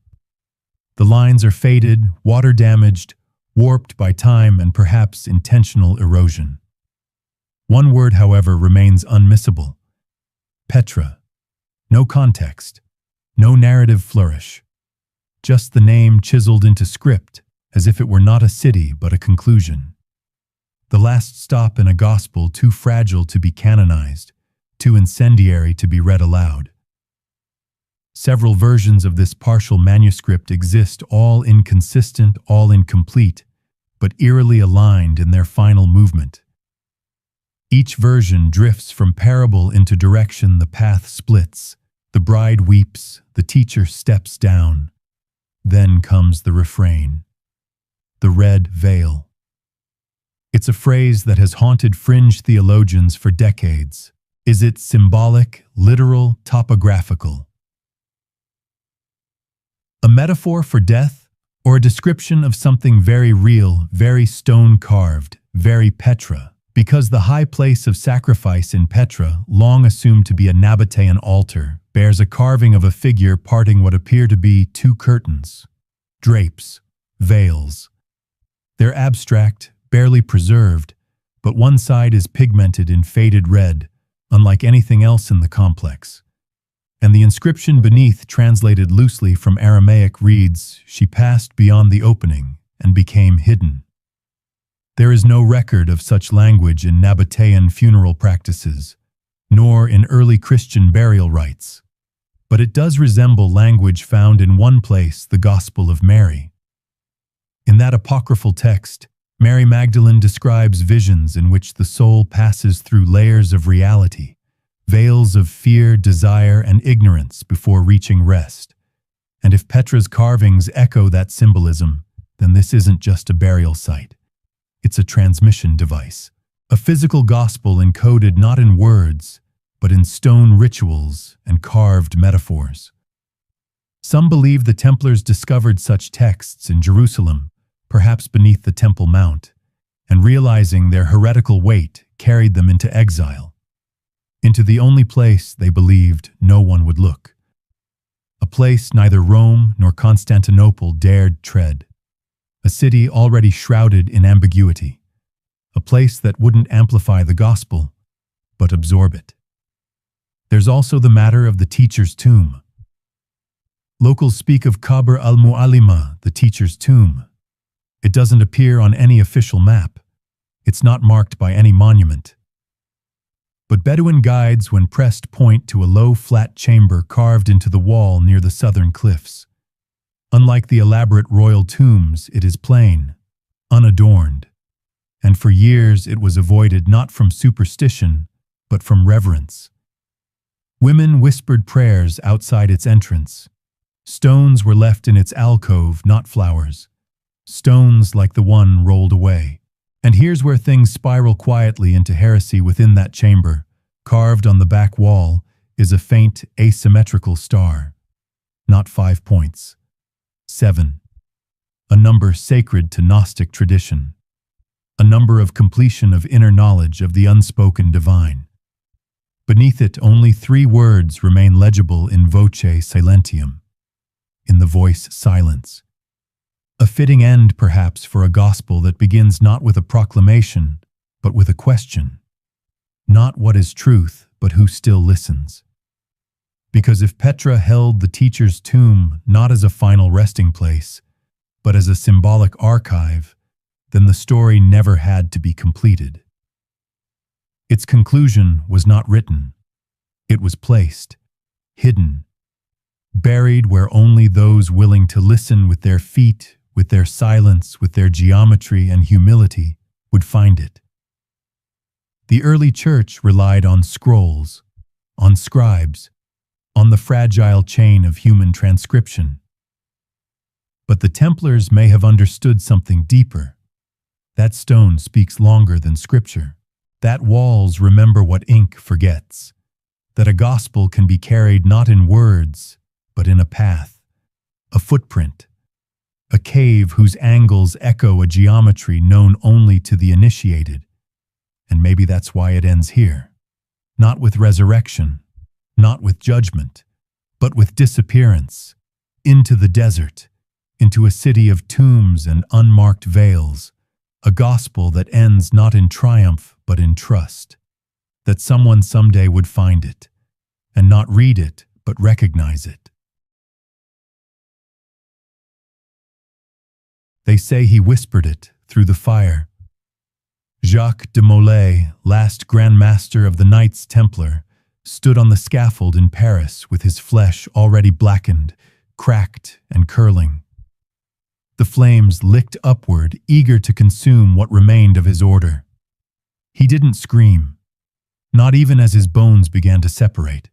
The lines are faded, water-damaged, warped by time and perhaps intentional erosion. One word, however, remains unmissable: Petra. No context, no narrative flourish. Just the name chiseled into script, as if it were not a city but a conclusion. The last stop in a gospel too fragile to be canonized, too incendiary to be read aloud. Several versions of this partial manuscript exist, all inconsistent, all incomplete, but eerily aligned in their final movement. Each version drifts from parable into direction the path splits. The bride weeps, the teacher steps down. Then comes the refrain. The red veil. It's a phrase that has haunted fringe theologians for decades. Is it symbolic, literal, topographical? A metaphor for death, or a description of something very real, very stone-carved, very Petra? Because the high place of sacrifice in Petra, long assumed to be a Nabataean altar, bears a carving of a figure parting what appear to be two curtains, drapes, veils. They're abstract, barely preserved, but one side is pigmented in faded red, unlike anything else in the complex. And the inscription beneath, translated loosely from Aramaic, reads, "She passed beyond the opening and became hidden." There is no record of such language in Nabataean funeral practices, nor in early Christian burial rites. But it does resemble language found in one place, the Gospel of Mary. In that apocryphal text, Mary Magdalene describes visions in which the soul passes through layers of reality, veils of fear, desire, and ignorance before reaching rest. And if Petra's carvings echo that symbolism, then this isn't just a burial site. It's a transmission device, a physical gospel encoded not in words, but in stone rituals and carved metaphors. Some believe the Templars discovered such texts in Jerusalem, perhaps beneath the Temple Mount, and realizing their heretical weight, carried them into exile, into the only place they believed no one would look, a place neither Rome nor Constantinople dared tread, a city already shrouded in ambiguity, a place that wouldn't amplify the gospel, but absorb it. There's also the matter of the teacher's tomb. Locals speak of Qabr al-Mu'allima, the teacher's tomb. It doesn't appear on any official map. It's not marked by any monument. But Bedouin guides, when pressed, point to a low, flat chamber carved into the wall near the southern cliffs. Unlike the elaborate royal tombs, it is plain, unadorned. And for years it was avoided not from superstition, but from reverence. Women whispered prayers outside its entrance. Stones were left in its alcove, not flowers. Stones like the one rolled away. And here's where things spiral quietly into heresy. Within that chamber, carved on the back wall, is a faint, asymmetrical star. Not 5 points. 7. A number sacred to Gnostic tradition. A number of completion, of inner knowledge of the unspoken divine. Beneath it, only 3 words remain legible in voce silentium, in the voice silence. A fitting end, perhaps, for a gospel that begins not with a proclamation, but with a question. Not what is truth, but who still listens. Because if Petra held the teacher's tomb not as a final resting place, but as a symbolic archive, then the story never had to be completed. Its conclusion was not written. It was placed, hidden, buried where only those willing to listen with their feet, with their silence, with their geometry and humility, would find it. The early church relied on scrolls, on scribes, on the fragile chain of human transcription. But the Templars may have understood something deeper. That stone speaks longer than scripture. That walls remember what ink forgets. that a gospel can be carried not in words, but in a path, a footprint, a cave whose angles echo a geometry known only to the initiated. And maybe that's why it ends here. Not with resurrection, not with judgment, but with disappearance, into the desert, into a city of tombs and unmarked veils, a gospel that ends not in triumph but in trust, that someone someday would find it, and not read it but recognize it. They say he whispered it through the fire. Jacques de Molay, last Grand Master of the Knights Templar, stood on the scaffold in Paris with his flesh already blackened, cracked and curling. The flames licked upward, eager to consume what remained of his order. He didn't scream, not even as his bones began to separate.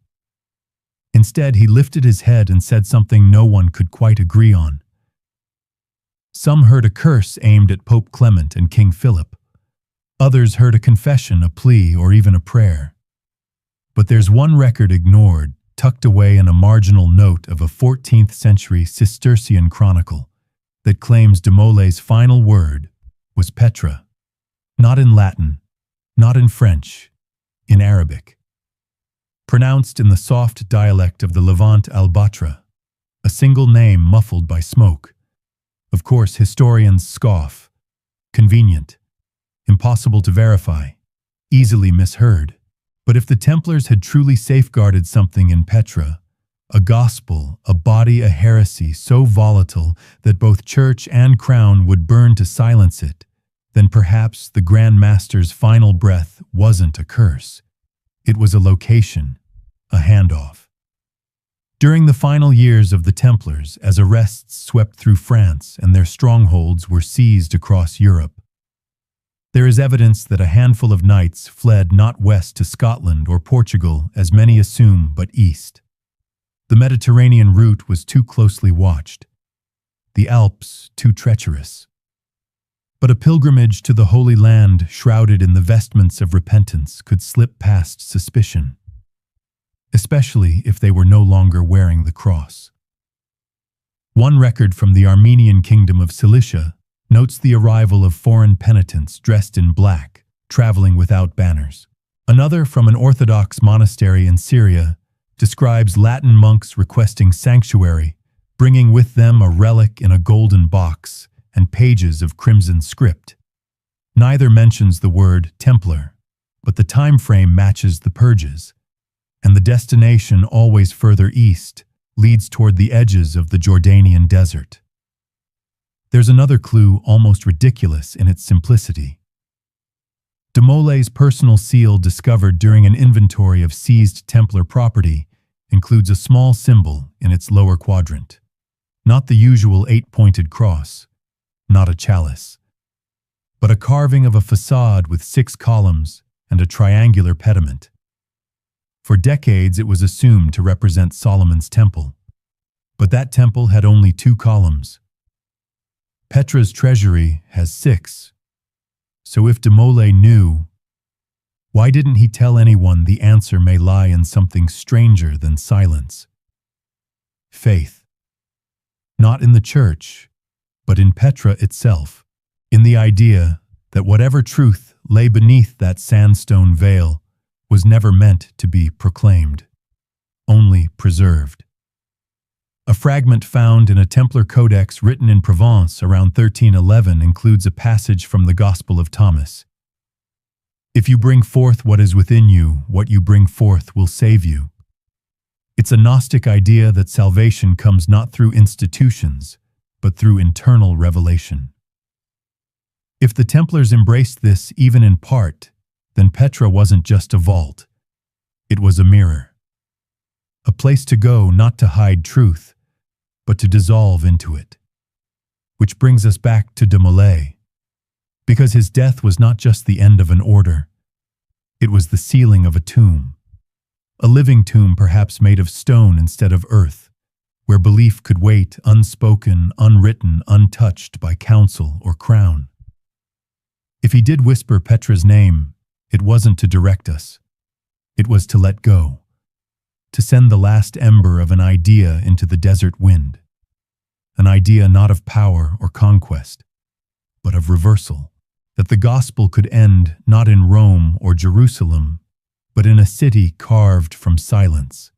Instead, he lifted his head and said something no one could quite agree on. Some heard a curse aimed at Pope Clement and King Philip. Others heard a confession, a plea, or even a prayer. But there's one record ignored, tucked away in a marginal note of a 14th century Cistercian chronicle that claims de Molay's final word was Petra, not in Latin, not in French, in Arabic. Pronounced in the soft dialect of the Levant Albatra, a single name muffled by smoke. Of course, historians scoff. Convenient, impossible to verify, easily misheard. But if the Templars had truly safeguarded something in Petra, a gospel, a body, a heresy so volatile that both church and crown would burn to silence it, then perhaps the Grand Master's final breath wasn't a curse. It was a location, a handoff. During the final years of the Templars, as arrests swept through France and their strongholds were seized across Europe, there is evidence that a handful of knights fled not west to Scotland or Portugal, as many assume, but east. The Mediterranean route was too closely watched, the Alps too treacherous. But a pilgrimage to the Holy Land, shrouded in the vestments of repentance, could slip past suspicion, especially if they were no longer wearing the cross. One record from the Armenian kingdom of Cilicia notes the arrival of foreign penitents dressed in black, traveling without banners. Another, from an Orthodox monastery in Syria, describes Latin monks requesting sanctuary, bringing with them a relic in a golden box and pages of crimson script. Neither mentions the word Templar, but the time frame matches the purges, and the destination, always further east, leads toward the edges of the Jordanian desert. There's another clue, almost ridiculous in its simplicity. De Molay's personal seal, discovered during an inventory of seized Templar property, includes a small symbol in its lower quadrant. Not the usual 8-pointed cross, not a chalice, but a carving of a facade with 6 columns and a triangular pediment. For decades it was assumed to represent Solomon's temple, but that temple had only 2 columns. Petra's treasury has 6. So if de Molay knew, why didn't he tell anyone? The answer may lie in something stranger than silence. Faith. Not in the church, but in Petra itself, in the idea that whatever truth lay beneath that sandstone veil was never meant to be proclaimed, only preserved. A fragment found in a Templar codex written in Provence around 1311 includes a passage from the Gospel of Thomas. If you bring forth what is within you, what you bring forth will save you. It's a Gnostic idea that salvation comes not through institutions, but through internal revelation. If the Templars embraced this even in part, then Petra wasn't just a vault. It was a mirror. A place to go not to hide truth, but to dissolve into it. Which brings us back to de Molay, because his death was not just the end of an order. It was the sealing of a tomb. A living tomb, perhaps made of stone instead of earth, where belief could wait, unspoken, unwritten, untouched by council or crown. If he did whisper Petra's name, it wasn't to direct us. It was to let go, to send the last ember of an idea into the desert wind. An idea not of power or conquest, but of reversal. That the gospel could end not in Rome or Jerusalem, but in a city carved from silence.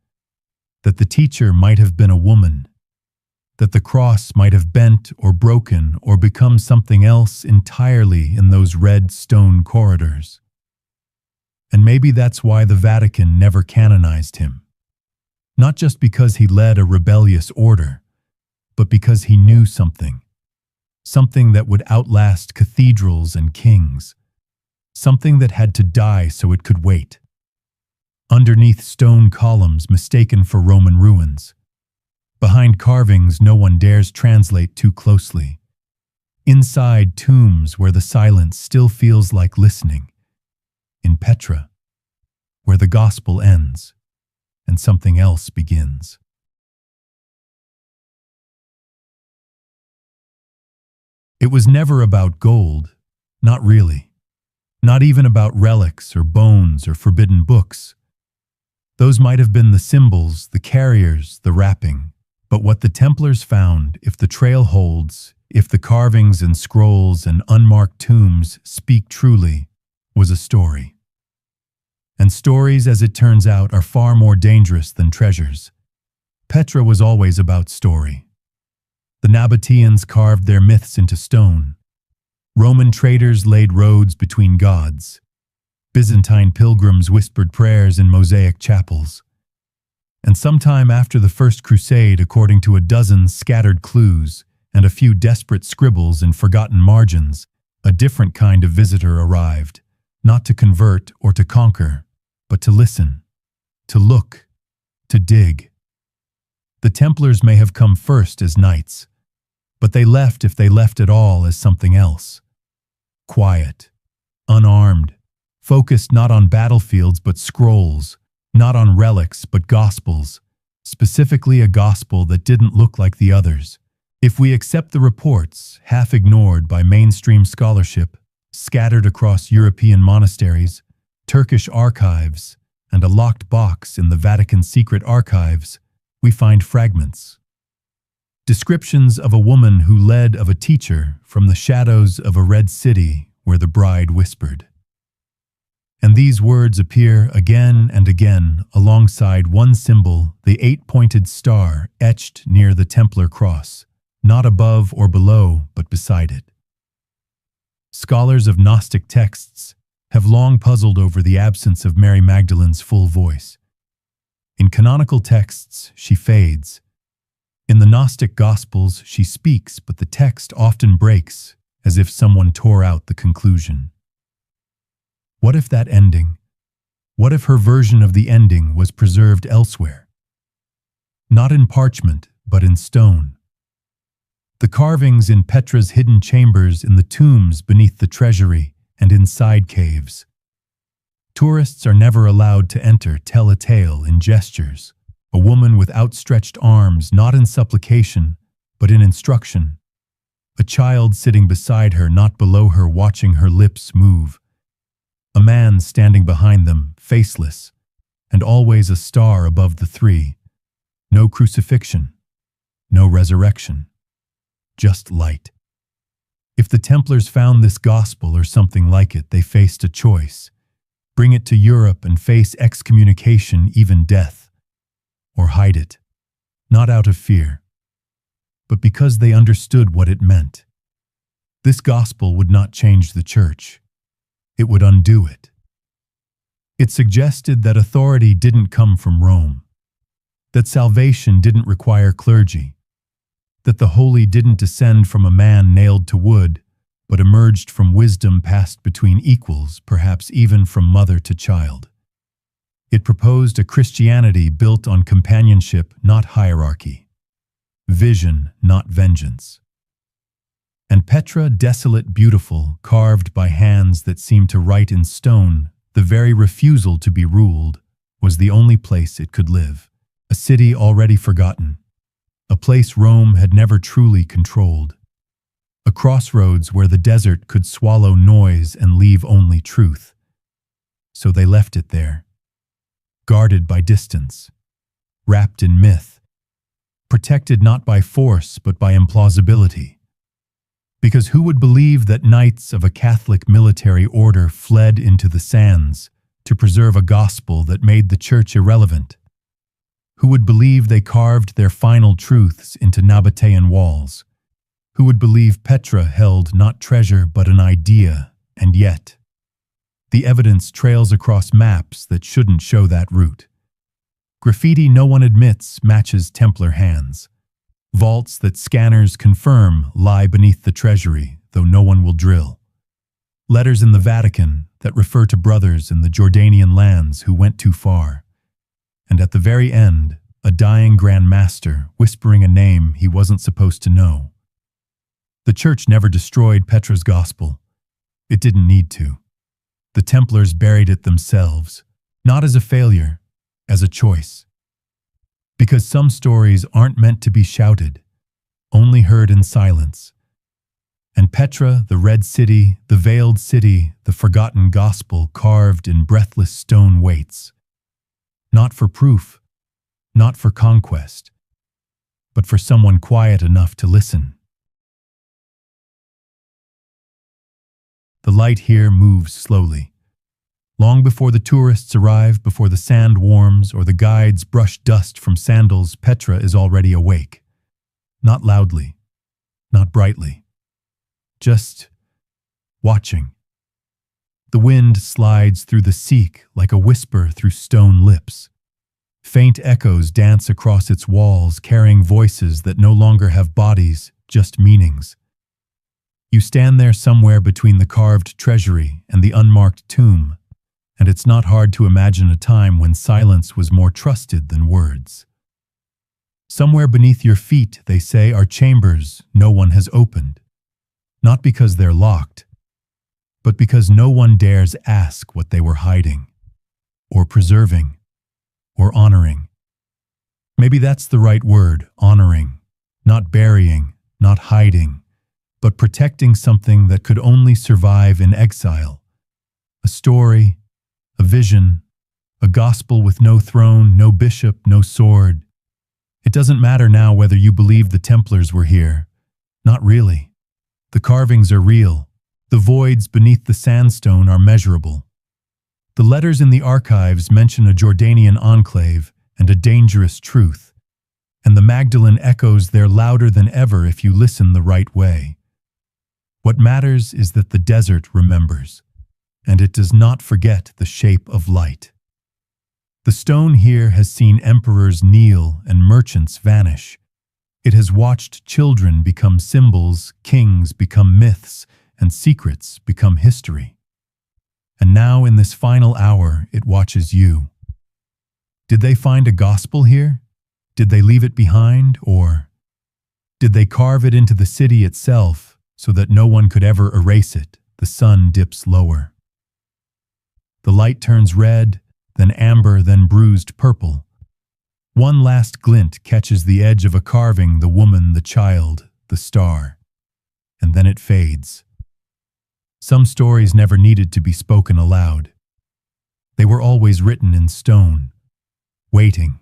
That the teacher might have been a woman. That the cross might have bent or broken or become something else entirely in those red stone corridors. And maybe that's why the Vatican never canonized him. Not just because he led a rebellious order, but because he knew something. Something that would outlast cathedrals and kings. Something that had to die so it could wait. Underneath stone columns mistaken for Roman ruins. Behind carvings no one dares translate too closely. Inside tombs where the silence still feels like listening. In Petra, where the gospel ends and something else begins. It was never about gold, not really. Not even about relics or bones or forbidden books. Those might have been the symbols, the carriers, the wrapping. But what the Templars found, if the trail holds, if the carvings and scrolls and unmarked tombs speak truly, was a story. And stories, as it turns out, are far more dangerous than treasures. Petra was always about story. The Nabataeans carved their myths into stone. Roman traders laid roads between gods. Byzantine pilgrims whispered prayers in mosaic chapels. And sometime after the First Crusade, according to a dozen scattered clues and a few desperate scribbles in forgotten margins, a different kind of visitor arrived, not to convert or to conquer, but to listen, to look, to dig. The Templars may have come first as knights, but they left, if they left at all, as something else. Quiet, unarmed, focused not on battlefields but scrolls, not on relics but gospels, specifically a gospel that didn't look like the others. If we accept the reports, half ignored by mainstream scholarship, scattered across European monasteries, Turkish archives, and a locked box in the Vatican's secret archives, we find fragments. Descriptions of a woman who led of a teacher from the shadows of a red city where the bride whispered. And these words appear again and again alongside one symbol, the 8-pointed star etched near the Templar cross, not above or below, but beside it. Scholars of Gnostic texts have long puzzled over the absence of Mary Magdalene's full voice. In canonical texts, she fades. In the Gnostic Gospels, she speaks, but the text often breaks, as if someone tore out the conclusion. What if that ending? What if her version of the ending was preserved elsewhere? Not in parchment, but in stone. The carvings in Petra's hidden chambers, in the tombs beneath the treasury, and inside caves. Tourists are never allowed to enter, tell a tale in gestures. A woman with outstretched arms, not in supplication, but in instruction. A child sitting beside her, not below her, watching her lips move. A man standing behind them, faceless, and always a star above the three. No crucifixion, no resurrection, just light. If the Templars found this gospel or something like it, they faced a choice. Bring it to Europe and face excommunication, even death. Or hide it, not out of fear, but because they understood what it meant. This gospel would not change the church. It would undo it. It suggested that authority didn't come from Rome, that salvation didn't require clergy, that the holy didn't descend from a man nailed to wood, but emerged from wisdom passed between equals, perhaps even from mother to child. It proposed a Christianity built on companionship, not hierarchy, vision, not vengeance. And Petra, desolate, beautiful, carved by hands that seemed to write in stone, the very refusal to be ruled, was the only place it could live. A city already forgotten, a place Rome had never truly controlled, a crossroads where the desert could swallow noise and leave only truth. So they left it there, guarded by distance, wrapped in myth, protected not by force but by implausibility. Because who would believe that knights of a Catholic military order fled into the sands to preserve a gospel that made the church irrelevant? Who would believe they carved their final truths into Nabataean walls? Who would believe Petra held not treasure but an idea, and yet? The evidence trails across maps that shouldn't show that route. Graffiti no one admits matches Templar hands. Vaults that scanners confirm lie beneath the treasury, though no one will drill. Letters in the Vatican that refer to brothers in the Jordanian lands who went too far. And at the very end, a dying Grand Master whispering a name he wasn't supposed to know. The church never destroyed Petra's gospel. It didn't need to. The Templars buried it themselves, not as a failure, as a choice. Because some stories aren't meant to be shouted, only heard in silence. And Petra, the Red City, the Veiled City, the forgotten gospel carved in breathless stone waits. Not for proof, not for conquest, but for someone quiet enough to listen. The light here moves slowly. Long before the tourists arrive, before the sand warms or the guides brush dust from sandals, Petra is already awake. Not loudly, not brightly, just watching. The wind slides through the Sikh like a whisper through stone lips. Faint echoes dance across its walls, carrying voices that no longer have bodies, just meanings. You stand there somewhere between the carved treasury and the unmarked tomb, and it's not hard to imagine a time when silence was more trusted than words. Somewhere beneath your feet, they say, are chambers no one has opened. Not because they're locked, but because no one dares ask what they were hiding, or preserving, or honoring. Maybe that's the right word, honoring, not burying, not hiding, but protecting something that could only survive in exile. A story, a vision, a gospel with no throne, no bishop, no sword. It doesn't matter now whether you believe the Templars were here. Not really. The carvings are real. The voids beneath the sandstone are measurable. The letters in the archives mention a Jordanian enclave and a dangerous truth, and the Magdalene echoes there louder than ever if you listen the right way. What matters is that the desert remembers, and it does not forget the shape of light. The stone here has seen emperors kneel and merchants vanish. It has watched children become symbols, kings become myths, and secrets become history. And now in this final hour, it watches you. Did they find a gospel here? Did they leave it behind, or did they carve it into the city itself so that no one could ever erase it? The sun dips lower. The light turns red, then amber, then bruised purple. One last glint catches the edge of a carving, the woman, the child, the star. And then it fades. Some stories never needed to be spoken aloud. They were always written in stone, waiting.